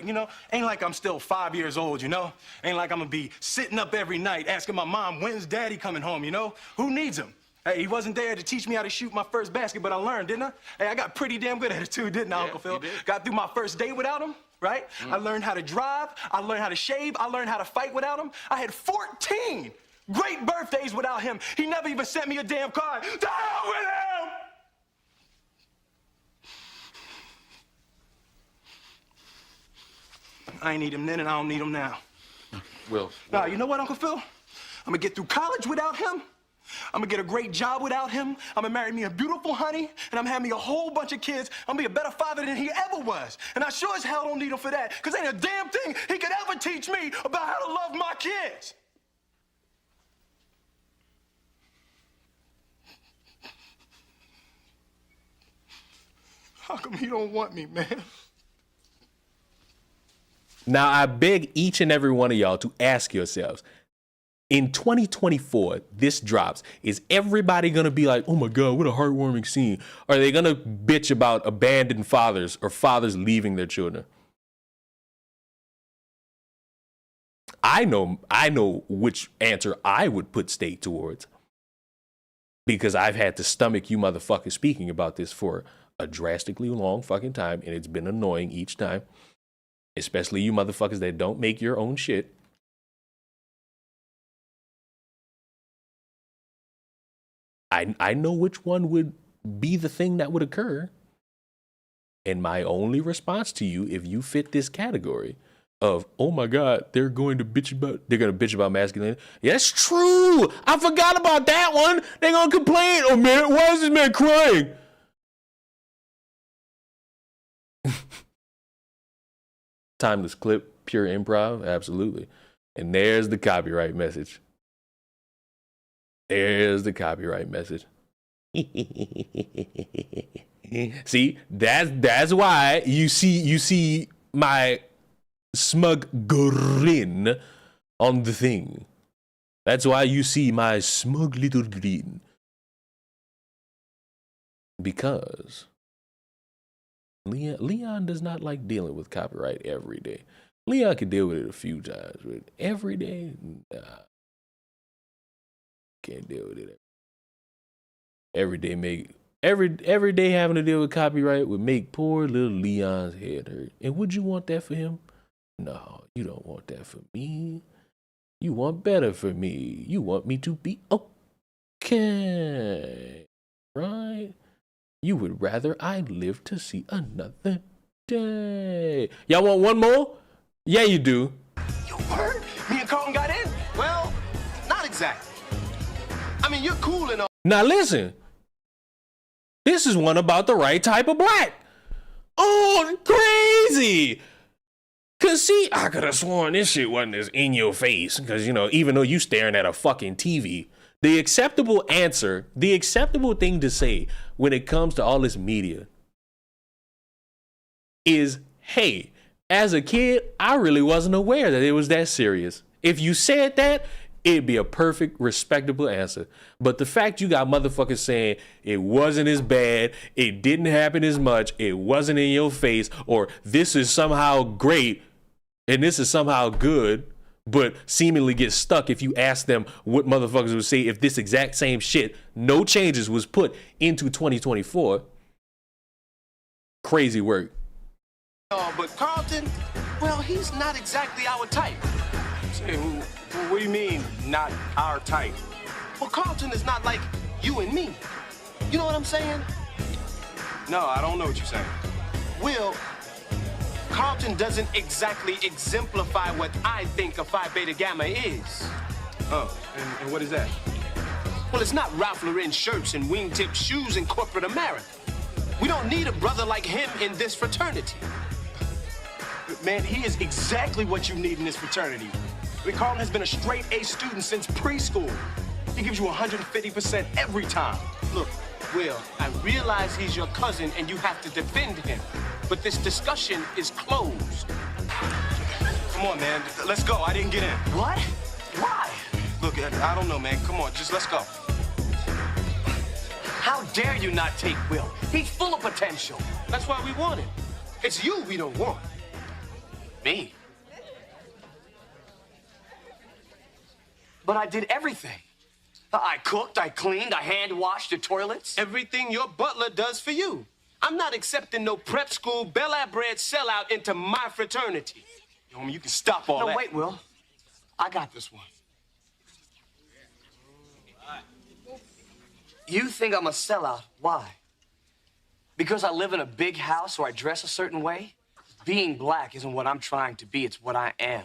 ain't like I'm still 5 years old, Ain't like I'm gonna be sitting up every night asking my mom, when's Daddy coming home, Who needs him? Hey, he wasn't there to teach me how to shoot my first basket, but I learned, didn't I? Hey, I got pretty damn good at it too, didn't I, Uncle Phil? You did. Got through my first date without him, right? I learned how to drive. I learned how to shave. I learned how to fight without him. I had 14 great birthdays without him. He never even sent me a damn card. To hell with him! I ain't need him then, and I don't need him now. Will. Now, you know what, Uncle Phil? I'm gonna get through college without him. I'm gonna get a great job without him. I'm gonna marry me a beautiful honey, and I'm having me a whole bunch of kids. I'm gonna be a better father than he ever was. And I sure as hell don't need him for that, because ain't a damn thing he could ever teach me about how to love my kids. How come he don't want me, man? Now, I beg each and every one of y'all to ask yourselves, in 2024, this drops. Is everybody going to be like, oh my God, what a heartwarming scene? Or are they going to bitch about abandoned fathers or fathers leaving their children? I know which answer I would put state towards, because I've had to stomach you motherfuckers speaking about this for a drastically long fucking time, and it's been annoying each time, especially you motherfuckers that don't make your own shit. I know which one would be the thing that would occur. And my only response to you, if you fit this category of, oh my God, they're going to bitch about masculinity. Yeah, that's true. I forgot about that one. They're going to complain. Oh man, why is this man crying? Timeless clip, pure improv, absolutely. And there's the copyright message. There's the copyright message. See, that's why you see my smug grin on the thing. That's why you see my smug little grin. Because Leon does not like dealing with copyright every day. Leon can deal with it a few times, but every day, nah. Can't deal with it. Every day having to deal with copyright would make poor little Leon's head hurt. And would you want that for him? No, you don't want that for me. You want better for me. You want me to be okay, right? You would rather I live to see another day. Y'all want one more? Yeah, you do. You heard? Me and Carlton got in? Well, not exactly. I mean, you're cool and all. Now listen. This is one about the right type of black. Oh, crazy. Cause see, I could have sworn this shit wasn't as in your face. Cause even though you staring at a fucking TV, the acceptable answer, the acceptable thing to say when it comes to all this media is, hey, as a kid, I really wasn't aware that it was that serious. If you said that, it'd be a perfect, respectable answer. But the fact you got motherfuckers saying it wasn't as bad, it didn't happen as much, it wasn't in your face, or this is somehow great and this is somehow good, but seemingly get stuck if you ask them what motherfuckers would say if this exact same shit, no changes, was put into 2024. crazy work. But Carlton, well, he's not exactly our type. What do you mean, not our type? Well, Carlton is not like you and me. You know what I'm saying? No, I don't know what you're saying. Will, Carlton doesn't exactly exemplify what I think a Phi Beta Gamma is. Oh, and what is that? Well, it's not Ralph Lauren shirts and wingtip shoes in corporate America. We don't need a brother like him in this fraternity. Man, he is exactly what you need in this fraternity. Carlton has been a straight A student since preschool. He gives you 150% every time. Look, Will, I realize he's your cousin and you have to defend him, but this discussion is closed. Come on, man, let's go. I didn't get in. What? Why? Look, I don't know, man. Come on, just let's go. How dare you not take Will? He's full of potential. That's why we want him. It's you we don't want. Me? But I did everything. I cooked, I cleaned, I hand-washed the toilets. Everything your butler does for you. I'm not accepting no prep school, Bel Air bred sellout into my fraternity. Yo, homie, you can stop all that. No, wait, Will. I got this one. You think I'm a sellout. Why? Because I live in a big house or I dress a certain way? Being black isn't what I'm trying to be, it's what I am.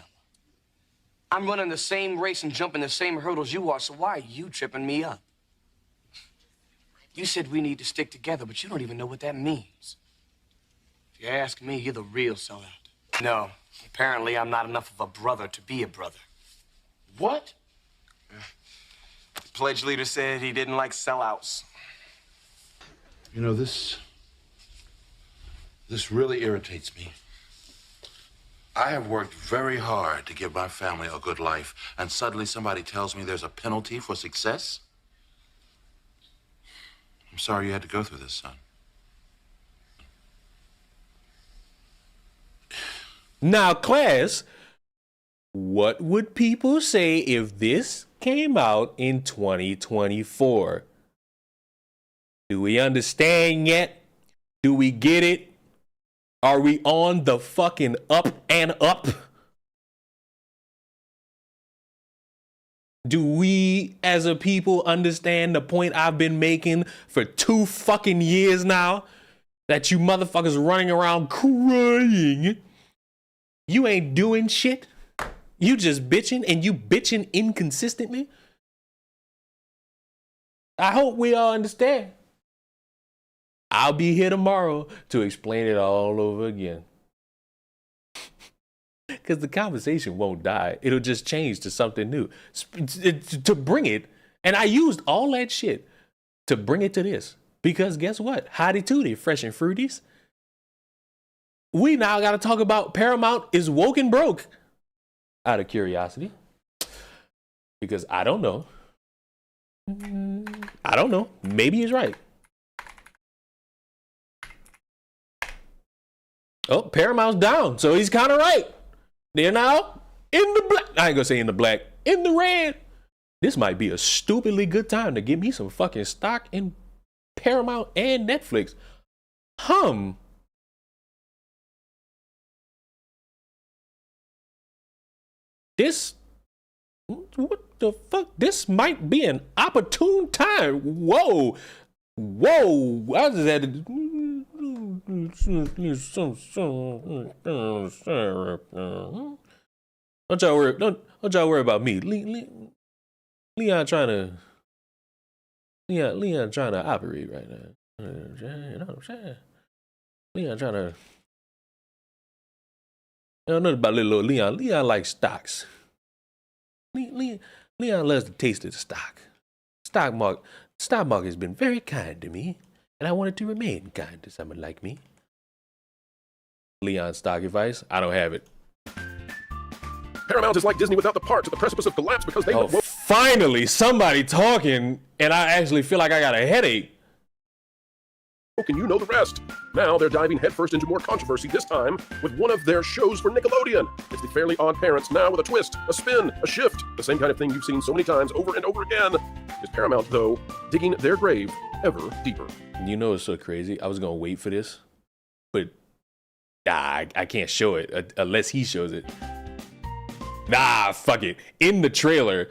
I'm running the same race and jumping the same hurdles you are, so why are you tripping me up? You said we need to stick together, but you don't even know what that means. If you ask me, you're the real sellout. No, apparently I'm not enough of a brother to be a brother. What? The pledge leader said he didn't like sellouts. You know, this really irritates me. I have worked very hard to give my family a good life, and suddenly somebody tells me there's a penalty for success? I'm sorry you had to go through this, son. Now, class, what would people say if this came out in 2024? Do we understand yet? Do we get it? Are we on the fucking up and up? Do we as a people understand the point I've been making for 2 fucking years now? That you motherfuckers running around crying. You ain't doing shit. You just bitching, and you bitching inconsistently. I hope we all understand. I'll be here tomorrow to explain it all over again. Because the conversation won't die. It'll just change to something new. To bring it, and I used all that shit to bring it to this. Because guess what? Howdy tooty, fresh and fruities. We now got to talk about Paramount is woke and broke. Out of curiosity. Because I don't know. I don't know. Maybe he's right. Oh, Paramount's down, so he's kind of right. They're now in the black. I ain't gonna say in the black, in the red. This might be a stupidly good time to give me some fucking stock in Paramount and Netflix. This, what the fuck? This might be an opportune time. Whoa. I just had to. Don't y'all worry about me. Leon trying to operate right now. You know what I'm saying? Leon trying to. I don't know about little Leon. Leon likes stocks. Leon loves the taste of the stock. Stock market has been very kind to me, and I wanted to remain kind to someone like me. Leon stock advice? I don't have it. Paramount is like Disney without the parks at the precipice of collapse because they... Finally, somebody talking, and I actually feel like I got a headache. And you know the rest. Now they're diving headfirst into more controversy, this time with one of their shows for Nickelodeon. It's the Fairly Odd Parents, now with a twist, a spin, a shift, the same kind of thing you've seen so many times over and over again. Is Paramount, though, digging their grave ever deeper? You know what's so crazy? I was going to wait for this but nah, I can't show it unless he shows it. Nah, fuck it. In the trailer,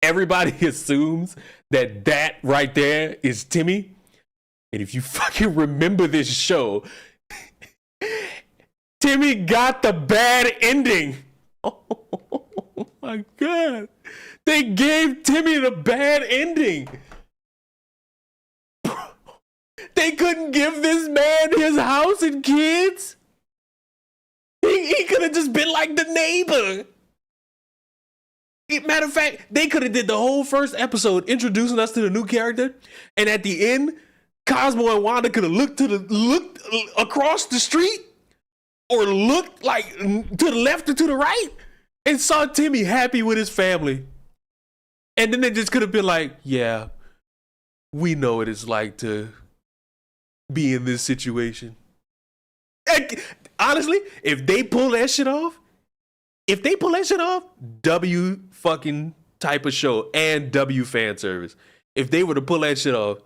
everybody assumes that right there is Timmy. And if you fucking remember this show, Timmy got the bad ending. Oh my God. They gave Timmy the bad ending. They couldn't give this man his house and kids. He could have just been like the neighbor. Matter of fact, they could have did the whole first episode introducing us to the new character, and at the end, Cosmo and Wanda could have looked across the street, or looked like to the left or to the right, and saw Timmy happy with his family. And then they just could have been like, yeah, we know what it's like to be in this situation. Honestly, if they pull that shit off, W fucking type of show and W fan service. If they were to pull that shit off.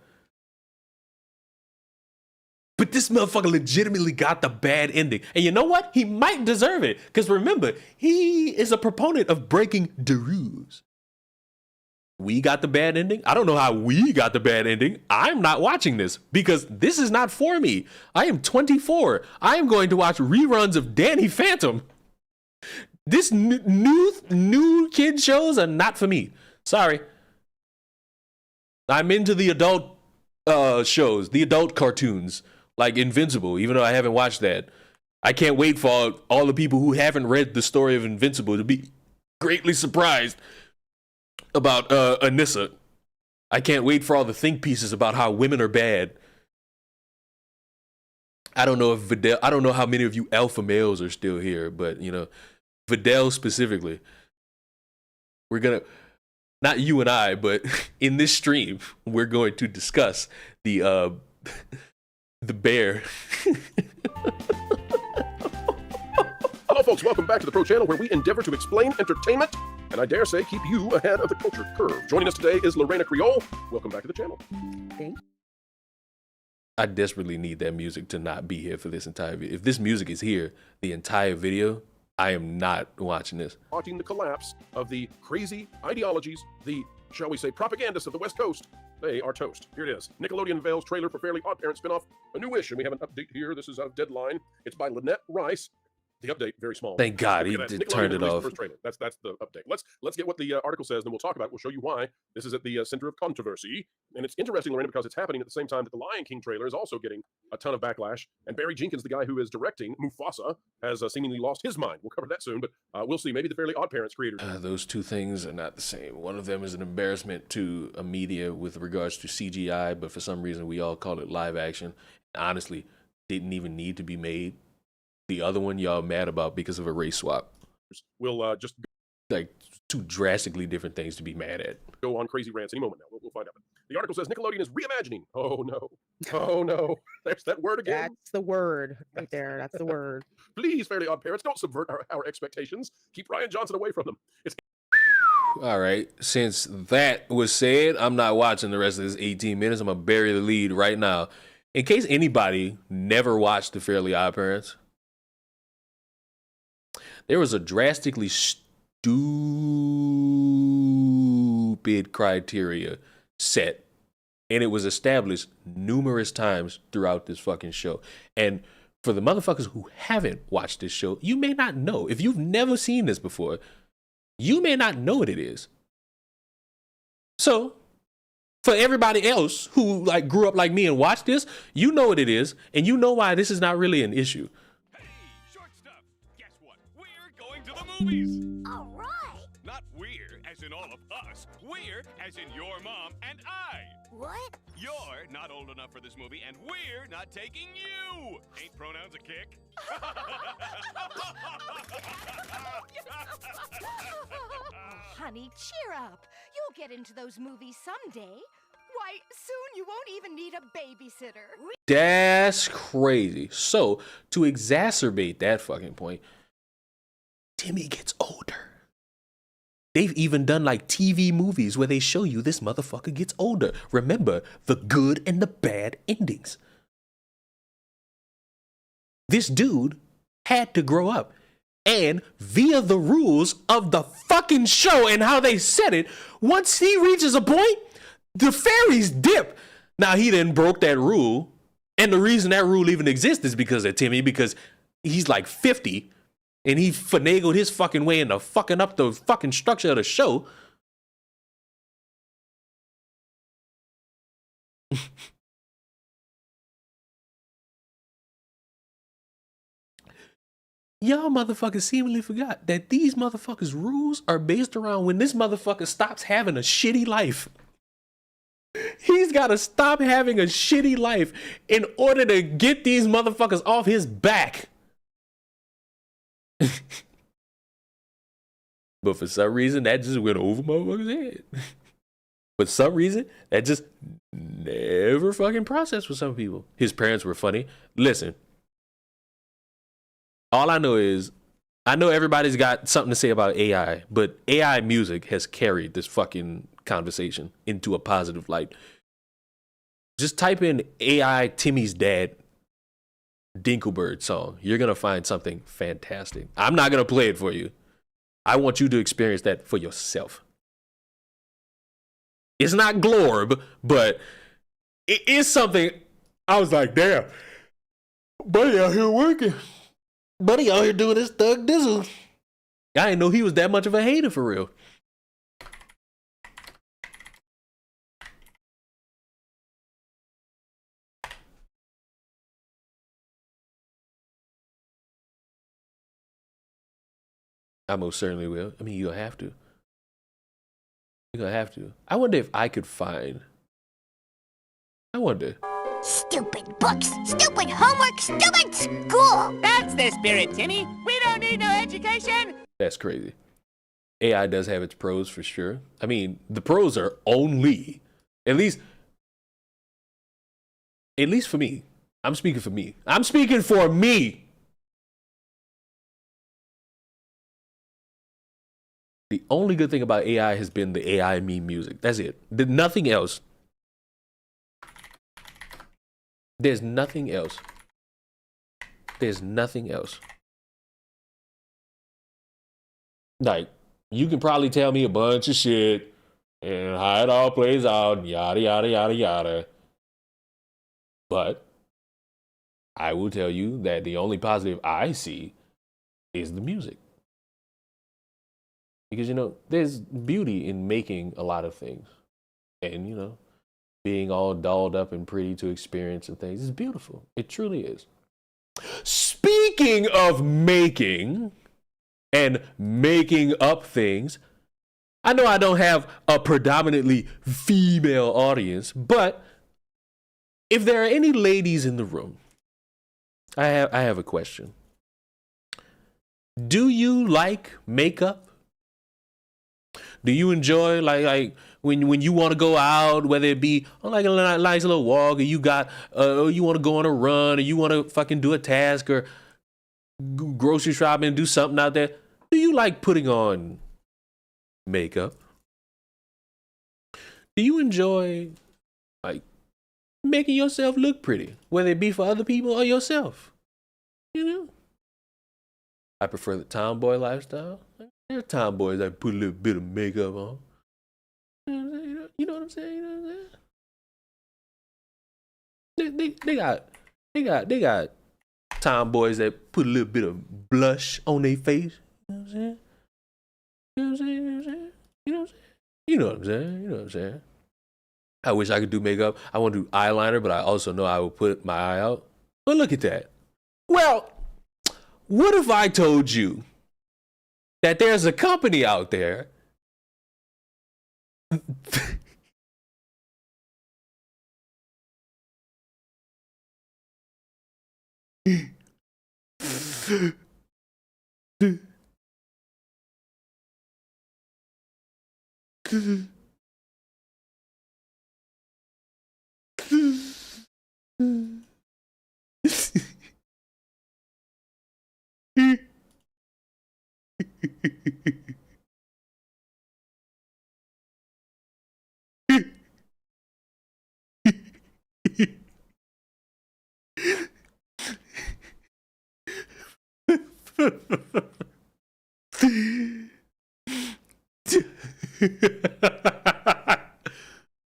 But this motherfucker legitimately got the bad ending. And you know what? He might deserve it. Because remember, he is a proponent of breaking the rules. We got the bad ending. I don't know how we got the bad ending. I'm not watching this because this is not for me. I am 24. I am going to watch reruns of Danny Phantom. This new kid shows are not for me. Sorry. I'm into the adult shows, the adult cartoons, like Invincible, even though I haven't watched that. I can't wait for all the people who haven't read the story of Invincible to be greatly surprised about Anissa. I can't wait for all the think pieces about how women are bad. I don't know how many of you alpha males are still here, but you know, Vidal specifically. We're gonna, not you and I, but in this stream, we're going to discuss the bear. Hello, folks. Welcome back to the Pro Channel, where we endeavor to explain entertainment, and I dare say keep you ahead of the culture curve. Joining us today is Lorena Creole. Welcome back to the channel. I desperately need that music to not be here for this entire video. If this music is here, the entire video, I am not watching this. Watching the collapse of the crazy ideologies, the, shall we say, propagandists of the West Coast. They are toast. Here it is. Nickelodeon unveils trailer for Fairly Odd Parents spinoff, A New Wish. And we have an update here. This is a deadline. It's by Lynette Rice. The update, very small. Thank God he turned it off. First trailer. That's the update. Let's get what the article says, then we'll talk about it. We'll show you why this is at the center of controversy. And it's interesting, Lorena, because it's happening at the same time that the Lion King trailer is also getting a ton of backlash. And Barry Jenkins, the guy who is directing Mufasa, has seemingly lost his mind. We'll cover that soon, but we'll see. Maybe the Fairly Odd Parents creators. Those two things are not the same. One of them is an embarrassment to a media with regards to CGI, but for some reason we all call it live action. Honestly, didn't even need to be made. The other one y'all mad about because of a race swap. We'll just like two drastically different things to be mad at. Go on crazy rants any moment now. We'll find out. The article says Nickelodeon is reimagining. Oh no. Oh no. There's that word again. That's the word right there. That's the word. Please, Fairly Odd Parents, don't subvert our expectations. Keep Ryan Johnson away from them. It's all right. Since that was said, I'm not watching the rest of this 18 minutes. I'm going to bury the lead right now. In case anybody never watched the Fairly Odd Parents, there was a drastically stupid criteria set, and it was established numerous times throughout this fucking show. And for the motherfuckers who haven't watched this show, you may not know. If you've never seen this before, you may not know what it is. So, for everybody else who like grew up like me and watched this, you know what it is, and you know why this is not really an issue. Movies. All right. Not we're, as in all of us. We're, as in your mom and I. What? You're not old enough for this movie, and we're not taking you. Ain't pronouns a kick? Honey, cheer up. You'll get into those movies someday. Why, soon you won't even need a babysitter. That's crazy. So, to exacerbate that fucking point, Timmy gets older. They've even done like TV movies where they show you this motherfucker gets older. Remember, the good and the bad endings. this dude had to grow up. And via the rules of the fucking show and how they said it, once he reaches a point, the fairies dip. Now, he then broke that rule. And the reason that rule even exists is because of Timmy, because he's like 50 and he finagled his fucking way into fucking up the fucking structure of the show. Y'all motherfuckers seemingly forgot that these motherfuckers' rules are based around when this motherfucker stops having a shitty life. He's got to stop having a shitty life in order to get these motherfuckers off his back. But for some reason, that just went over motherfuckers' head. For some reason, that just never fucking processed for some people. His parents were funny. Listen. All I know is, I know everybody's got something to say about AI, but AI music has carried this fucking conversation into a positive light. Just type in AI Timmy's dad Dinkelbird song. You're going to find something fantastic. I'm not going to play it for you. I want you to experience that for yourself. It's not glorb, but it is something. I was like, damn, buddy out here working. Buddy out here doing this thug dizzle. I didn't know he was that much of a hater for real. I most certainly will. I mean, you'll have to. You're gonna have to. I wonder if I could find. I wonder. Stupid books, stupid homework, stupid school. That's the spirit, Timmy. We don't need no education. That's crazy. AI does have its pros for sure. I mean, the pros are only, at least for me. I'm speaking for me. I'm speaking for me. The only good thing about AI has been the AI meme music. That's it. Nothing else. There's nothing else. There's nothing else. Like, you can probably tell me a bunch of shit and how it all plays out, yada, yada, yada, yada. But I will tell you that the only positive I see is the music. Because, you know, there's beauty in making a lot of things. And, you know, being all dolled up and pretty to experience and things is beautiful. It truly is. Speaking of making and making up things, I know I don't have a predominantly female audience, but if there are any ladies in the room, I have a question. Do you like makeup? Do you enjoy like when you want to go out, whether it be on like a nice little walk, or you want to go on a run, or you want to fucking do a task, or grocery shopping, do something out there? Do you like putting on makeup? Do you enjoy like making yourself look pretty, whether it be for other people or yourself? You know, I prefer the tomboy lifestyle. There are tomboys that put a little bit of makeup on. You know what I'm saying? You know what I'm saying? They got tomboys that put a little bit of blush on their face. You know what I'm saying? You know what I'm saying? You know what I'm saying? You know what I'm saying? You know what I'm saying? I wish I could do makeup. I want to do eyeliner, but I also know I will put my eye out. But look at that. Well, what if I told you that there's a company out there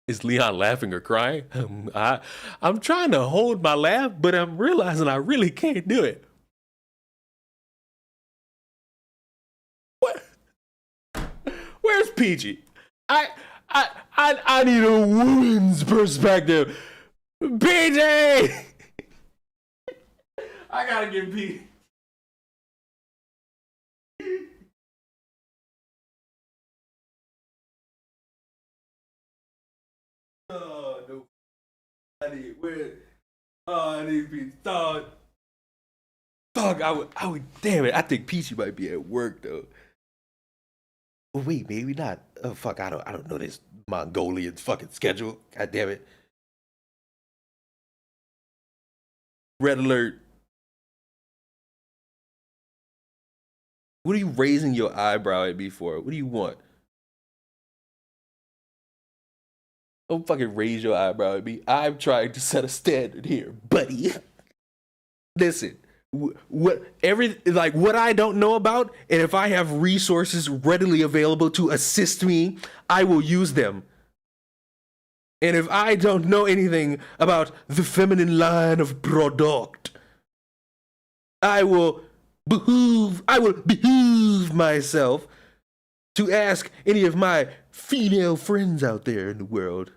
Is Leon laughing or crying? I'm trying to hold my laugh, but I'm realizing I really can't do it. What? Where's Peachy? I need a woman's perspective. PJ! I gotta get Peachy. Oh no! I need Peachy. Fuck! I would. Damn it! I think Peachy might be at work though. Oh, wait, maybe not. Oh fuck! I don't know this Mongolian fucking schedule. God damn it! Red alert! What are you raising your eyebrow at me for? What do you want? Don't fucking raise your eyebrow at me. I'm trying to set a standard here, buddy. Listen, what I don't know about, and if I have resources readily available to assist me, I will use them. And if I don't know anything about the feminine line of product, I will behoove myself to ask any of my female friends out there in the world.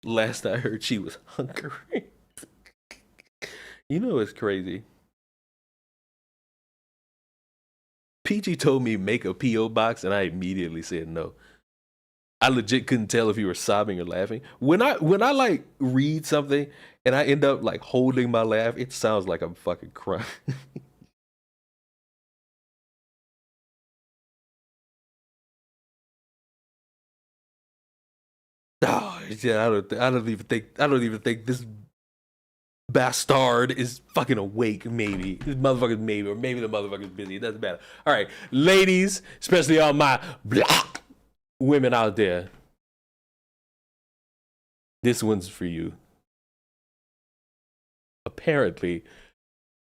Last I heard, she was hungry. You know it's crazy. Peachy told me make a P.O. box, and I immediately said no. I legit couldn't tell if you were sobbing or laughing. When I like read something and I end up like holding my laugh, it sounds like I'm fucking crying. Oh, yeah, I don't even think this bastard is fucking awake. Maybe this motherfucker's maybe, or maybe the motherfucker's busy. It doesn't matter. All right, ladies, especially all my black women out there, this one's for you. Apparently,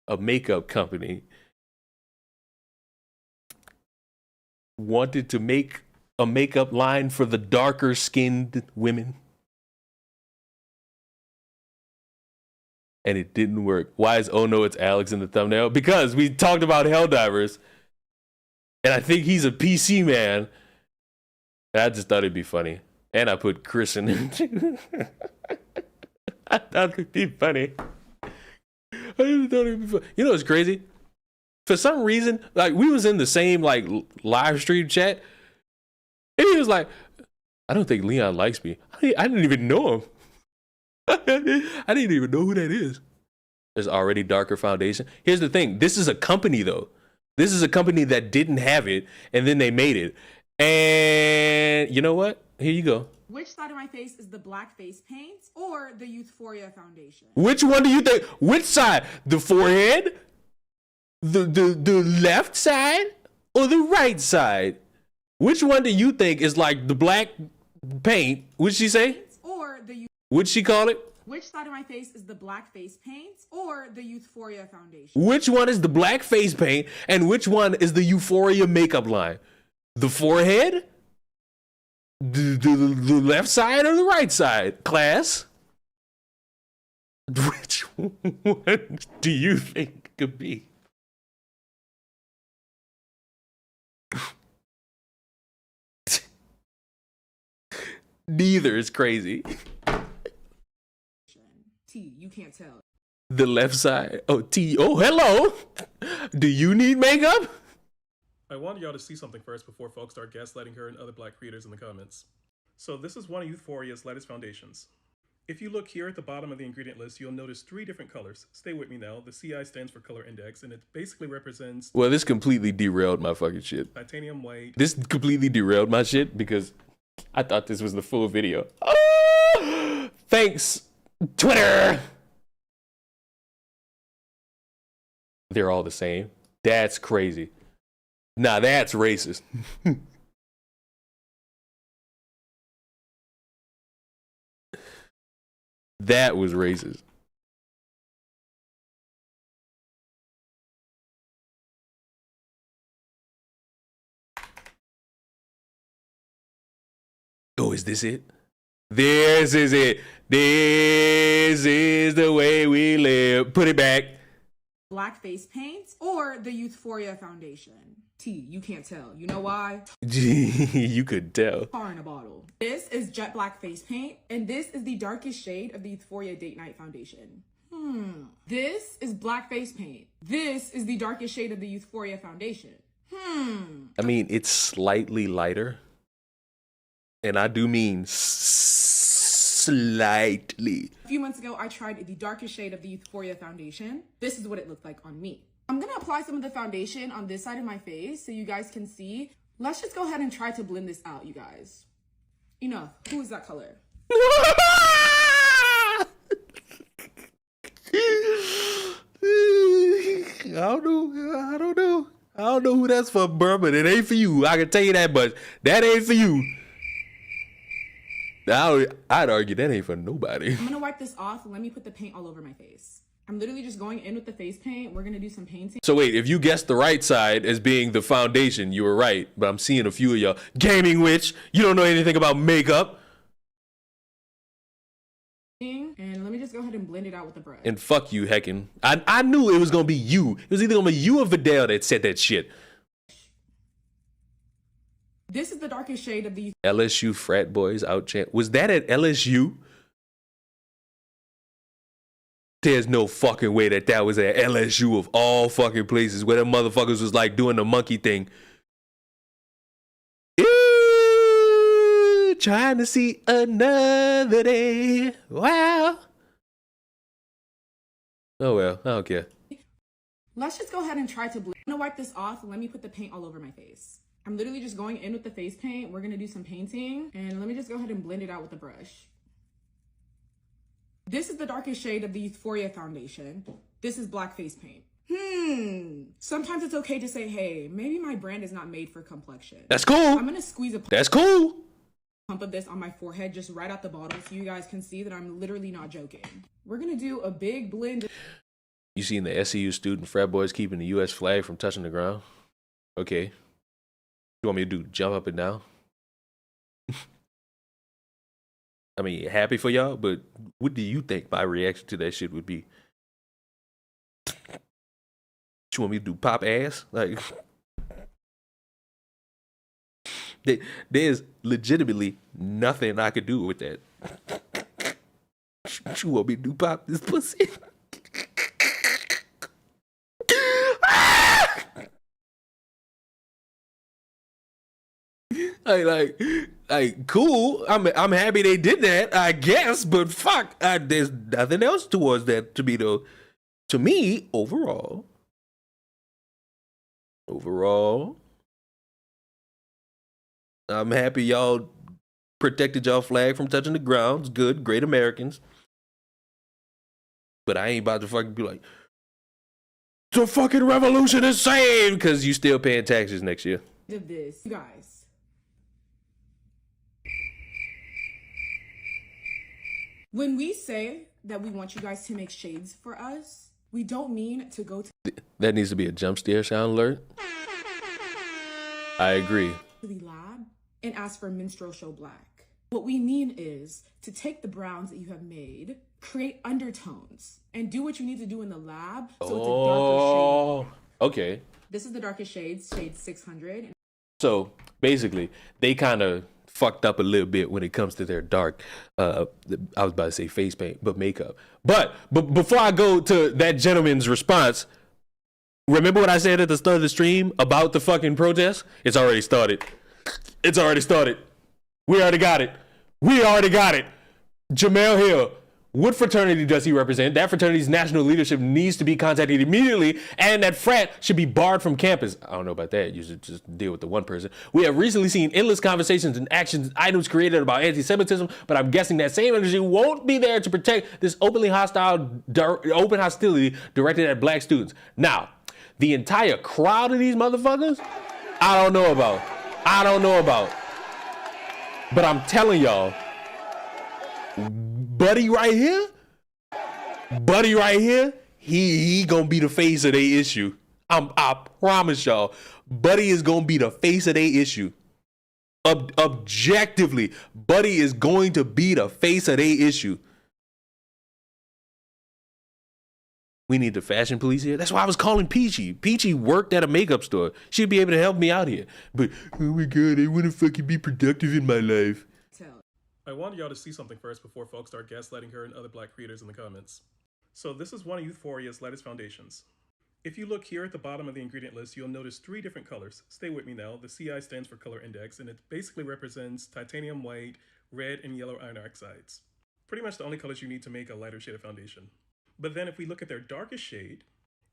a makeup company wanted to make a makeup line for the darker skinned women, and it didn't work. Why is oh no, it's Alex in the thumbnail? Because we talked about Helldivers, and I think he's a PC man, and I just thought it'd be funny. And I put Chris in there too. I thought it'd be funny. You know what's crazy? For some reason, like we was in the same like live stream chat, and he was like, "I don't think Leon likes me." I didn't even know him. I didn't even know who that is. There's already darker foundation. Here's the thing: this is a company, though. This is a company that didn't have it, and then they made it. And you know what? Here you go. Which side of my face is the black face paint or the Youthforia foundation? Which one do you think? Which side? The forehead? The left side? Or the right side? Which one do you think is like the black paint? What'd she say? Or the What'd she call it? Which side of my face is the black face paint or the Youthforia foundation? Which one is the black face paint and which one is the Euphoria makeup line? The forehead? The left side or the right side, class? Which one do you think could be? Neither is crazy. T, you can't tell. The left side. Oh, T. Oh, hello. Do you need makeup? I wanted y'all to see something first before folks start gaslighting her and other black creators in the comments. So this is one of Youthforia's lightest foundations. If you look here at the bottom of the ingredient list, you'll notice 3 different colors. Stay with me now. The CI stands for color index, and it basically represents... Well, this completely derailed my fucking shit. Titanium white. This completely derailed my shit because I thought this was the full video. Oh! Thanks, Twitter! They're all the same. That's crazy. Nah, that's racist. That was racist. Oh, is this it? This is it. This is the way we live. Put it back. Black face paint or the Youthforia Foundation. You can't tell. You know why? You could tell. Tar in a bottle. This is jet black face paint, and this is the darkest shade of the Youthforia Date Night Foundation. This is black face paint. This is the darkest shade of the Youthforia Foundation. I mean, it's slightly lighter. And I do mean slightly. A few months ago, I tried the darkest shade of the Youthforia Foundation. This is what it looked like on me. I'm gonna apply some of the foundation on this side of my face so you guys can see. Let's just go ahead and try to blend this out, you guys. Enough. Who is that color? I don't know who that's for, bro, but it ain't for you. I can tell you that much. That ain't for you. I'd argue that ain't for nobody. I'm gonna wipe this off and let me put the paint all over my face. I'm literally just going in with the face paint. We're gonna do some painting. So wait, if you guessed the right side as being the foundation, you were right. But I'm seeing a few of y'all. Gaming witch, you don't know anything about makeup. And let me just go ahead and blend it out with the brush. And fuck you, heckin'. I knew it was gonna be you. It was either gonna be you or Vidal that said that shit. This is the darkest shade of the LSU frat boys out chant. Was that at LSU? There's no fucking way that was at LSU of all fucking places where them motherfuckers was like doing the monkey thing. Ew, trying to see another day. Wow. Oh well, I don't care. Let's just go ahead and try to blend. I'm gonna wipe this off and let me put the paint all over my face. I'm literally just going in with the face paint. We're gonna do some painting. And let me just go ahead and blend it out with the brush. This is the darkest shade of the Youthforia Foundation. This is black face paint. Sometimes it's okay to say, hey, maybe my brand is not made for complexion. That's cool. I'm gonna squeeze a That's cool. pump of this on my forehead, just right out the bottle, so you guys can see that I'm literally not joking. We're gonna do a big blend. You seen the SCU student frat boys keeping the U.S. flag from touching the ground? Okay. You want me to do jump up and down? I mean, happy for y'all, but what do you think my reaction to that shit would be? You want me to do pop ass? Like, there's legitimately nothing I could do with that. You want me to do pop this pussy? Like, cool. I'm happy they did that, I guess. But fuck, there's nothing else towards that to me though. To me, overall, I'm happy y'all protected y'all flag from touching the ground. It's good, great Americans. But I ain't about to fucking be like, the fucking revolution is saved, because you still paying taxes next year. Of this, you guys. When we say that we want you guys to make shades for us, we don't mean to go to That needs to be a jump scare sound alert. I agree. the lab and ask for minstrel show black. What we mean is to take the browns that you have made, create undertones, and do what you need to do in the lab so it's a darker shade. Okay. This is the darkest shade 600. So basically, they kind of fucked up a little bit when it comes to their dark, I was about to say face paint, but makeup. But before I go to that gentleman's response, remember what I said at the start of the stream about the fucking protest? It's already started. It's already started. We already got it. Jamel Hill. What fraternity does he represent? That fraternity's national leadership needs to be contacted immediately, and that frat should be barred from campus. I don't know about that. You should just deal with the one person. We have recently seen endless conversations and actions, items created about anti-Semitism, but I'm guessing that same energy won't be there to protect this open hostility directed at black students. Now, The entire crowd of these motherfuckers, I don't know about. But I'm telling y'all, buddy right here, he gonna be the face of their issue. I promise y'all, buddy is gonna be the face of their issue. Objectively, buddy is going to be the face of their issue. We need the fashion police here. That's why I was calling Peachy. Peachy worked at a makeup store. She'd be able to help me out here. But, oh my God, I want to fucking be productive in my life. I wanted y'all to see something first before folks start gaslighting her and other black creators in the comments. So this is one of Euphoria's lightest foundations. If you look here at the bottom of the ingredient list, you'll notice 3 different colors. Stay with me now. The CI stands for color index, and it basically represents titanium white, red, and yellow iron oxides. Pretty much the only colors you need to make a lighter shade of foundation. But then if we look at their darkest shade,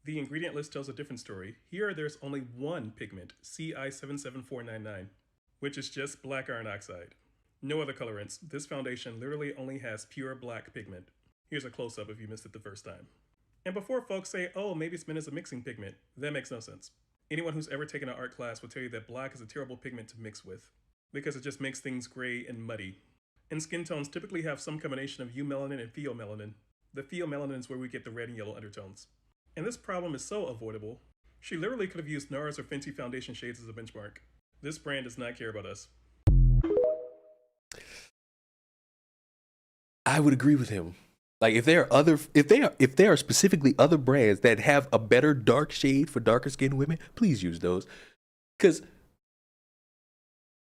the ingredient list tells a different story. Here, there's only one pigment, CI77499, which is just black iron oxide. No other colorants. This foundation literally only has pure black pigment. Here's a close-up if you missed it the first time. And before folks say, oh, maybe it's meant as a mixing pigment, that makes no sense. Anyone who's ever taken an art class will tell you that black is a terrible pigment to mix with, because it just makes things gray and muddy. And skin tones typically have some combination of eumelanin and pheomelanin. The pheomelanin is where we get the red and yellow undertones. And this problem is so avoidable, she literally could have used NARS or Fenty foundation shades as a benchmark. This brand does not care about us. I would agree with him. Like if there are specifically other brands that have a better dark shade for darker skinned women, please use those. Because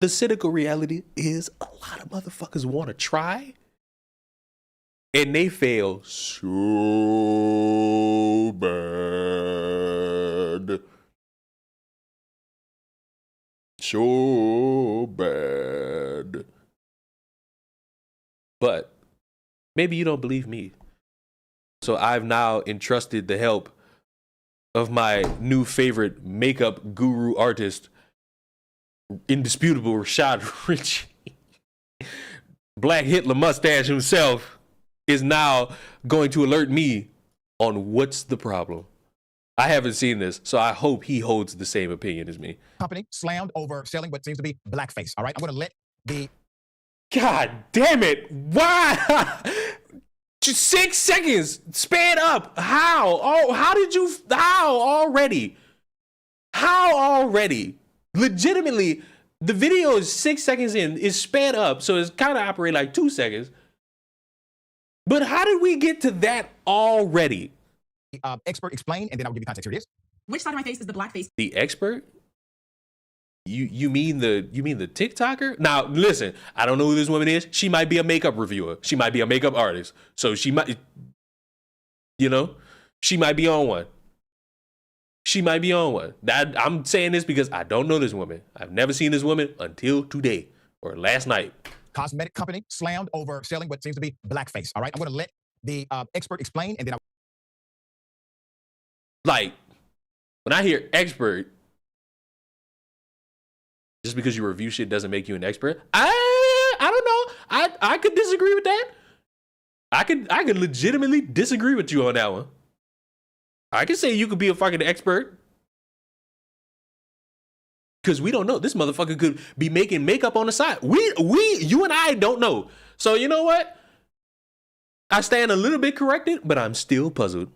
the cynical reality is a lot of motherfuckers want to try and they fail so bad. So bad. But maybe you don't believe me. So I've now entrusted the help of my new favorite makeup guru artist, indisputable Rashad Richie. Black Hitler mustache himself is now going to alert me on what's the problem. I haven't seen this, so I hope he holds the same opinion as me. Company slammed over selling what seems to be blackface. All right, I'm going to let the... God damn it. Why? Just 6 seconds. Sped up. How? Oh, how already? How already? Legitimately, the video is 6 seconds in, is sped up, so it's kind of operating like 2 seconds. But how did we get to that already? Expert explain, and then I'll give you context. Here it is. Which side of my face is the black face? The expert? You mean the TikToker? Now listen, I don't know who this woman is. She might be a makeup reviewer. She might be a makeup artist. So she might, she might be on one. She might be on one. I'm saying this because I don't know this woman. I've never seen this woman until today or last night. Cosmetic company slammed over selling what seems to be blackface. All right, I'm going to let the expert explain, and then Like, when I hear expert, just because you review shit doesn't make you an expert. I don't know. I could disagree with that. I could legitimately disagree with you on that one. I could say you could be a fucking expert. Because we don't know. This motherfucker could be making makeup on the side. You and I don't know. So you know what? I stand a little bit corrected, but I'm still puzzled.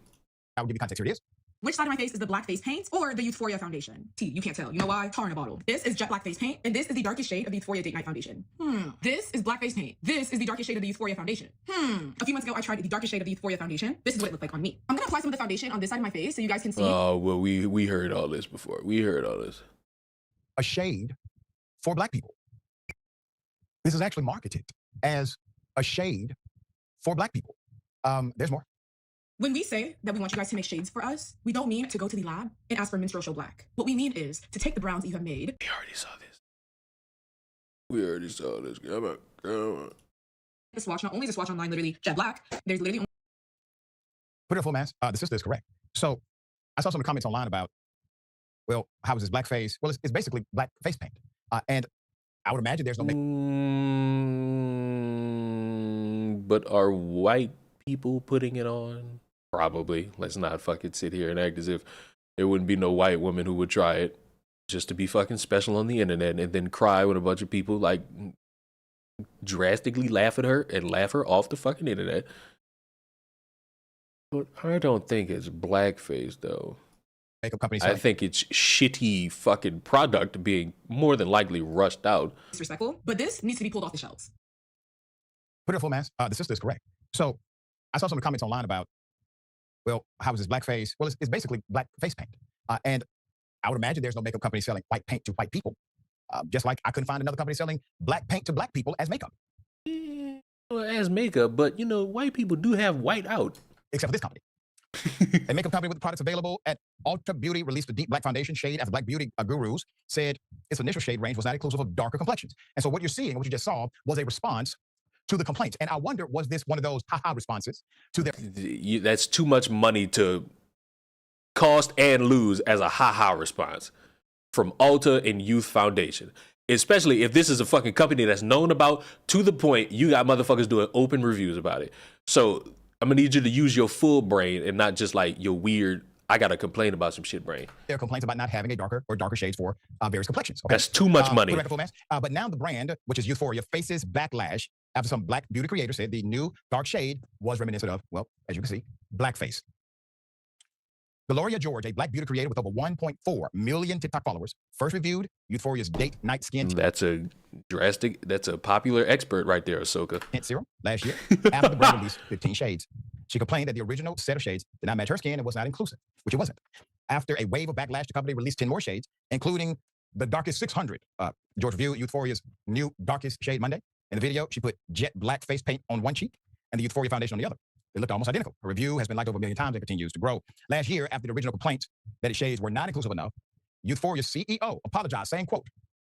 I'll give you context. Here it is. Which side of my face is the black face paint or the Euphoria foundation? T, you can't tell. You know why? Tar in a bottle. This is jet black face paint, and this is the darkest shade of the Euphoria Date Night foundation. This is black face paint. This is the darkest shade of the Euphoria foundation. A few months ago, I tried the darkest shade of the Euphoria foundation. This is what it looked like on me. I'm gonna apply some of the foundation on this side of my face so you guys can see. Oh, well, we heard all this before. We heard all this. A shade for black people. This is actually marketed as a shade for black people. There's more. When we say that we want you guys to make shades for us, we don't mean to go to the lab and ask for menstrual show black. What we mean is to take the browns that you have made. We already saw this. Come on. The swatch, not only is the swatch online literally jet black, there's literally only... Put it full mask. The sister is correct. So I saw some of the comments online about, well, how is this blackface? Well, it's basically black face paint. And I would imagine there's no... But are white people putting it on? Probably. Let's not fucking sit here and act as if There wouldn't be no white woman who would try it just to be fucking special on the internet and then cry when a bunch of people like drastically laugh at her and laugh her off the fucking internet. But I don't think it's blackface though. Makeup company. I think it's shitty fucking product being more than likely rushed out. Disrespectful, but this needs to be pulled off the shelves. Put it full mask. The sister is correct. So I saw some of the comments online about, well, how is this blackface? Well, it's basically black face paint. And I would imagine there's no makeup company selling white paint to white people. Just like I couldn't find another company selling black paint to black people as makeup. Well, as makeup, but you know, white people do have white out. Except for this company. A makeup company with products available at Ulta Beauty released a deep black foundation shade after black beauty gurus said its initial shade range was not inclusive of darker complexions. And so what you're seeing, what you just saw, was a response to the complaints. And I wonder, was this one of those haha responses to their... That's too much money to cost and lose as a haha response from Ulta and Youth Foundation. Especially if this is a fucking company that's known about, to the point you got motherfuckers doing open reviews about it. So I'm gonna need you to use your full brain and not just like your weird, I gotta complain about some shit brain. Their complaints about not having a darker shades for various complexions. Okay? That's too much money. But now the brand, which is Euphoria, faces backlash after some black beauty creator said the new dark shade was reminiscent of, well, as you can see, blackface. Gloria George, a black beauty creator with over 1.4 million TikTok followers, first reviewed Euphoria's Date Night Skin. That's a popular expert right there, Ahsoka. Serum last year after the brand released 15 shades. She complained that the original set of shades did not match her skin and was not inclusive, which it wasn't. After a wave of backlash, the company released 10 more shades, including the darkest 600. George reviewed Euphoria's new darkest shade Monday. In the video, she put jet black face paint on one cheek and the Euphoria foundation on the other. They looked almost identical. Her review has been liked over 1 million times and continues to grow. Last year, after the original complaints that its shades were not inclusive enough, Euphoria's CEO apologized, saying, quote,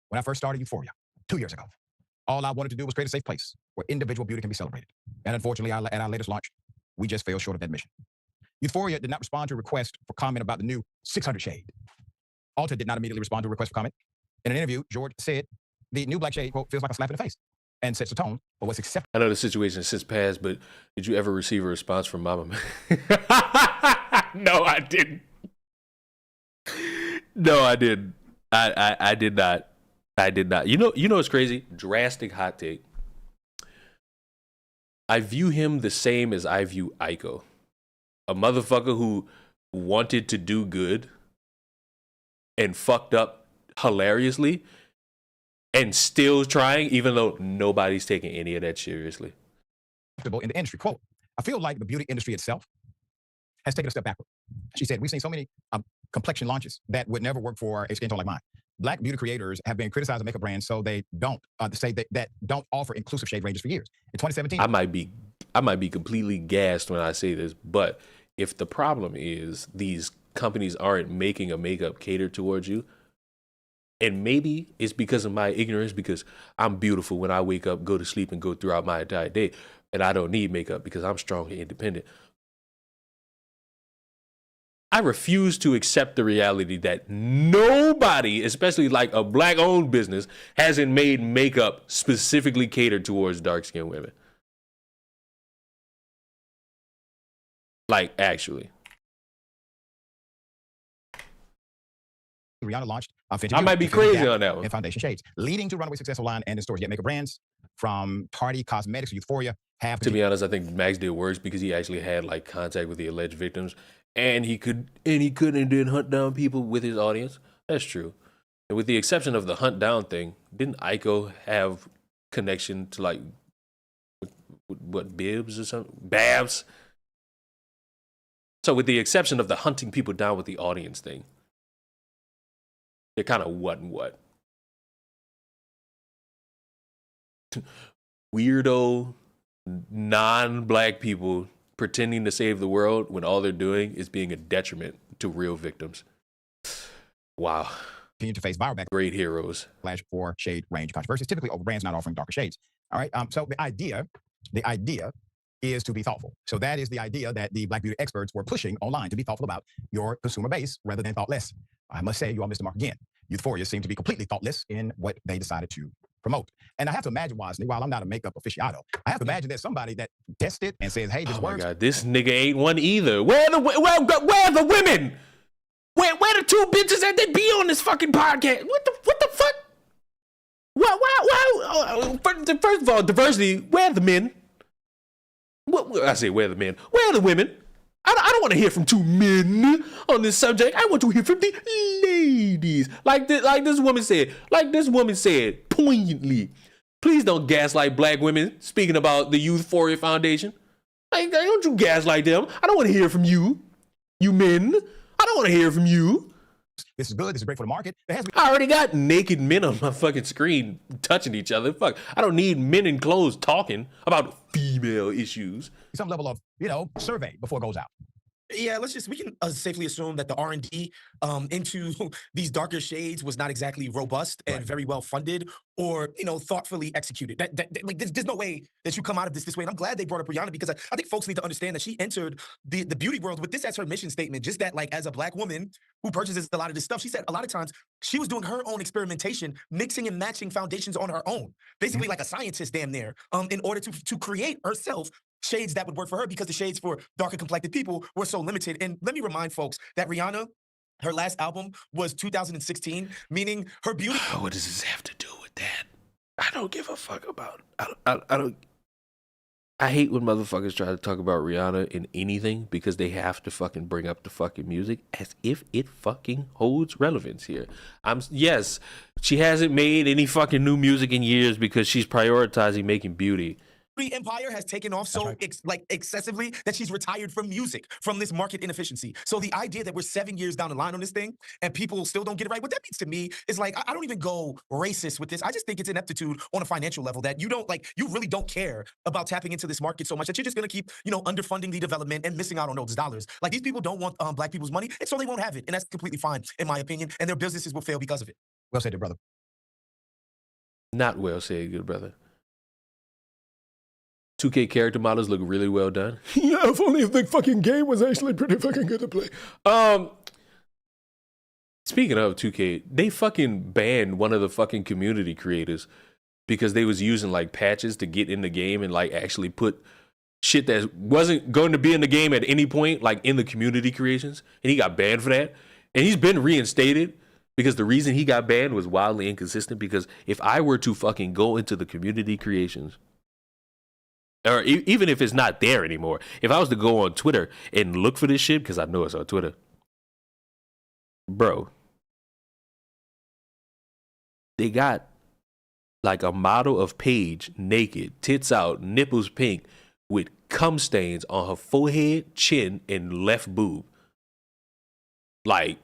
"When I first started Euphoria 2 years ago, all I wanted to do was create a safe place where individual beauty can be celebrated. And unfortunately, at our latest launch, we just fell short of that mission." Euphoria did not respond to a request for comment about the new 600 shade. Ulta did not immediately respond to a request for comment. In an interview, George said the new black shade, quote, "feels like a slap in the face," and sets the tone for what's acceptable. I know the situation has since passed, but did you ever receive a response from Mama? No, I didn't. No, I didn't. I did not. I did not. You know what's crazy? Drastic hot take. I view him the same as I view Aiko. A motherfucker who wanted to do good and fucked up hilariously and still trying, even though nobody's taking any of that seriously. In the industry, quote, "I feel like the beauty industry itself has taken a step backward." She said, "We've seen so many complexion launches that would never work for a skin tone like mine. Black beauty creators have been criticizing makeup brands so they don't that don't offer inclusive shade ranges for years." In 2017, I might be completely gassed when I say this, but if the problem is these companies aren't making a makeup catered towards you, and maybe it's because of my ignorance, because I'm beautiful when I wake up, go to sleep, and go throughout my entire day, and I don't need makeup because I'm strong and independent. I refuse to accept the reality that nobody, especially like a black-owned business, hasn't made makeup specifically catered towards dark-skinned women. Like, actually. Rihanna launched I might be crazy on that one. And foundation shades, leading to runaway successful line and in stores. Yet makeup brands from Tardy Cosmetics to Euphoria have to be honest, I think Max did worse because he actually had like contact with the alleged victims, and he could and did hunt down people with his audience. That's true. And with the exception of the hunt down thing, didn't Aiko have connection to like what Bibbs or something? Babs. So with the exception of the hunting people down with the audience thing, they're kind of what and what. Weirdo, non-black people pretending to save the world when all they're doing is being a detriment to real victims. Wow. Continue to face viral backlash. Great heroes. Flash for shade range controversies, typically over brands not offering darker shades. All right. So the idea is to be thoughtful. So that is the idea that the black beauty experts were pushing online, to be thoughtful about your consumer base rather than thoughtless. I must say, you all missed the mark again. Euphoria seemed to be completely thoughtless in what they decided to promote. And I have to imagine, Wozni, while I'm not a makeup aficionado, I have to imagine there's somebody that tested and says, "Hey, this works." Oh my God, this nigga ain't one either. Where the women? Where got two bitches that they be on this fucking podcast. What the fuck? Why? First of all, diversity. Where are the men? I say where are the men? Where are the women? I don't want to hear from two men on this subject. I want to hear from the ladies. Like this woman said poignantly. Please don't gaslight black women speaking about the Youthforia Foundation. Like, don't you gaslight them. I don't want to hear from you. You men. I don't want to hear from you. This is good. This is great for the market. I already got naked men on my fucking screen touching each other. Fuck. I don't need men in clothes talking about female issues. Some level of, survey before it goes out. Yeah, we can safely assume that the R&D into these darker shades was not exactly robust and very well funded or, thoughtfully executed. There's no way that you come out of this way. And I'm glad they brought up Rihanna because I think folks need to understand that she entered the beauty world with this as her mission statement. Just that, as a black woman who purchases a lot of this stuff, she said a lot of times she was doing her own experimentation, mixing and matching foundations on her own, basically like a scientist damn near, in order to create herself shades that would work for her because the shades for darker complected people were so limited. And let me remind folks that Rihanna, her last album was 2016, meaning her beauty. What does this have to do with that? I don't give a fuck about. I don't. I hate when motherfuckers try to talk about Rihanna in anything because they have to fucking bring up the fucking music as if it fucking holds relevance here. Yes, she hasn't made any fucking new music in years because she's prioritizing making beauty. Empire has taken off so excessively that she's retired from music, from this market inefficiency. So the idea that we're 7 years down the line on this thing and people still don't get it right, what that means to me is I don't even go racist with this. I just think it's ineptitude on a financial level that you really don't care about tapping into this market so much that you're just going to keep, underfunding the development and missing out on those dollars. These people don't want black people's money, and so they won't have it. And that's completely fine, in my opinion. And their businesses will fail because of it. Well said, brother. Not well said, good brother. 2K character models look really well done. Yeah, if only if the fucking game was actually pretty fucking good to play. Speaking of 2K, they fucking banned one of the fucking community creators because they was using patches to get in the game and actually put shit that wasn't going to be in the game at any point, in the community creations. And he got banned for that. And he's been reinstated because the reason he got banned was wildly inconsistent because if I were to fucking go into the community creations, or even if it's not there anymore, if I was to go on Twitter and look for this shit, because I know it's on Twitter, bro, they got a model of Paige naked, tits out, nipples pink, with cum stains on her forehead, chin, and left boob. That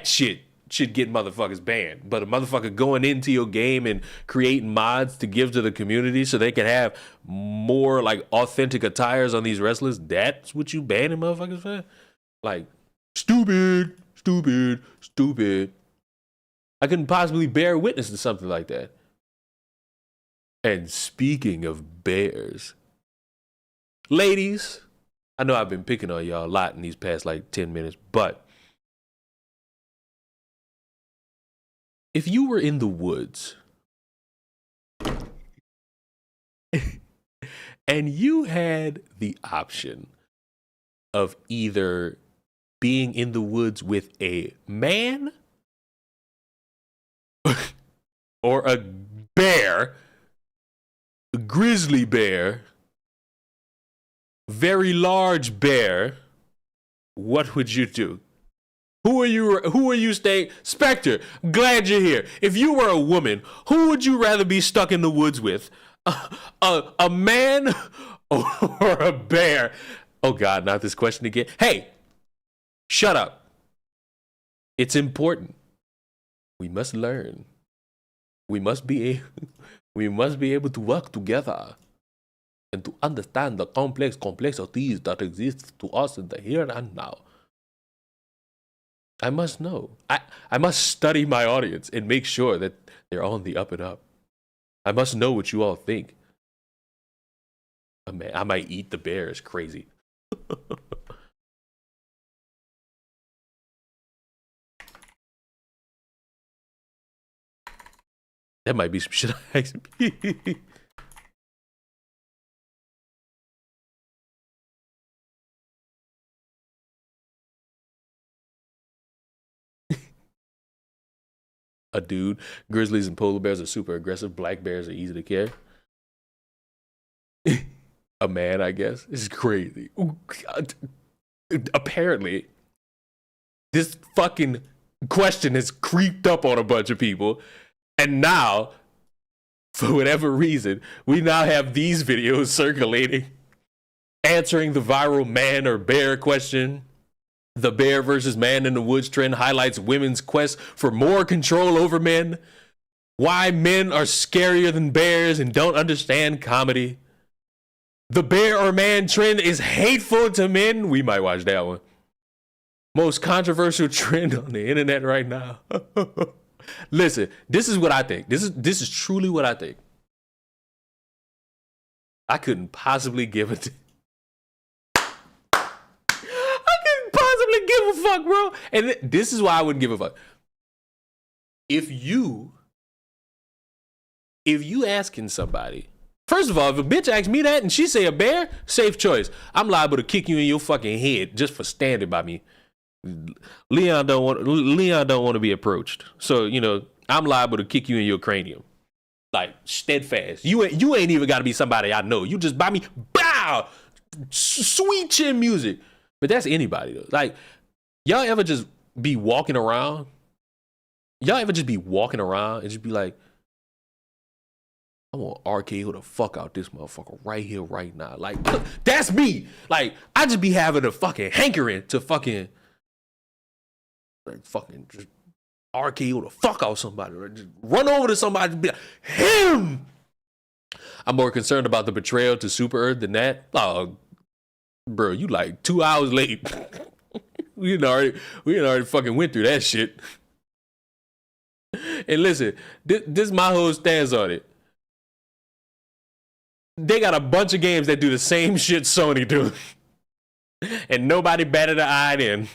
shit should get motherfuckers banned. But a motherfucker going into your game and creating mods to give to the community so they can have more authentic attires on these wrestlers, that's what you banning motherfuckers for? Stupid. I couldn't possibly bear witness to something like that. And speaking of bears, ladies, I know I've been picking on y'all a lot in these past 10 minutes, but if you were in the woods and you had the option of either being in the woods with a man or a bear, a grizzly bear, very large bear, what would you do? Who are you staying? Spectre, glad you're here. If you were a woman, who would you rather be stuck in the woods with? A man or a bear? Oh God, not this question again. Hey, shut up. It's important. We must learn. We must be able to work together and to understand the complexities that exist to us in the here and now. I must know. I must study my audience and make sure that they're on the up and up. I must know what you all think. Oh, man, I might eat the bear. It's crazy. That might be some shit I ask me. a dude. Grizzlies and polar bears are super aggressive. Black bears are easy to care. A man, I guess. This is crazy. Apparently, this fucking question has creeped up on a bunch of people. And now, for whatever reason, we now have these videos circulating, answering the viral man or bear question. The bear versus man in the woods trend highlights women's quest for more control over men. Why men are scarier than bears and don't understand comedy. The bear or man trend is hateful to men. We might watch that one. Most controversial trend on the internet right now. Listen, this is what I think. This is truly what I think. I couldn't possibly give a give a fuck, bro. And this is why I wouldn't give a fuck. If you asking somebody, first of all, if a bitch asks me that and she say a bear, safe choice. I'm liable to kick you in your fucking head just for standing by me. Leon don't want to be approached. So, I'm liable to kick you in your cranium. Like, steadfast. You ain't even got to be somebody I know. You just by me, bow! Sweet chin music. But that's anybody, though. Like, y'all ever just be walking around? Y'all ever just be walking around and just be like, I want RKO the fuck out this motherfucker right here, right now. Like, that's me. Like, I just be having a fucking hankering to fucking just RKO the fuck out somebody. Or just run over to somebody and be like, him! I'm more concerned about the betrayal to Super Earth than that. Oh, bro, you like 2 hours late. we already fucking went through that shit. And listen, this my whole stance on it. They got a bunch of games that do the same shit Sony do. And nobody batted an eye in.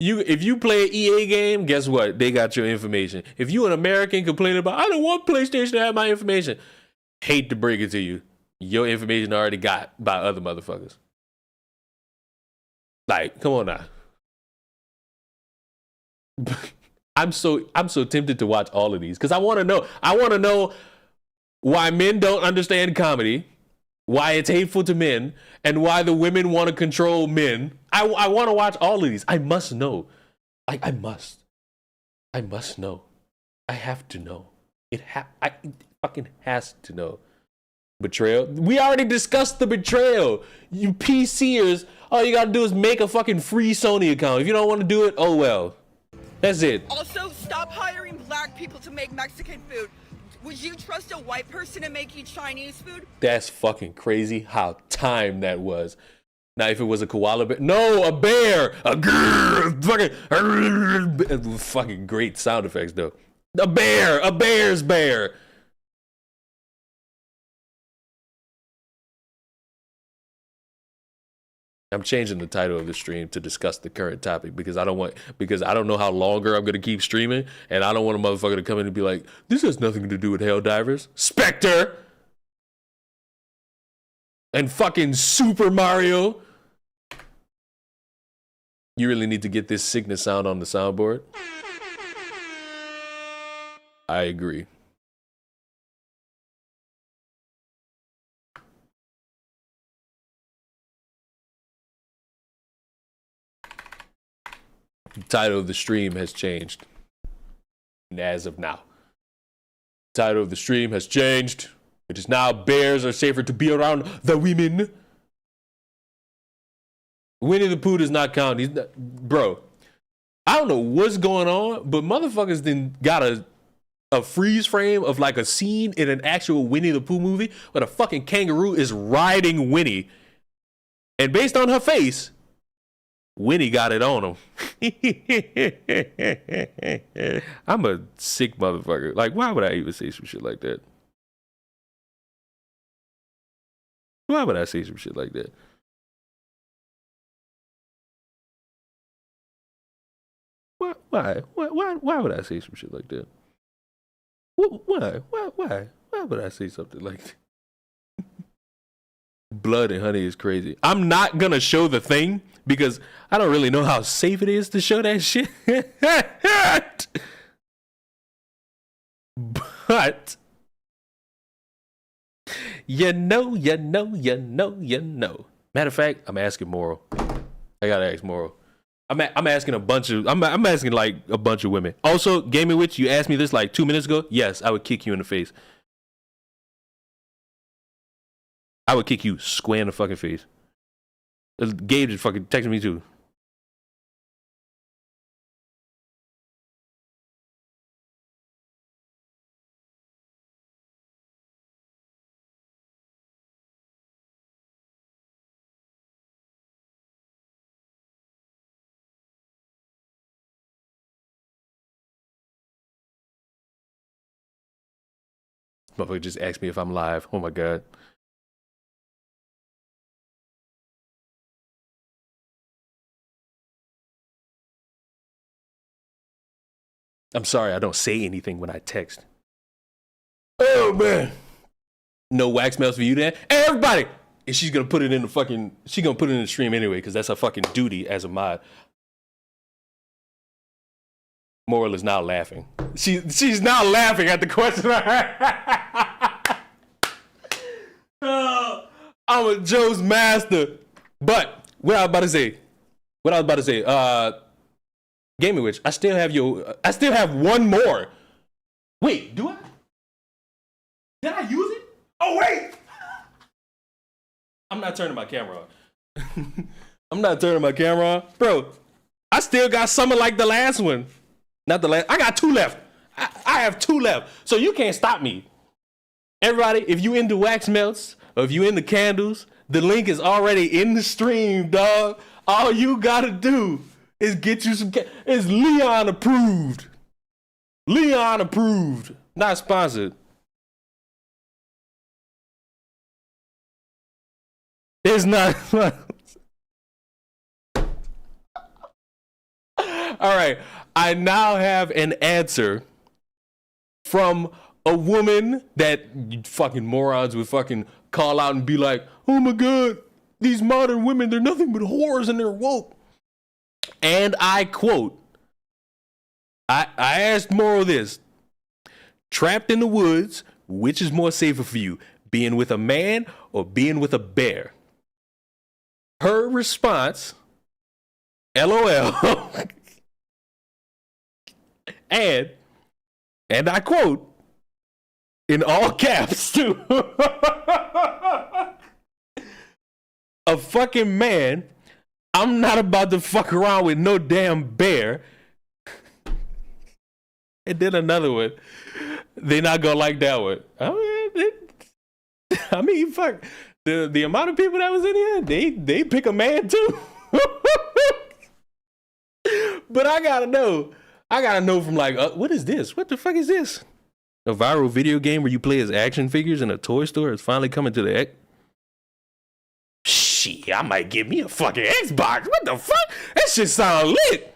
If you play an EA game, guess what? They got your information. If you an American complaining about, I don't want PlayStation to have my information. Hate to break it to you. Your information already got by other motherfuckers. Like, come on now. I'm so tempted to watch all of these because I want to know why men don't understand comedy, why it's hateful to men, and why the women want to control men. I want to watch all of these. I must know. I must know. I have to know. It fucking has to know. Betrayal. We already discussed the betrayal. You PCers, all you gotta do is make a fucking free Sony account. If you don't want to do it, oh well. That's it. Also, stop hiring black people to make Mexican food. Would you trust a white person to make you Chinese food? That's fucking crazy how timed that was. Now, if it was a koala bear, no, a bear, a grrr, fucking great sound effects though. A bear's bear. I'm changing the title of the stream to discuss the current topic because I don't know how longer I'm gonna keep streaming, and I don't want a motherfucker to come in and be like, this has nothing to do with Helldivers, Spectre, and fucking Super Mario. You really need to get this Cygnus sound on the soundboard. I agree. The title of the stream has changed. And as of now, the title of the stream has changed. It is now bears are safer to be around the women. Winnie the Pooh does not count. He's not, bro. I don't know what's going on, but motherfuckers then got a freeze frame of like a scene in an actual Winnie the Pooh movie where a fucking kangaroo is riding Winnie. And based on her face, Winnie got it on him. I'm a sick motherfucker. Like, why would I even say some shit like that? Why would I say some shit like that? Why would I say some shit like that? Why would I say something like that? Blood and honey is crazy. I'm not gonna show the thing because I don't really know how safe it is to show that shit. not. You know. Matter of fact, I'm asking Moral. I gotta ask Moral. I'm asking a bunch of I'm asking like a bunch of women. Also, Gaming Witch, you asked me this like 2 minutes ago. Yes, I would kick you in the face. I would kick you square in the fucking face. Gabe just fucking texted me too. Motherfucker just asked me if I'm live. Oh my god. I'm sorry, I don't say anything when I text. Oh man. No wax melts for you then? Hey, everybody! And she's gonna put it in the fucking she's gonna put it in the stream anyway, because that's her fucking duty as a mod. Moral is now laughing. She's now laughing at the question. Oh, I'm a Joe's master. But what I was about to say, Gaming Witch, I still have one more. Wait, do I? Did I use it? Oh wait! I'm not turning my camera on. I'm not turning my camera on. Bro, I still got something like the last one. Not the last. I got 2 left. I have 2 left. So you can't stop me. Everybody, if you into wax melts, or if you into candles, the link is already in the stream, dog. All you gotta do is get you some. It's Leon approved. Leon approved. Not sponsored. It's not. All right. I now have an answer from a woman that fucking morons would fucking call out and be like, oh my god, these modern women, they're nothing but whores and they're woke. And I quote, I asked Moral this: trapped in the woods, which is more safer for you, being with a man or being with a bear? Her response, LOL. and I quote, in all caps too, a fucking man, I'm not about to fuck around with no damn bear. And then another one, they not gonna like that one. I mean, fuck. The amount of people that was in here, they pick a man too. But I gotta know from like, what is this? What the fuck is this? A viral video game where you play as action figures in a toy store is finally coming to the Shit, I might give me a fucking Xbox. What the fuck? That shit sound lit.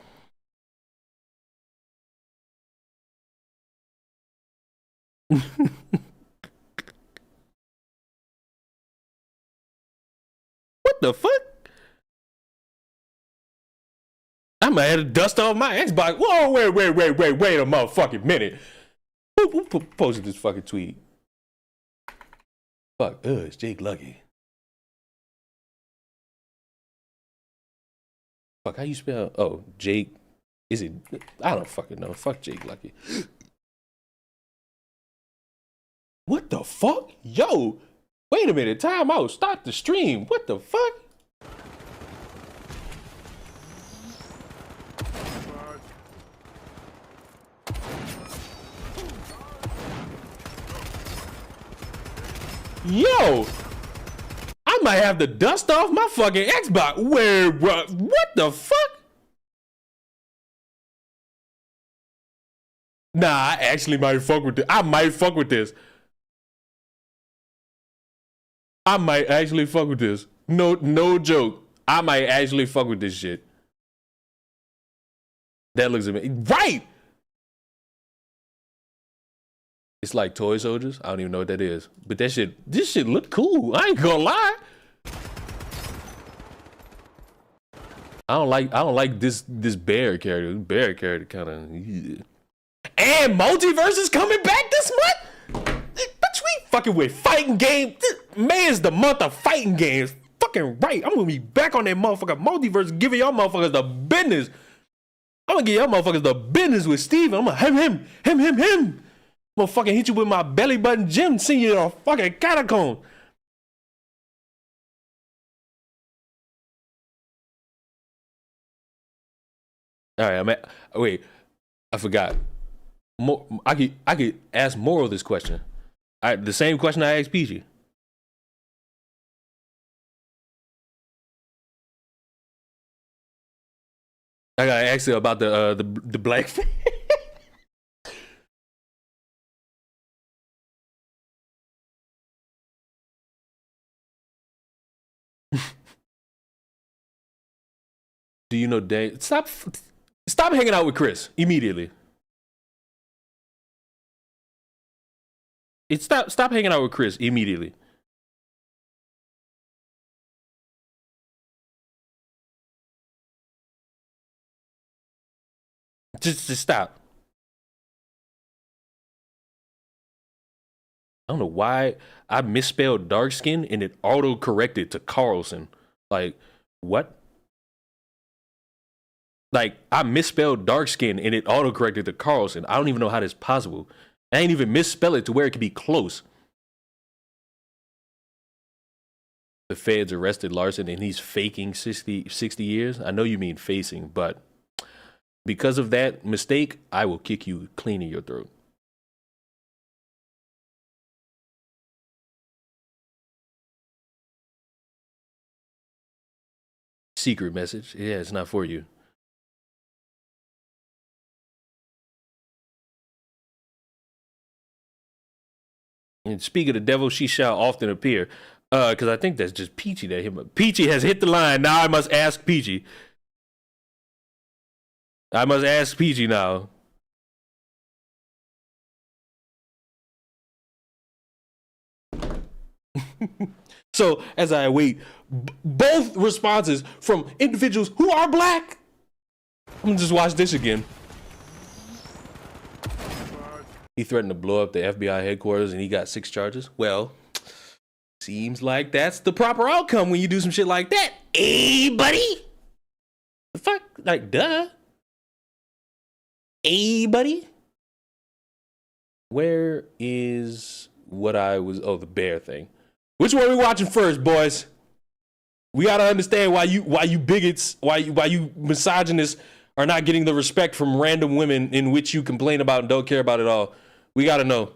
What the fuck? I might have to dust off my Xbox. Whoa, wait a motherfucking minute. Who posted this fucking tweet? Fuck, it's Jake Lucky. Fuck, how you spell? Oh, Jake. Is it? I don't fucking know. Fuck Jake Lucky. What the fuck? Yo, wait a minute. Time out. Stop the stream. What the fuck? Yo, I might have to dust off my fucking Xbox. What the fuck? Nah, I actually might fuck with this. I might fuck with this. I might actually fuck with this. No joke. I might actually fuck with this shit. That looks amazing. Right! It's like toy soldiers. I don't even know what that is. But this shit look cool. I ain't gonna lie. I don't like this bear character. This bear character kind of. And Multiverse is coming back this month. fucking with fighting game. May is the month of fighting games. Fucking right. I'm gonna be back on that motherfucking multiverse, giving y'all motherfuckers the business. I'm gonna give y'all motherfuckers the business with Steven. I'm gonna him. I'm gonna fucking hit you with my belly button gym, send you in a fucking catacomb. All right, wait, I forgot. I could ask Moral this question. The same question I asked PG. I gotta ask you about the black. Do you know Dave? Stop hanging out with Chris immediately. Stop hanging out with Chris immediately. Just stop. I don't know why I misspelled dark skin and it auto corrected to Carlson. Like, what? Like, I misspelled dark skin and it auto corrected to Carlson. I don't even know how that's possible. I ain't even misspell it to where it could be close. The feds arrested Larson and he's faking 60 years. I know you mean facing, but because of that mistake, I will kick you clean in your throat. Secret message. Yeah, it's not for you. And speak of the devil, she shall often appear. Because I think that's just Peachy that hit me. Peachy has hit the line. Now I must ask Peachy. I must ask Peachy now. So as I await both responses from individuals who are black, I'm gonna just watch this again. He threatened to blow up the FBI headquarters and he got 6 charges. Well, seems like that's the proper outcome when you do some shit like that. Hey, buddy. The fuck? Like, duh. Hey, buddy. Where is what I was? Oh, the bear thing. Which one are we watching first, boys? We gotta understand why you bigots, why you misogynists are not getting the respect from random women in which you complain about and don't care about at all. We gotta know.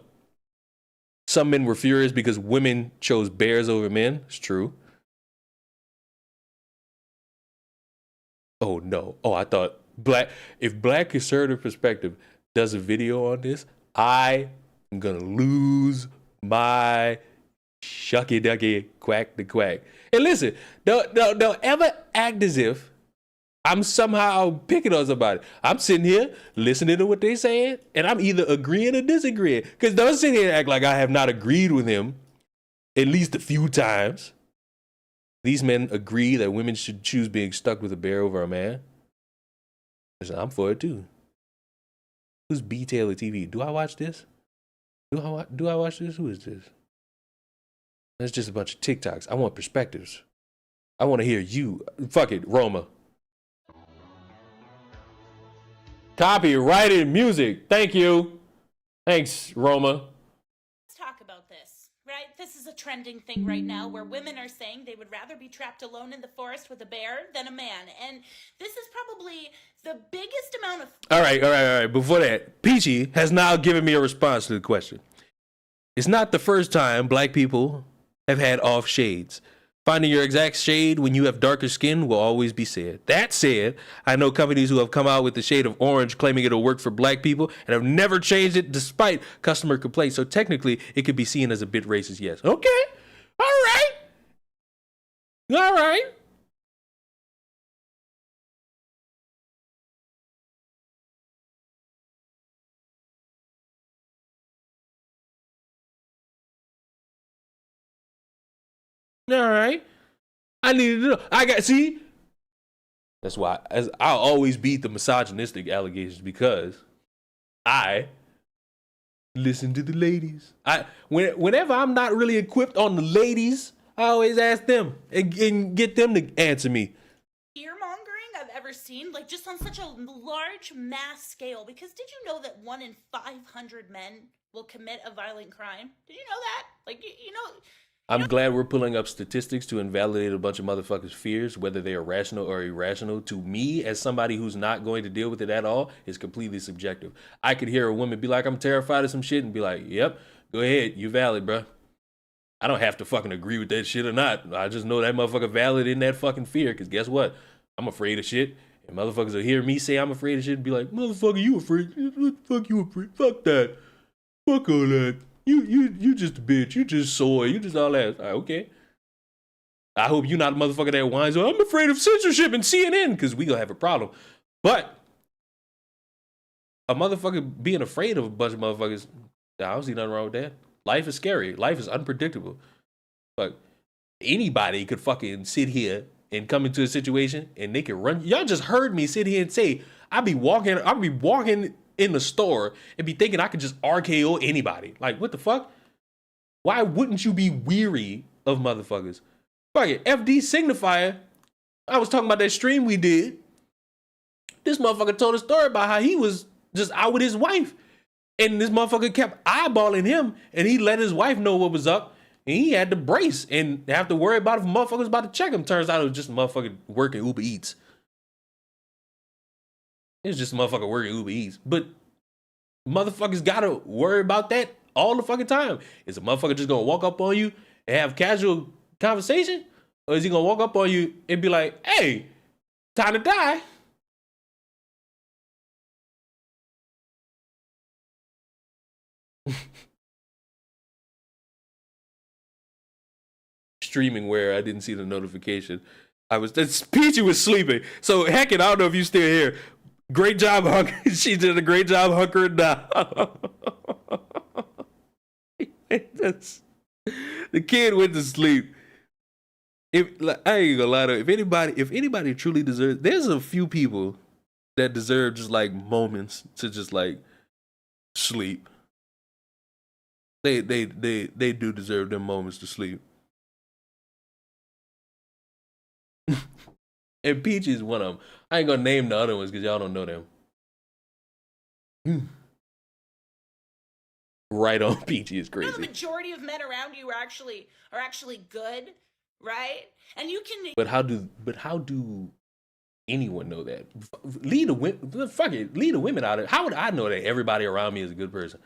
Some men were furious because women chose bears over men. It's true. Oh no. Oh, I thought if Black Conservative Perspective does a video on this, I am gonna lose my shucky ducky quack the quack. And listen, don't ever act as if I'm somehow picking on somebody. I'm sitting here listening to what they saying, and I'm either agreeing or disagreeing. Because don't sit here and act like I have not agreed with him at least a few times. These men agree that women should choose being stuck with a bear over a man. Listen, I'm for it too. Who's B-Taylor TV? Do I watch this? Do I watch this? Who is this? That's just a bunch of TikToks. I want perspectives. I want to hear you. Fuck it, Roma. Copyrighted music. Thank you. Thanks, Roma. Let's talk about this, right? This is a trending thing right now where women are saying they would rather be trapped alone in the forest with a bear than a man. And this is probably the biggest amount of... All right. Before that, Peachy has now given me a response to the question. It's not the first time black people have had off shades. Finding your exact shade when you have darker skin will always be said. That said, I know companies who have come out with the shade of orange claiming it'll work for black people and have never changed it despite customer complaints. So technically, it could be seen as a bit racist, yes. Okay. All right. All right. All right. I needed to know. See? That's why I'll always beat the misogynistic allegations because I Listen to the ladies. Whenever I'm not really equipped on the ladies, I always ask them and get them to answer me. Fear mongering I've ever seen, like just on such a large mass scale. Because did you know that 1 in 500 men will commit a violent crime? Did you know that? Like, you know. I'm glad we're pulling up statistics to invalidate a bunch of motherfuckers' fears, whether they are rational or irrational. To me, as somebody who's not going to deal with it at all, is completely subjective. I could hear a woman be like, I'm terrified of some shit, and be like, yep, go ahead, you valid, bro. I don't have to fucking agree with that shit or not. I just know that motherfucker valid in that fucking fear, because guess what? I'm afraid of shit, and motherfuckers will hear me say I'm afraid of shit and be like, motherfucker, you afraid? What the fuck you afraid? Fuck that. Fuck all that. You just a bitch. You just soy. You just all that. All right, okay. I hope you're not a motherfucker that whines, I'm afraid of censorship and CNN, because we gonna have a problem. But a motherfucker being afraid of a bunch of motherfuckers, I don't see nothing wrong with that. Life is scary. Life is unpredictable. Like, anybody could fucking sit here and come into a situation and they can run. Y'all just heard me sit here and say, I'll be walking in the store and be thinking I could just RKO anybody. Like, what the fuck? Why wouldn't you be weary of motherfuckers? Fuck it, FD Signifier. I was talking about that stream we did. This motherfucker told a story about how he was just out with his wife. And this motherfucker kept eyeballing him and he let his wife know what was up. And he had to brace and have to worry about if a motherfucker was about to check him. Turns out it was just a motherfucker working Uber Eats. It's just a motherfucker working Uber Eats. But motherfuckers gotta worry about that all the fucking time. Is a motherfucker just gonna walk up on you and have casual conversation? Or is he gonna walk up on you and be like, hey, time to die? Streaming where I didn't see the notification. Peachy was sleeping. So Hackett, I don't know if you still here. Great job, she did a great job hunkering down. The kid went to sleep. I ain't gonna lie to you, if anybody truly deserves, there's a few people that deserve just like moments to just like sleep. They do deserve them moments to sleep. And Peachy is one of them. I ain't gonna name the other ones because y'all don't know them. Right on, Peachy is crazy. You know, the majority of men around you are actually good, right? And you can. But how do anyone know that? Lead the women out of it. How would I know that everybody around me is a good person?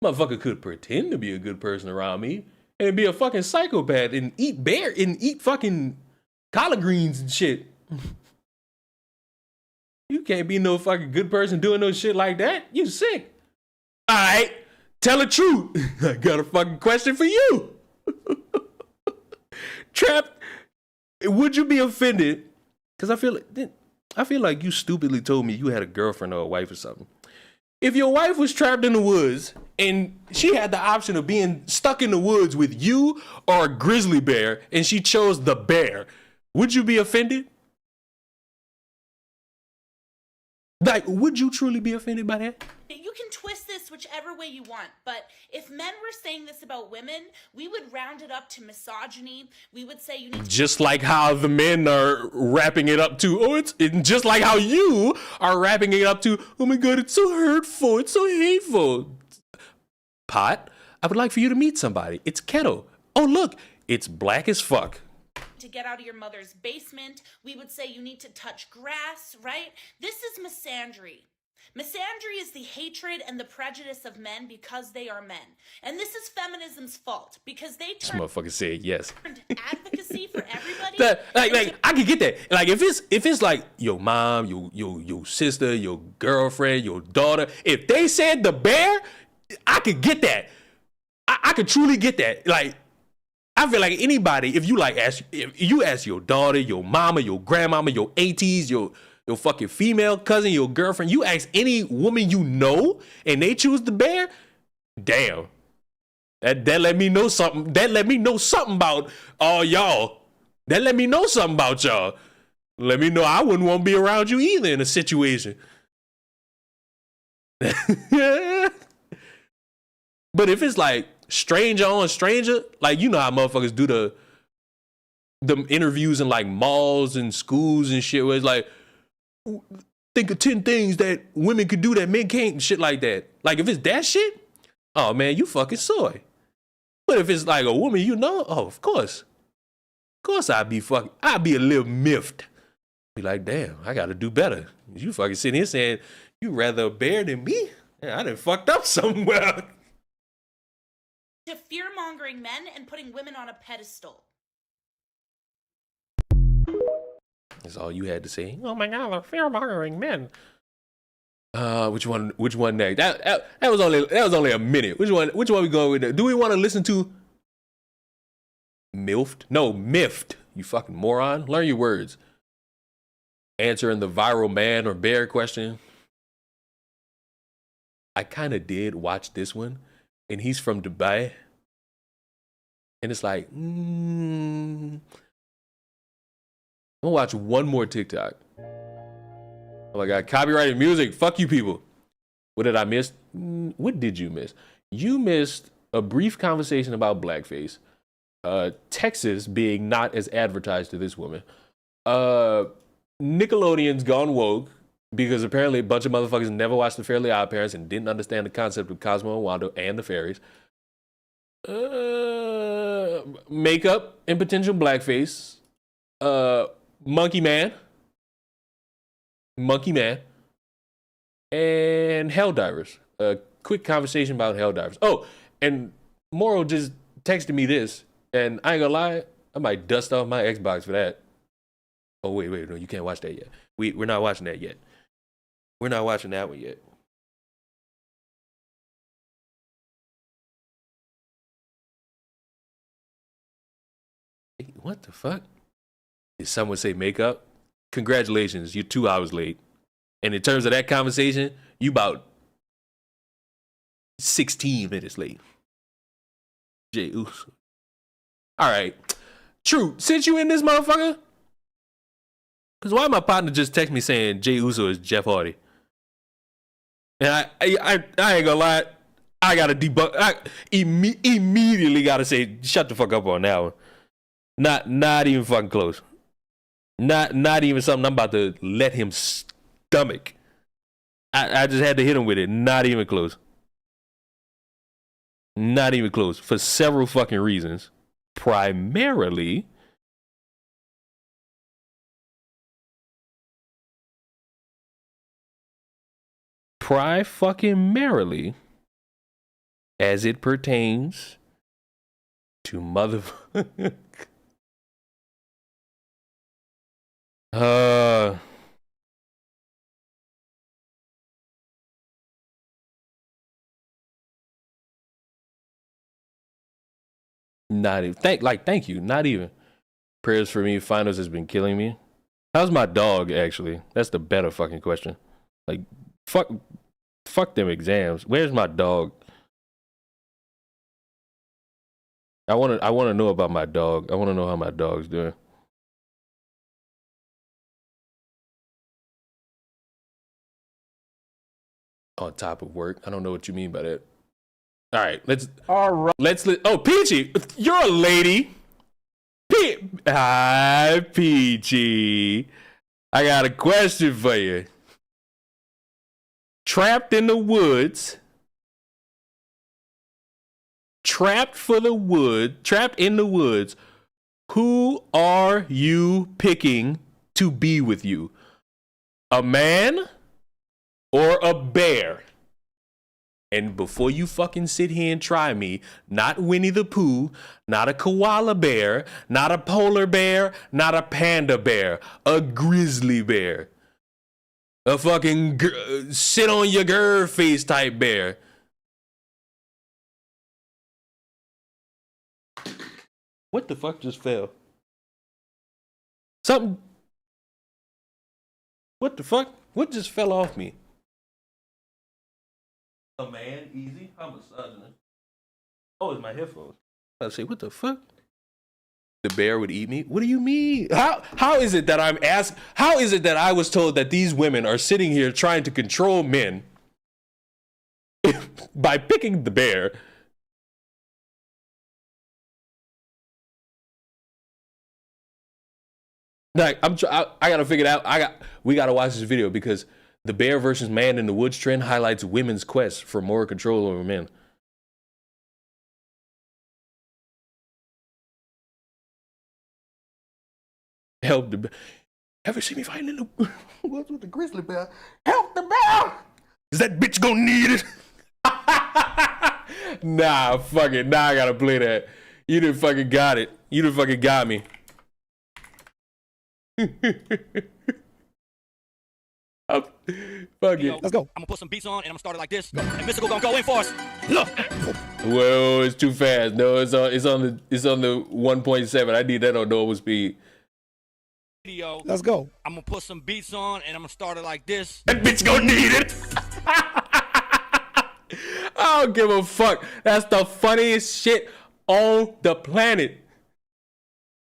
Motherfucker could pretend to be a good person around me and be a fucking psychopath and eat fucking collard greens and shit. You can't be no fucking good person doing no shit like that. You sick. All right, tell the truth. I got a fucking question for you. Trapped, would you be offended? Because I feel like you stupidly told me you had a girlfriend or a wife or something. If your wife was trapped in the woods and she had the option of being stuck in the woods with you or a grizzly bear and she chose the bear, would you be offended? Like, would you truly be offended by that? You can twist this whichever way you want, but if men were saying this about women, we would round it up to misogyny. We would say you need to... Just like how the men are wrapping it up to, just like how you are wrapping it up to, oh my God, it's so hurtful, it's so hateful. Pot, I would like for you to meet somebody. It's Kettle. Oh, look, it's black as fuck. To get out of your mother's basement. We would say you need to touch grass, right? This is misandry. Misandry is the hatred and the prejudice of men because they are men. And this is feminism's fault because they This motherfucker said yes. advocacy for everybody. Like I can get that. Like if it's like your mom, your sister, your girlfriend, your daughter, if they said the bear, I could get that. I could truly get that. Like, I feel like anybody, if you ask your daughter, your mama, your grandmama, your aunties, your fucking female cousin, your girlfriend, you ask any woman you know and they choose the bear, damn. That let me know something. That let me know something about all y'all. That let me know something about y'all. Let me know I wouldn't want to be around you either in a situation. But if it's like stranger on stranger, like you know how motherfuckers do the interviews in like malls and schools and shit, where it's like, think of 10 things that women could do that men can't and shit like that. Like if it's that shit, oh man, you fucking soy. But if it's like a woman you know, oh, of course I'd be a little miffed. Be like, damn, I gotta do better. You fucking sitting here saying you rather a bear than me? Yeah, I done fucked up somewhere. To fear-mongering men and putting women on a pedestal. That's all you had to say. Oh my god, they're fear-mongering men. Which one next? That was only a minute. Which one we going with? Do we want to listen to MILFed? No, miffed. You fucking moron. Learn your words. Answering the viral man or bear question. I kind of did watch this one, and he's from Dubai. And it's like, I'm gonna watch one more TikTok. Oh my god, copyrighted music. Fuck you people. What did I miss? What did you miss? You missed a brief conversation about blackface. Texas being not as advertised to this woman. Nickelodeon's gone woke because apparently a bunch of motherfuckers never watched the Fairly Odd Parents and didn't understand the concept of Cosmo and Wanda and the fairies. Makeup and potential blackface. Monkey Man, and Helldivers. A quick conversation about Helldivers. Oh, and Moro just texted me this, and I ain't gonna lie, I might dust off my Xbox for that. Oh wait, no, you can't watch that yet. We're not watching that yet. We're not watching that one yet. What the fuck? Did someone say makeup? Congratulations, you're 2 hours late. And in terms of that conversation, you about 16 minutes late. Jey Uso. All right. True. Since you in this motherfucker, because why my partner just text me saying Jey Uso is Jeff Hardy? And I ain't gonna lie, I gotta debunk. I immediately gotta say, shut the fuck up on that one. Not even fucking close. Not even something I'm about to let him stomach. I just had to hit him with it. Not even close. Not even close. For several fucking reasons. Primarily, as it pertains to motherfucker. Not even thank you. Not even. Prayers for me. Finals has been killing me. How's my dog actually? That's the better fucking question. Like fuck them exams. Where's my dog? I want to know about my dog. I want to know how my dog's doing. On top of work. I don't know what you mean by that. All right, let's. Oh, Peachy, you're a lady. Hi, Peachy. I got a question for you. Trapped in the woods. Trapped in the woods. Who are you picking to be with you? A man or a bear? And before you fucking sit here and try me, not Winnie the Pooh, not a koala bear, not a polar bear, not a panda bear, a grizzly bear. A fucking sit on your girl face type bear. What the fuck just fell? Something. What the fuck? What just fell off me? A man, easy. I'm misogynist. Oh, it's my headphones. I say, what the fuck? The bear would eat me? What do you mean? How is it that I'm asked? How is it that I was told that these women are sitting here trying to control men by picking the bear? Like I gotta figure it out. We gotta watch this video because the bear versus man in the woods trend highlights women's quest for more control over men. Help the bear. Ever see me fighting in the woods with the grizzly bear? Help the bear! Is that bitch gonna need it? Nah, fuck it. Nah, I gotta play that. You done fucking got it. You done fucking got me. Fuck it. Let's go. I'm gonna put some beats on and I'm gonna start it like this. And Mystical gonna go in for us. Look. Whoa, it's too fast. No, it's on the 1.7. I need that on normal speed. Let's go. I'm gonna put some beats on and I'm gonna start it like this. That bitch gonna need it. I don't give a fuck. That's the funniest shit on the planet.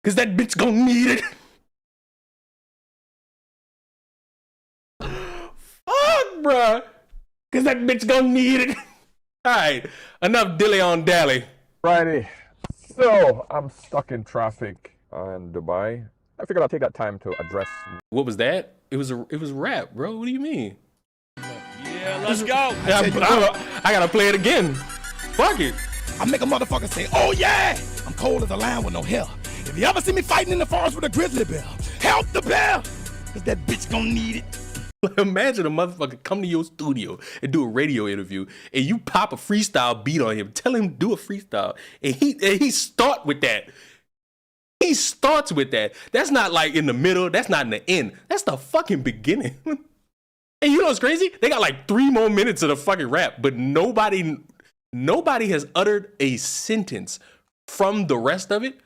Cause that bitch gonna need it. Fuck, bruh. Cause that bitch gonna need it. Alright, enough dilly on dally. Friday. So, I'm stuck in traffic in Dubai. I figured I'll take that time to address. What was that? It was rap, bro. What do you mean? Yeah, let's go. I gotta play it again. Fuck it. I make a motherfucker say, oh yeah, I'm cold as a lion with no hair. If you ever see me fighting in the forest with a grizzly bear, help the bear, cause that bitch gonna need it. Imagine a motherfucker come to your studio and do a radio interview and you pop a freestyle beat on him, tell him to do a freestyle, and he start with that. He starts with that. That's not like in the middle. That's not in the end. That's the fucking beginning. And you know what's crazy? They got like 3 more minutes of the fucking rap, but nobody has uttered a sentence from the rest of it.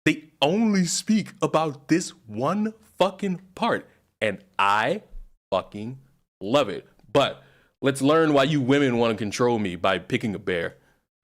They only speak about this one fucking part. And I fucking love it. But let's learn why you women want to control me by picking a bear.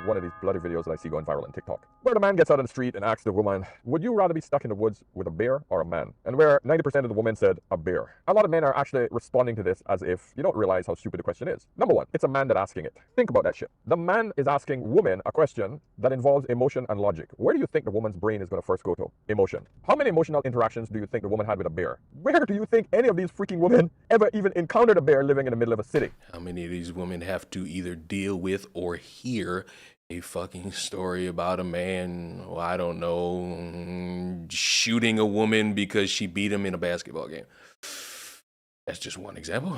One of these bloody videos that I see going viral on TikTok, where the man gets out on the street and asks the woman, would you rather be stuck in the woods with a bear or a man? And where 90% of the women said a bear. A lot of men are actually responding to this as if you don't realize how stupid the question is. Number one, it's a man that's asking it. Think about that shit. The man is asking women a question that involves emotion and logic. Where do you think the woman's brain is going to first go to? Emotion. How many emotional interactions do you think the woman had with a bear? Where do you think any of these freaking women ever even encountered a bear living in the middle of a city? How many of these women have to either deal with or hear a fucking story about a man, well, I don't know, shooting a woman because she beat him in a basketball game? That's just one example.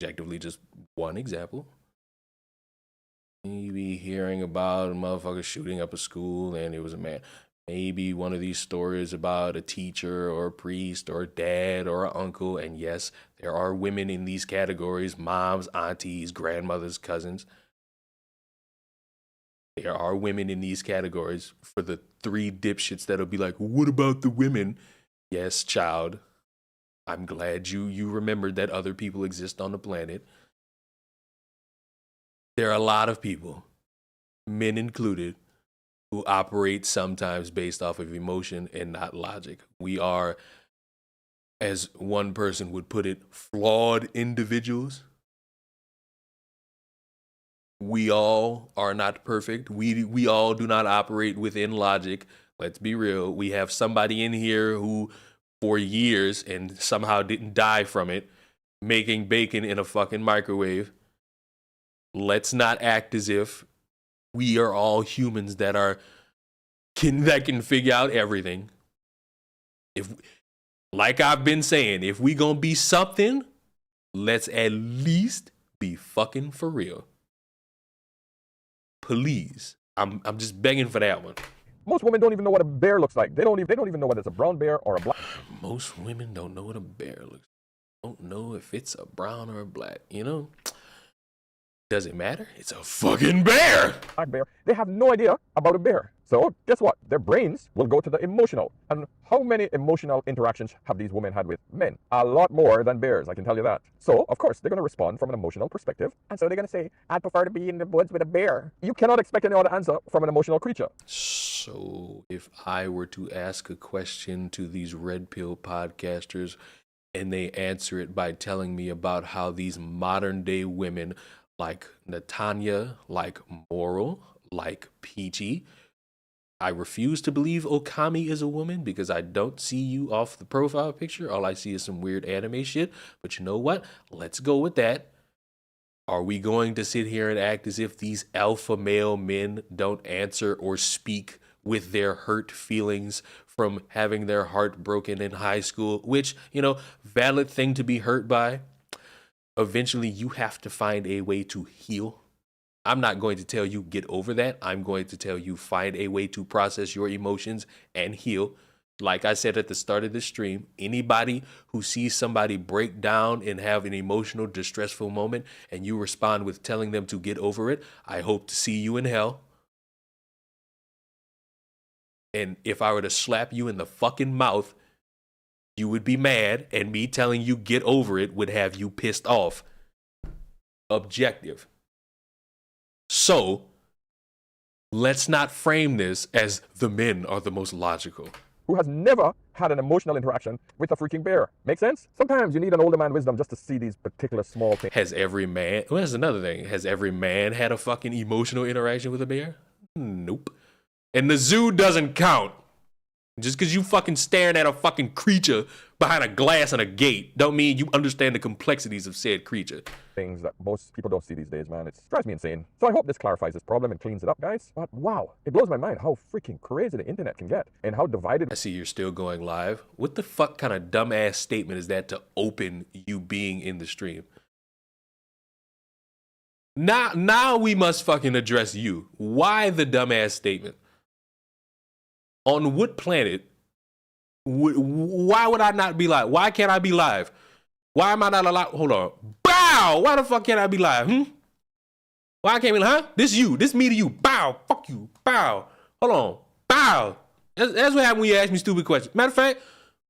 Objectively, just one example. Maybe hearing about a motherfucker shooting up a school and it was a man. Maybe one of these stories about a teacher or a priest or a dad or an uncle. And yes, there are women in these categories: moms, aunties, grandmothers, cousins. There are women in these categories. For the 3 dipshits that'll be like, what about the women? Yes, child. I'm glad you remembered that other people exist on the planet. There are a lot of people, men included, who operate sometimes based off of emotion and not logic. We are, as one person would put it, flawed individuals. We all are not perfect. We all do not operate within logic. Let's be real. We have somebody in here who, for years, and somehow didn't die from it, making bacon in a fucking microwave. Let's not act as if we are all humans that can figure out everything. If, like I've been saying, if we gonna be something, let's at least be fucking for real. Please, I'm just begging for that one. Most women don't even know what a bear looks like. They don't even know whether it's a brown bear or a black. Most women don't know what a bear looks like. Don't know if it's a brown or a black, you know? Does it matter? It's a fucking bear. Black bear. They have no idea about a bear. So guess what? Their brains will go to the emotional. And how many emotional interactions have these women had with men? A lot more than bears, I can tell you that. So, of course, they're going to respond from an emotional perspective. And so they're going to say, I'd prefer to be in the woods with a bear. You cannot expect any other answer from an emotional creature. So if I were to ask a question to these red pill podcasters and they answer it by telling me about how these modern day women like Natanya, like Moral, like Peachy, I refuse to believe Okami is a woman because I don't see you off the profile picture. All I see is some weird anime shit. But you know what? Let's go with that. Are we going to sit here and act as if these alpha male men don't answer or speak with their hurt feelings from having their heart broken in high school? Which, you know, valid thing to be hurt by. Eventually, you have to find a way to heal. I'm not going to tell you get over that. I'm going to tell you find a way to process your emotions and heal. Like I said at the start of this stream, anybody who sees somebody break down and have an emotional, distressful moment and you respond with telling them to get over it, I hope to see you in hell. And if I were to slap you in the fucking mouth, you would be mad, and me telling you get over it would have you pissed off. Objective. So, let's not frame this as the men are the most logical. Who has never had an emotional interaction with a freaking bear. Make sense? Sometimes you need an older man wisdom just to see these particular small things. Has every man, well, that's another thing. Has every man had a fucking emotional interaction with a bear? Nope. And the zoo doesn't count. Just because you fucking staring at a fucking creature behind a glass and a gate don't mean you understand the complexities of said creature. Things that most people don't see these days, man. It drives me insane. So I hope this clarifies this problem and cleans it up, guys. But wow, it blows my mind how freaking crazy the internet can get and how divided. I see you're still going live. What the fuck kind of dumbass statement is that to open you being in the stream? Now we must fucking address you. Why the dumbass statement? On what planet? Why would I not be live? Why can't I be live? Why am I not allowed? Hold on. Bow! Why the fuck can't I be live? Why can't we? Huh? This you. This me to you. Bow. Fuck you. Bow. Hold on. Bow. That's what happened when you ask me stupid questions. Matter of fact,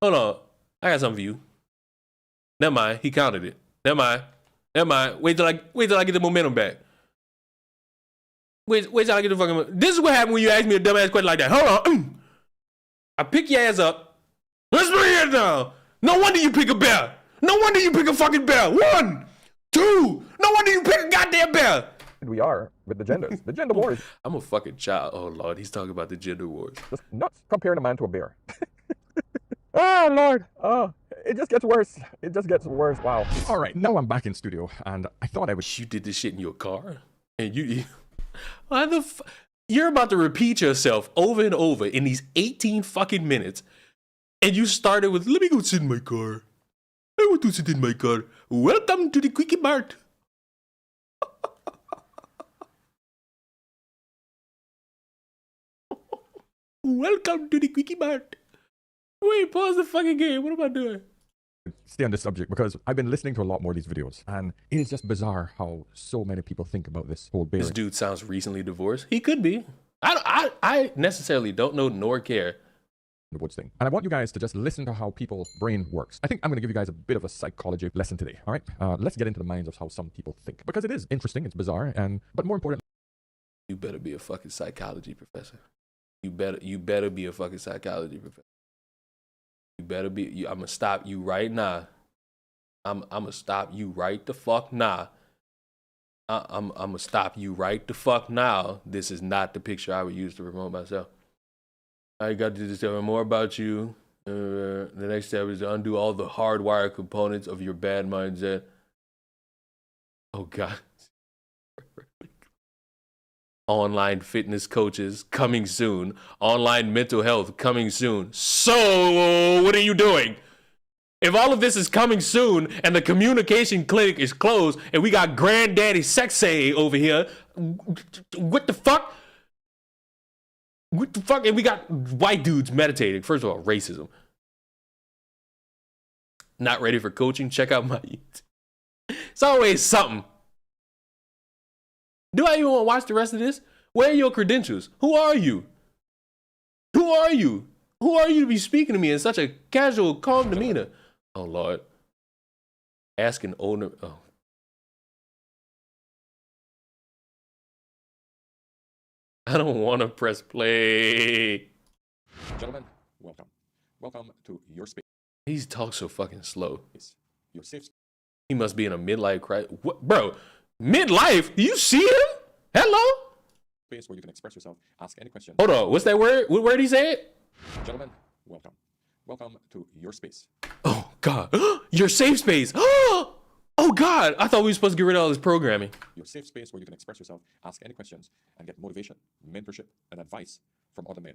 hold on. I got something for you. Never mind. He counted it. Never mind. Never mind. Wait till I get the momentum back. Wait till I get the fucking. This is what happened when you ask me a dumbass question like that. Hold on. I pick your ass up. Let's bring it down. No wonder you pick a bear. No wonder you pick a fucking bear. 1, 2. No wonder you pick a goddamn bear. We are with the genders. The gender wars. I'm a fucking child. Oh Lord, he's talking about the gender wars. Just nuts comparing a man to a bear. Oh Lord. Oh, it just gets worse. It just gets worse. Wow. All right, now I'm back in studio, and I thought I would. You did this shit in your car, and you why the you're about to repeat yourself over and over in these 18 fucking minutes, and you started with, let me go sit in my car. I want to sit in my car. Welcome to the Quickie Mart. Welcome to the Quickie Mart. Wait, pause the fucking game. What am I doing? Stay on this subject because I've been listening to a lot more of these videos, and it is just bizarre how so many people think about this whole bear. This dude sounds recently divorced. He could be. I necessarily don't know nor care. The woods thing. And I want you guys to just listen to how people's brain works. I think I'm going to give you guys a bit of a psychology lesson today. All right, let's get into the minds of how some people think, because it is interesting, it's bizarre, but more important. You better be a fucking psychology professor. You better be a fucking psychology professor. You better be. I'm gonna stop you right now. I'm gonna stop you right the fuck now. I'm gonna stop you right the fuck now. This is not the picture I would use to promote myself. I got to discover more about you. The next step is to undo all the hardwired components of your bad mindset. Oh God. Online fitness coaches coming soon. Online mental health coming soon. So, what are you doing? If all of this is coming soon and the communication clinic is closed and we got granddaddy sexay over here, what the fuck? What the fuck? And we got white dudes meditating. First of all, racism. Not ready for coaching? Check out my YouTube. It's always something. Do I even want to watch the rest of this? Where are your credentials? Who are you? Who are you? Who are you to be speaking to me in such a casual, calm demeanor? Oh, Lord. Ask an owner. Oh. I don't want to press play. Gentlemen, welcome. Welcome to your space. He talks so fucking slow. It's your safe. He must be in a midlife crisis. What, bro? Midlife? You see him? Hello? space where you can express yourself, ask any question. Hold on, what's that word? What word he said? Gentlemen, welcome. Welcome to your space. Oh, God. Your safe space. Oh, God. I thought we were supposed to get rid of all this programming. Your safe space where you can express yourself, ask any questions, and get motivation, mentorship, and advice from other men.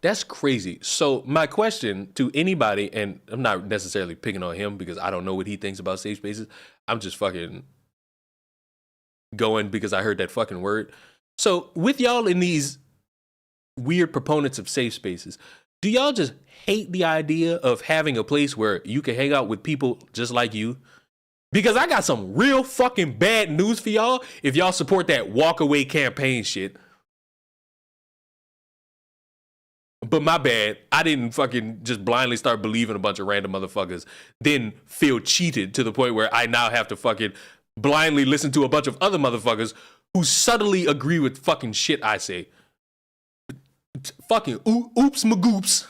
That's crazy. So my question to anybody, and I'm not necessarily picking on him because I don't know what he thinks about safe spaces. I'm just fucking going because I heard that fucking word. So with y'all in these weird proponents of safe spaces, do y'all just hate the idea of having a place where you can hang out with people just like you? Because I got some real fucking bad news for y'all if y'all support that walk away campaign shit. But my bad, I didn't fucking just blindly start believing a bunch of random motherfuckers, then feel cheated to the point where I now have to fucking blindly listen to a bunch of other motherfuckers who subtly agree with fucking shit I say. Fucking oops my goops.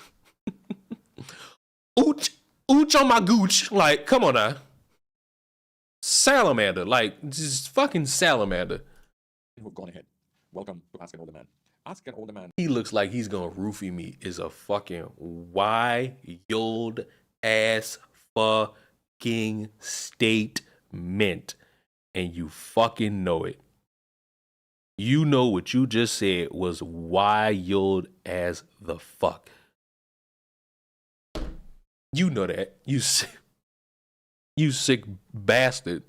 Ooch on my gooch. Like, come on now. Salamander. Like, just fucking salamander. Who've gone ahead. Welcome to Ask an Older Man. Ask an Older Man. He looks like he's gonna roofie me is a fucking wild ass fucking statement. And you fucking know it. You know what you just said was wild as the fuck. You know that. You sick bastard.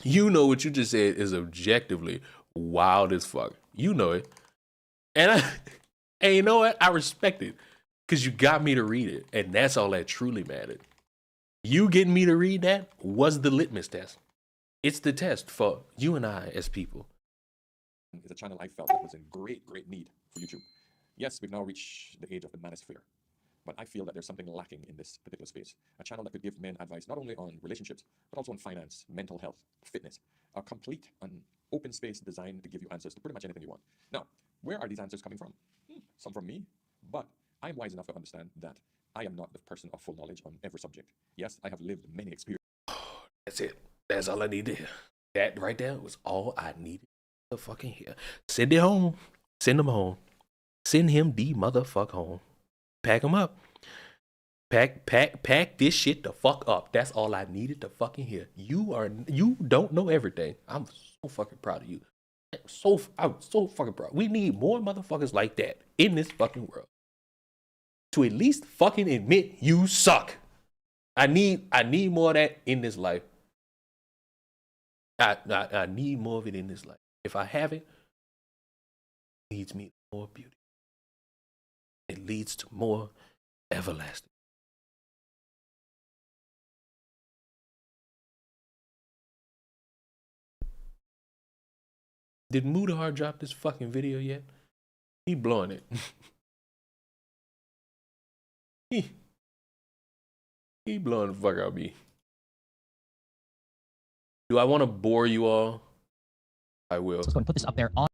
You know what you just said is objectively wild as fuck. You know it. And you know what? I respect it. Because you got me to read it. And that's all that truly mattered. You getting me to read that was the litmus test. It's the test for you and I as people. It's a channel I felt that was in great need for YouTube. Yes, we've now reached the age of the manosphere. But I feel that there's something lacking in this particular space. A channel that could give men advice not only on relationships, but also on finance, mental health, fitness. A complete and open space designed to give you answers to pretty much anything you want. Now, where are these answers coming from? Some from me, but I am wise enough to understand that I am not the person of full knowledge on every subject. Yes, I have lived many experiences. That's it. That's all I need to hear. That right there was all I needed to fucking hear. Send it home. Send him home. Send him the motherfuck home. Pack him up. Pack this shit the fuck up. That's all I needed to fucking hear. You don't know everything. I'm so fucking proud of you. I'm so fucking proud. We need more motherfuckers like that in this fucking world. To at least fucking admit you suck. I need more of that in this life. I need more of it in this life. If I have it, it leads me to more beauty. It leads to more everlasting. Did Mudahar drop this fucking video yet? He blowing it. he blowing the fuck out of me. Do I want to bore you all? I will. Let's go and put this up there on.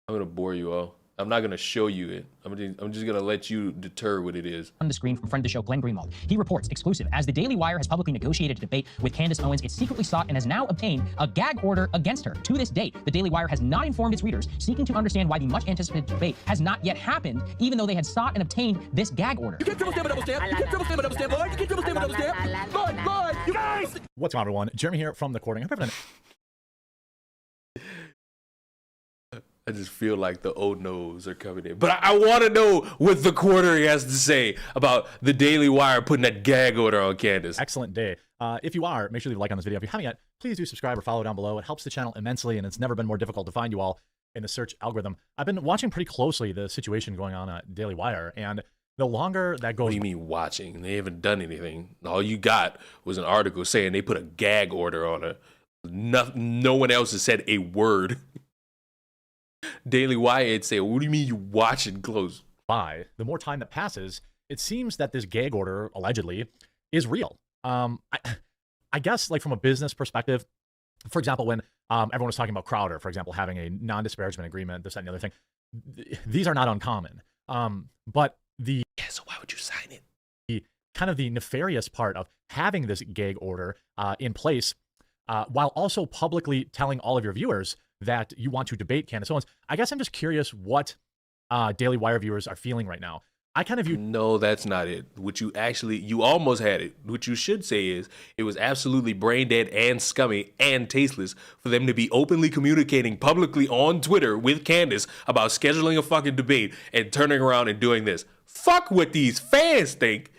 I'm gonna bore you all. I'm not gonna show you it. I'm just gonna let you deter what it is. On the screen from friend of the show, Glenn Greenwald. He reports, exclusive, as the Daily Wire has publicly negotiated a debate with Candace Owens, it secretly sought and has now obtained a gag order against her. To this date, the Daily Wire has not informed its readers, seeking to understand why the much anticipated debate has not yet happened, even though they had sought and obtained this gag order. You can't triple stamp a double stamp. You can't triple stamp a double stamp, boy. You can't triple stamp a double stamp. Boy, you guys! What's going on, everyone? Jeremy here from the Courting. I just feel like the old no's are coming in. But I want to know what the Quartering has to say about the Daily Wire putting that gag order on Candace. Excellent day. If you are, make sure to leave a like on this video. If you haven't yet, please do subscribe or follow down below. It helps the channel immensely, and it's never been more difficult to find you all in the search algorithm. I've been watching pretty closely the situation going on at Daily Wire, and the longer that goes... What do you mean watching? They haven't done anything. All you got was an article saying they put a gag order on her. No one else has said a word. Daily Wire had said, what do you mean you watching close? The more time that passes, it seems that this gag order, allegedly, is real. I guess, like, from a business perspective, for example, when everyone was talking about Crowder, for example, having a non-disparagement agreement, this, that, and the other thing, these are not uncommon. But the... Yeah, so why would you sign it? The kind of the nefarious part of having this gag order in place, while also publicly telling all of your viewers that you want to debate Candace Owens. I guess I'm just curious what Daily Wire viewers are feeling right now. I kind of view. No, that's not it. What you almost had it. What you should say is it was absolutely brain dead and scummy and tasteless for them to be openly communicating publicly on Twitter with Candace about scheduling a fucking debate and turning around and doing this. Fuck what these fans think.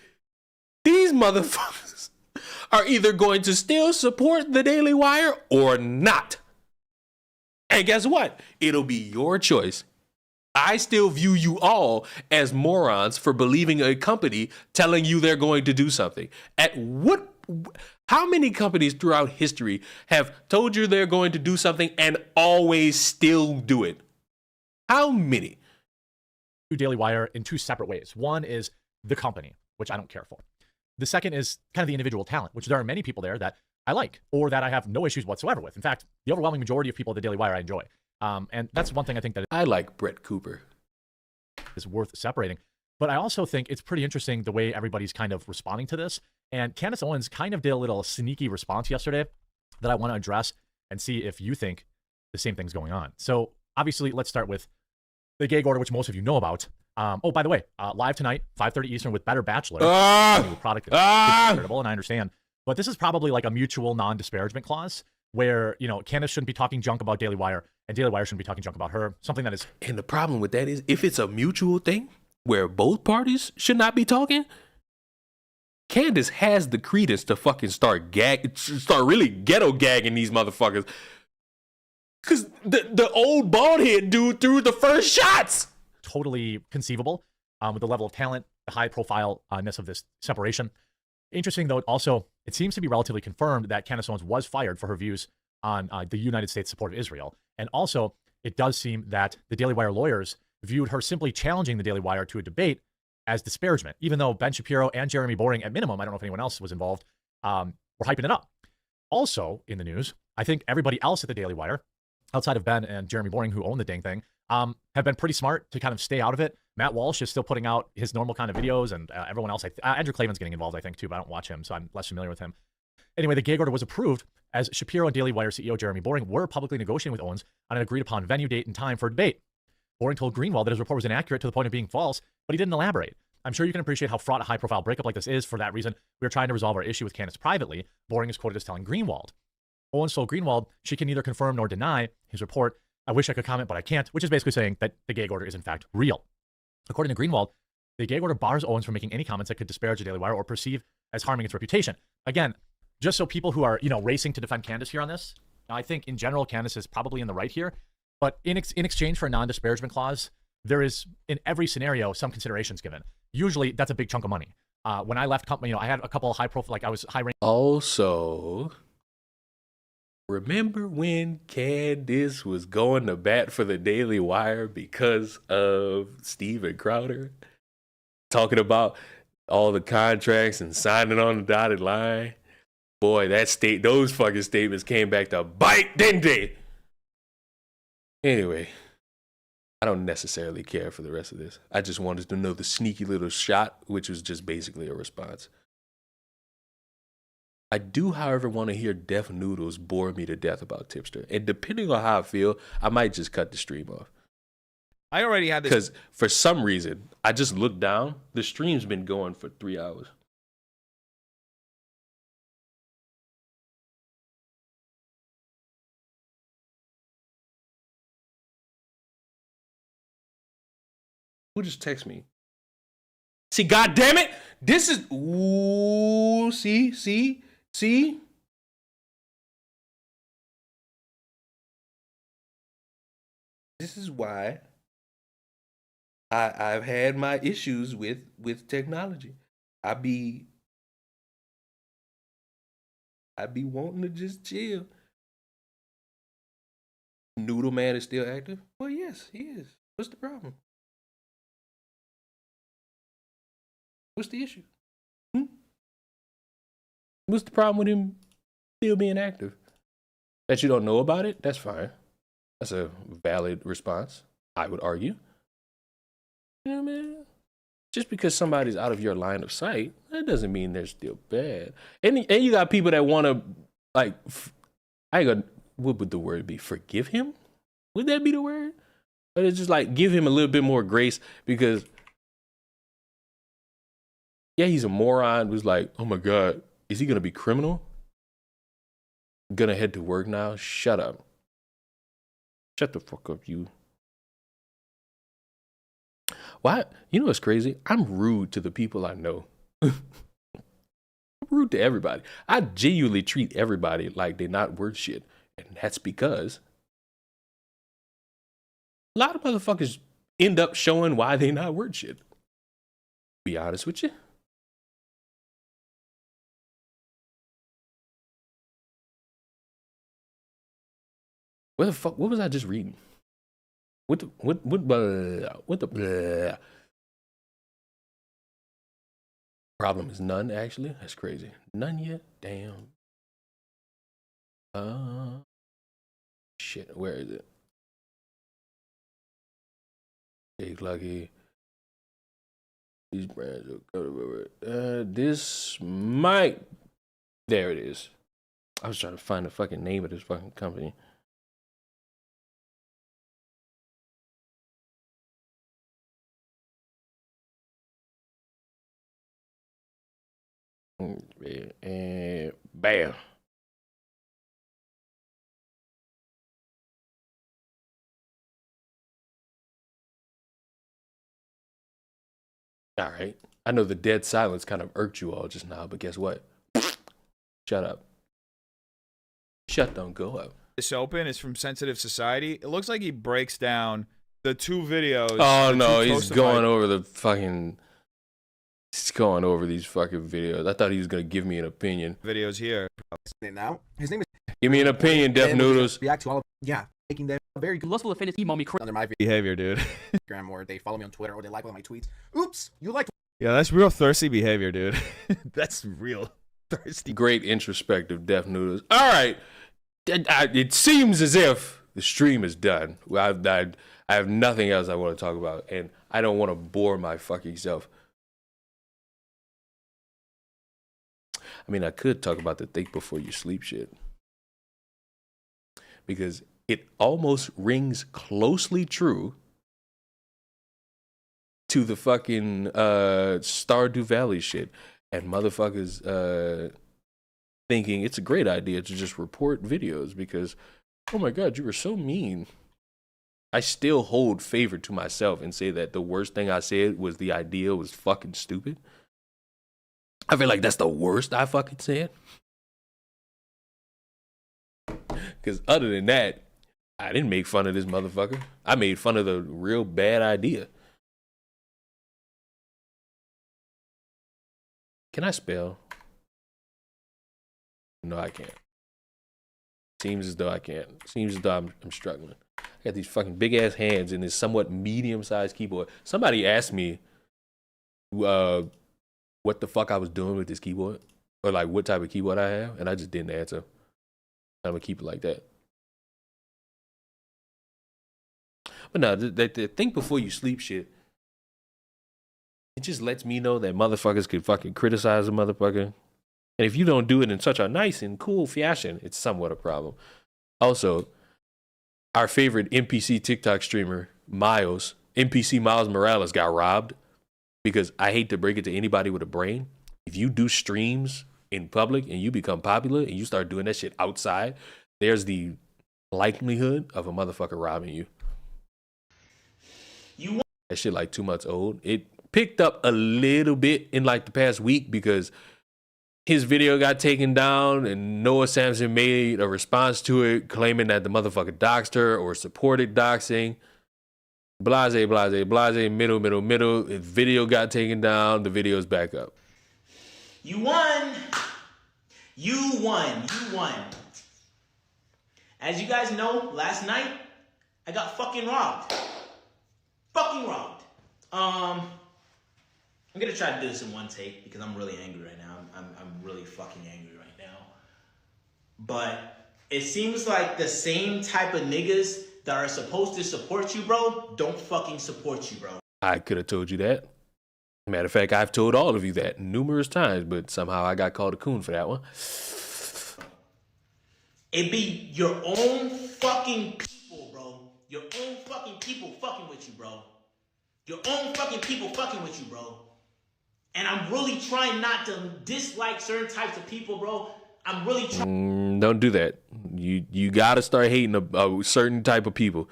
These motherfuckers are either going to still support the Daily Wire or not. And guess what? It'll be your choice. I still view you all as morons for believing a company telling you they're going to do something. How many companies throughout history have told you they're going to do something and always still do it? How many? Daily Wire in two separate ways. One is the company, which I don't care for. The second is kind of the individual talent, which there are many people there that I like or that I have no issues whatsoever with. In fact, the overwhelming majority of people at the Daily Wire I enjoy. And that's one thing I think that I like Brett Cooper is worth separating. But I also think it's pretty interesting the way everybody's kind of responding to this. And Candace Owens kind of did a little sneaky response yesterday that I want to address and see if you think the same thing's going on. So obviously, let's start with the gag order, which most of you know about. Oh, by the way, live tonight, 5:30 Eastern with Better Bachelor. New product is incredible, and I understand. But this is probably like a mutual non-disparagement clause where, Candace shouldn't be talking junk about Daily Wire and Daily Wire shouldn't be talking junk about her. Something that is. And the problem with that is if it's a mutual thing where both parties should not be talking, Candace has the credence to fucking start really ghetto gagging these motherfuckers. Because the old bald head dude threw the first shots. Totally conceivable with the level of talent, the high profile-ness of this separation. Interesting, though, also, it seems to be relatively confirmed that Candace Owens was fired for her views on the United States' support of Israel. And also, it does seem that the Daily Wire lawyers viewed her simply challenging the Daily Wire to a debate as disparagement, even though Ben Shapiro and Jeremy Boring, at minimum, I don't know if anyone else was involved, were hyping it up. Also, in the news, I think everybody else at the Daily Wire, outside of Ben and Jeremy Boring, who own the dang thing, have been pretty smart to kind of stay out of it. Matt Walsh is still putting out his normal kind of videos, and everyone else, Andrew Klavan's getting involved, I think, too, but I don't watch him, so I'm less familiar with him. Anyway, the gag order was approved as Shapiro and Daily Wire CEO Jeremy Boring were publicly negotiating with Owens on an agreed-upon venue, date, and time for a debate. Boring told Greenwald that his report was inaccurate to the point of being false, but he didn't elaborate. I'm sure you can appreciate how fraught a high-profile breakup like this is. For that reason, we are trying to resolve our issue with Candace privately. Boring is quoted as telling Greenwald. Owens told Greenwald she can neither confirm nor deny his report. I wish I could comment, but I can't, which is basically saying that the gag order is in fact real. According to Greenwald, the gag order bars Owens from making any comments that could disparage the Daily Wire or perceive as harming its reputation. Again, just so people who are, racing to defend Candace here on this, I think in general, Candace is probably in the right here, but in exchange for a non-disparagement clause, there is, in every scenario, some considerations given. Usually, that's a big chunk of money. When I left company, I had a couple of high-profile, I was high-ranking. Also, remember when Candace was going to bat for the Daily Wire because of Steven Crowder? Talking about all the contracts and signing on the dotted line. Boy, those fucking statements came back to bite, didn't they? Anyway, I don't necessarily care for the rest of this. I just wanted to know the sneaky little shot, which was just basically a response. I do, however, want to hear Deaf Noodles bore me to death about Tipster. And depending on how I feel, I might just cut the stream off. I already had this. Because for some reason, I just looked down. The stream's been going for 3 hours. Who just text me? See, goddamn it! This is see. This is why I've had my issues with technology. I be wanting to just chill. Noodle Man is still active? Well, yes, he is. What's the problem? What's the issue? What's the problem with him still being active? That you don't know about it? That's fine. That's a valid response, I would argue. You know, man? Just because somebody's out of your line of sight, that doesn't mean they're still bad. And you got people that want to, like, what would the word be? Forgive him? Would that be the word? Or it's just like give him a little bit more grace because yeah, he's a moron. Who's like, oh my God, is he gonna be criminal? Gonna head to work now? Shut up. Shut the fuck up, you. Why? You know what's crazy? I'm rude to the people I know. I'm rude to everybody. I genuinely treat everybody like they're not worth shit. And that's because a lot of motherfuckers end up showing why they not worth shit. Be honest with you. What the fuck? What was I just reading? What the problem is none, actually. That's crazy. None yet? Damn. Shit, where is it? Hey, Lucky. These brands are this might. There it is. I was trying to find the fucking name of this fucking company. And bam. All right. I know the dead silence kind of irked you all just now, but guess what? Shut up. Shut, don't go up. This open is from Sensitive Society. It looks like he breaks down the two videos. Oh no, he's going over the fucking. He's going over these fucking videos. I thought he was gonna give me an opinion. Videos here. Now his name is. Give me an opinion, Deaf Noodles. React to all of making them very good lustful affinity mommy under my Behavior, dude. Instagram, or they follow me on Twitter, or they like one of my tweets. Oops, you liked. Yeah, that's real thirsty behavior, dude. That's real thirsty. Great introspective, Deaf Noodles. All right, it seems as if the stream is done. I have nothing else I want to talk about, and I don't want to bore my fucking self. I mean, I could talk about the think before you sleep shit. Because it almost rings closely true to the fucking Stardew Valley shit. And motherfuckers thinking it's a great idea to just report videos because, oh my God, you were so mean. I still hold favor to myself and say that the worst thing I said was the idea was fucking stupid. I feel like that's the worst I fucking said. Because other than that, I didn't make fun of this motherfucker. I made fun of the real bad idea. Can I spell? No, I can't. Seems as though I can't. Seems as though I'm struggling. I got these fucking big ass hands and this somewhat medium-sized keyboard. Somebody asked me what the fuck I was doing with this keyboard, or like what type of keyboard I have, and I just didn't answer. I'm gonna keep it like that. But no, the think before you sleep shit, it just lets me know that motherfuckers could fucking criticize a motherfucker. And if you don't do it in such a nice and cool fashion, it's somewhat a problem. Also, our favorite NPC TikTok streamer, NPC Miles Morales, got robbed. Because I hate to break it to anybody with a brain. If you do streams in public and you become popular and you start doing that shit outside, there's the likelihood of a motherfucker robbing you. That shit like 2 months old. It picked up a little bit in like the past week because his video got taken down and Noah Samson made a response to it claiming that the motherfucker doxed her or supported doxing. Blase, middle. The video got taken down. The video's back up. You won. You won. As you guys know, last night, I got fucking robbed. I'm gonna try to do this in one take because I'm really angry right now. I'm really fucking angry right now. But it seems like the same type of niggas that are supposed to support you, bro, don't fucking support you, bro. I could have told you that. Matter of fact, I've told all of you that numerous times, but somehow I got called a coon for that one. It be your own fucking people, bro. people fucking with you, bro. Your own fucking people fucking with you, bro. And I'm really trying not to dislike certain types of people, bro. I'm really trying. Don't do that. You gotta start hating a certain type of people.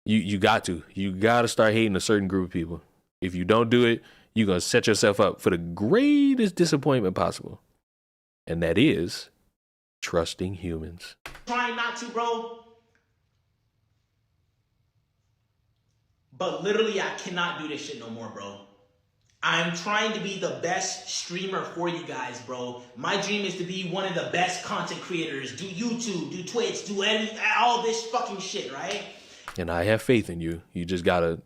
You got to. You gotta start hating a certain group of people. If you don't do it, you're gonna set yourself up for the greatest disappointment possible. And that is trusting humans. Trying not to, bro. But literally, I cannot do this shit no more, bro. I'm trying to be the best streamer for you guys, bro. My dream is to be one of the best content creators. Do YouTube, do Twitch, do all this fucking shit, right? And I have faith in you. You just gotta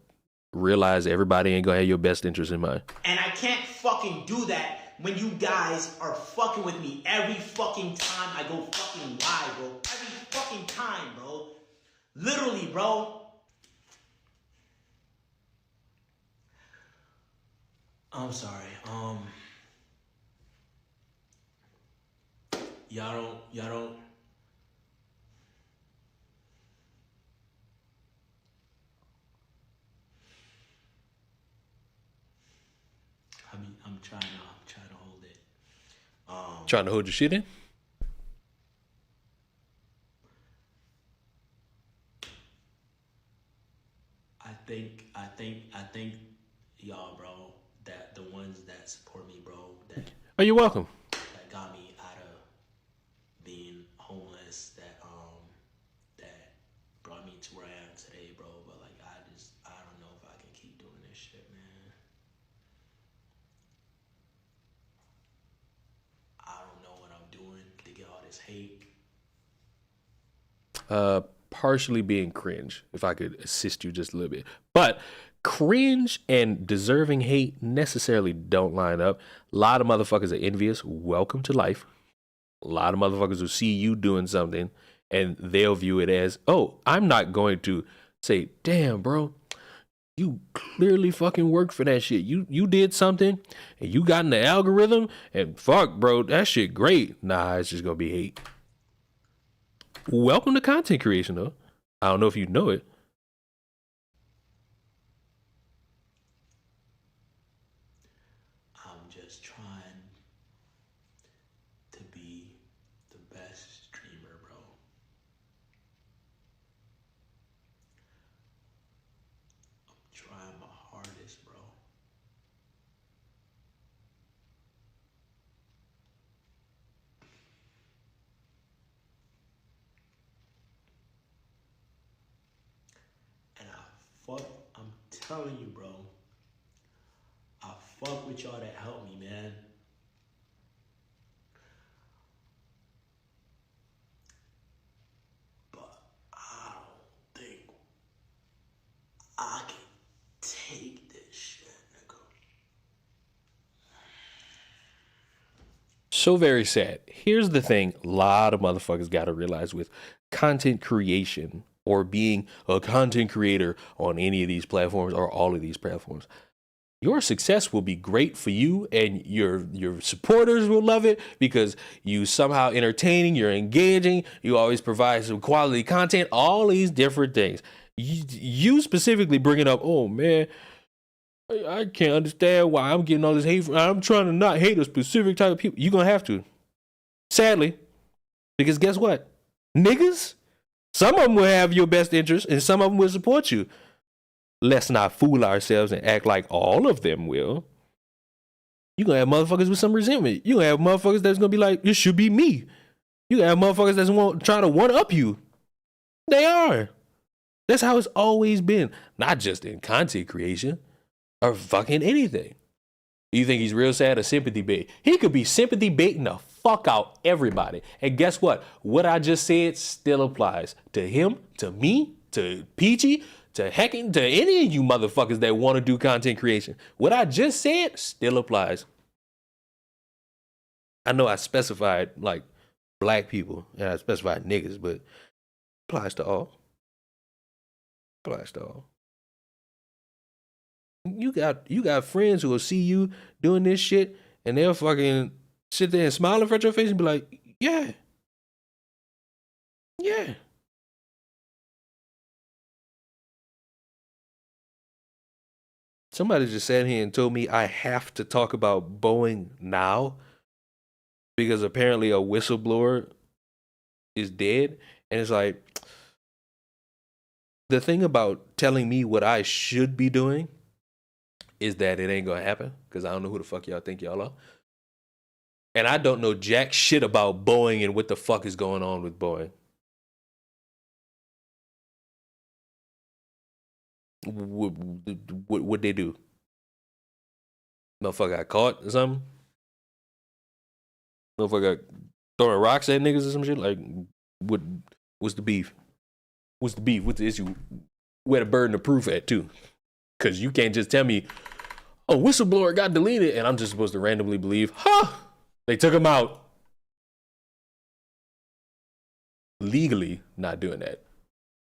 realize everybody ain't gonna have your best interest in mind. And I can't fucking do that when you guys are fucking with me every fucking time I go fucking live, bro. Every fucking time, bro. Literally, bro. I'm sorry. Y'all don't. I'm trying to hold it. Trying to hold your shit in? I think y'all, bro, that the ones that support me, bro, that Oh, you're welcome. that got me out of being homeless, that brought me to where I am today, bro. But like I don't know if I can keep doing this shit, man. I don't know what I'm doing to get all this hate. Partially being cringe, if I could assist you just a little bit. But cringe and deserving hate necessarily don't line up. A lot of motherfuckers are envious. Welcome to life. A lot of motherfuckers will see you doing something and they'll view it as, oh, I'm not going to say, damn, bro, you clearly fucking worked for that shit. You did something and you got in the algorithm and fuck, bro, that shit great. Nah, it's just gonna be hate. Welcome to content creation, though. I don't know if you know it. I'm just trying to be the best streamer, bro. I'm trying my hardest, bro. And I'm telling you, bro, I fuck with y'all that help me, man. But I don't think I can take this shit, nigga. So very sad. Here's the thing a lot of motherfuckers got to realize with content creation or being a content creator on any of these platforms or all of these platforms. Your success will be great for you and your supporters will love it because you somehow entertaining, you're engaging, you always provide some quality content, all these different things. You specifically bringing up, oh man, I can't understand why I'm getting all this hate. I'm trying to not hate a specific type of people. You're going to have to. Sadly. Because guess what? Niggas, some of them will have your best interest and some of them will support you. Let's not fool ourselves and act like all of them will. You're going to have motherfuckers with some resentment. You're going to have motherfuckers that's going to be like, it should be me. You're going to have motherfuckers that's trying to one-up you. They are. That's how it's always been. Not just in content creation or fucking anything. You think he's real sad or sympathy bait? He could be sympathy baiting the fuck out everybody. And guess what? What I just said still applies to him, to me, to Peachy, to hecking, to any of you motherfuckers that want to do content creation. What I just said still applies. I know I specified like black people and I specified niggas, but applies to all. Applies to all. You got friends who will see you doing this shit and they'll fucking sit there and smile in front of your face and be like, yeah. Yeah. Somebody just sat here and told me I have to talk about Boeing now because apparently a whistleblower is dead. And it's like, the thing about telling me what I should be doing is that it ain't gonna happen because I don't know who the fuck y'all think y'all are. And I don't know jack shit about Boeing and what the fuck is going on with Boeing. What they do? Motherfucker got caught or something? Motherfucker got throwing rocks at niggas or some shit? Like, what's the beef? What's the beef? What's the issue? Where the burden of proof at, too? Because you can't just tell me, oh, whistleblower got deleted, and I'm just supposed to randomly believe, they took him out. Legally not doing that.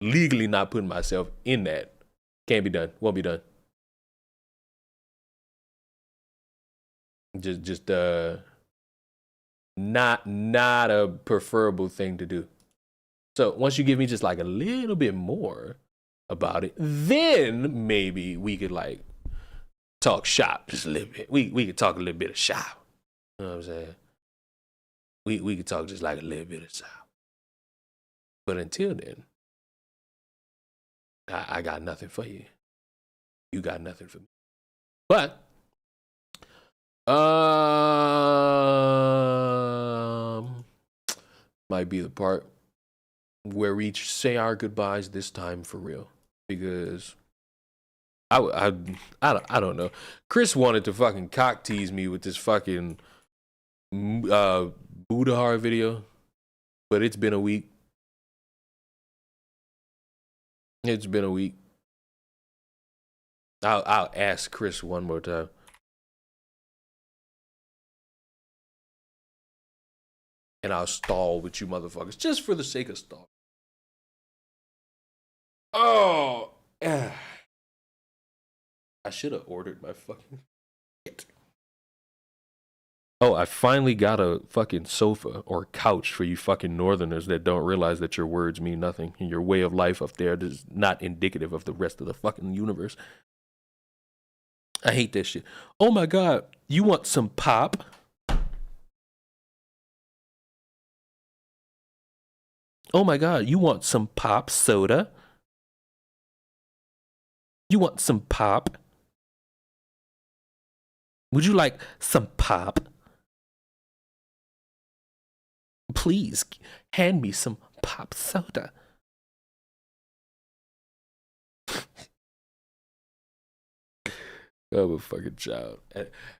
Legally not putting myself in that. Can't be done. Won't be done. Just not a preferable thing to do. So once you give me just like a little bit more about it, then maybe we could like talk shop just a little bit. We could talk a little bit of shop. You know what I'm saying? We could talk just like a little bit of shop. But until then, I got nothing for you. You got nothing for me. But might be the part where we say our goodbyes this time for real, because I don't know. Chris wanted to fucking cock tease me with this fucking Budahar video, but it's been a week. It's been a week. I'll ask Chris one more time. And I'll stall with you motherfuckers just for the sake of stall. Oh, I should have ordered my fucking shit. Oh, I finally got a fucking sofa or couch for you fucking northerners that don't realize that your words mean nothing. And your way of life up there is not indicative of the rest of the fucking universe. I hate that shit. Oh my God, you want some pop? Oh my God, you want some pop soda? You want some pop? Would you like some pop? Please hand me some pop soda. I'm a fucking child.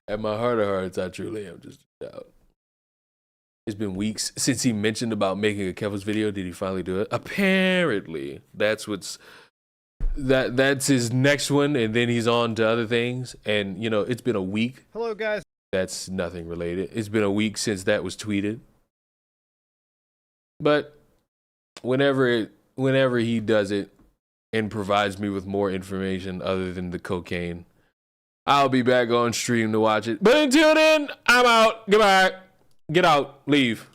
At my heart of hearts, I truly am just a child. It's been weeks since he mentioned about making a Kevin's video. Did he finally do it? Apparently, that's his next one, and then he's on to other things. And you know, it's been a week. Hello, guys. That's nothing related. It's been a week since that was tweeted. But whenever he does it and provides me with more information other than the cocaine, I'll be back on stream to watch it. But until then, I'm out. Goodbye. Get out. Leave.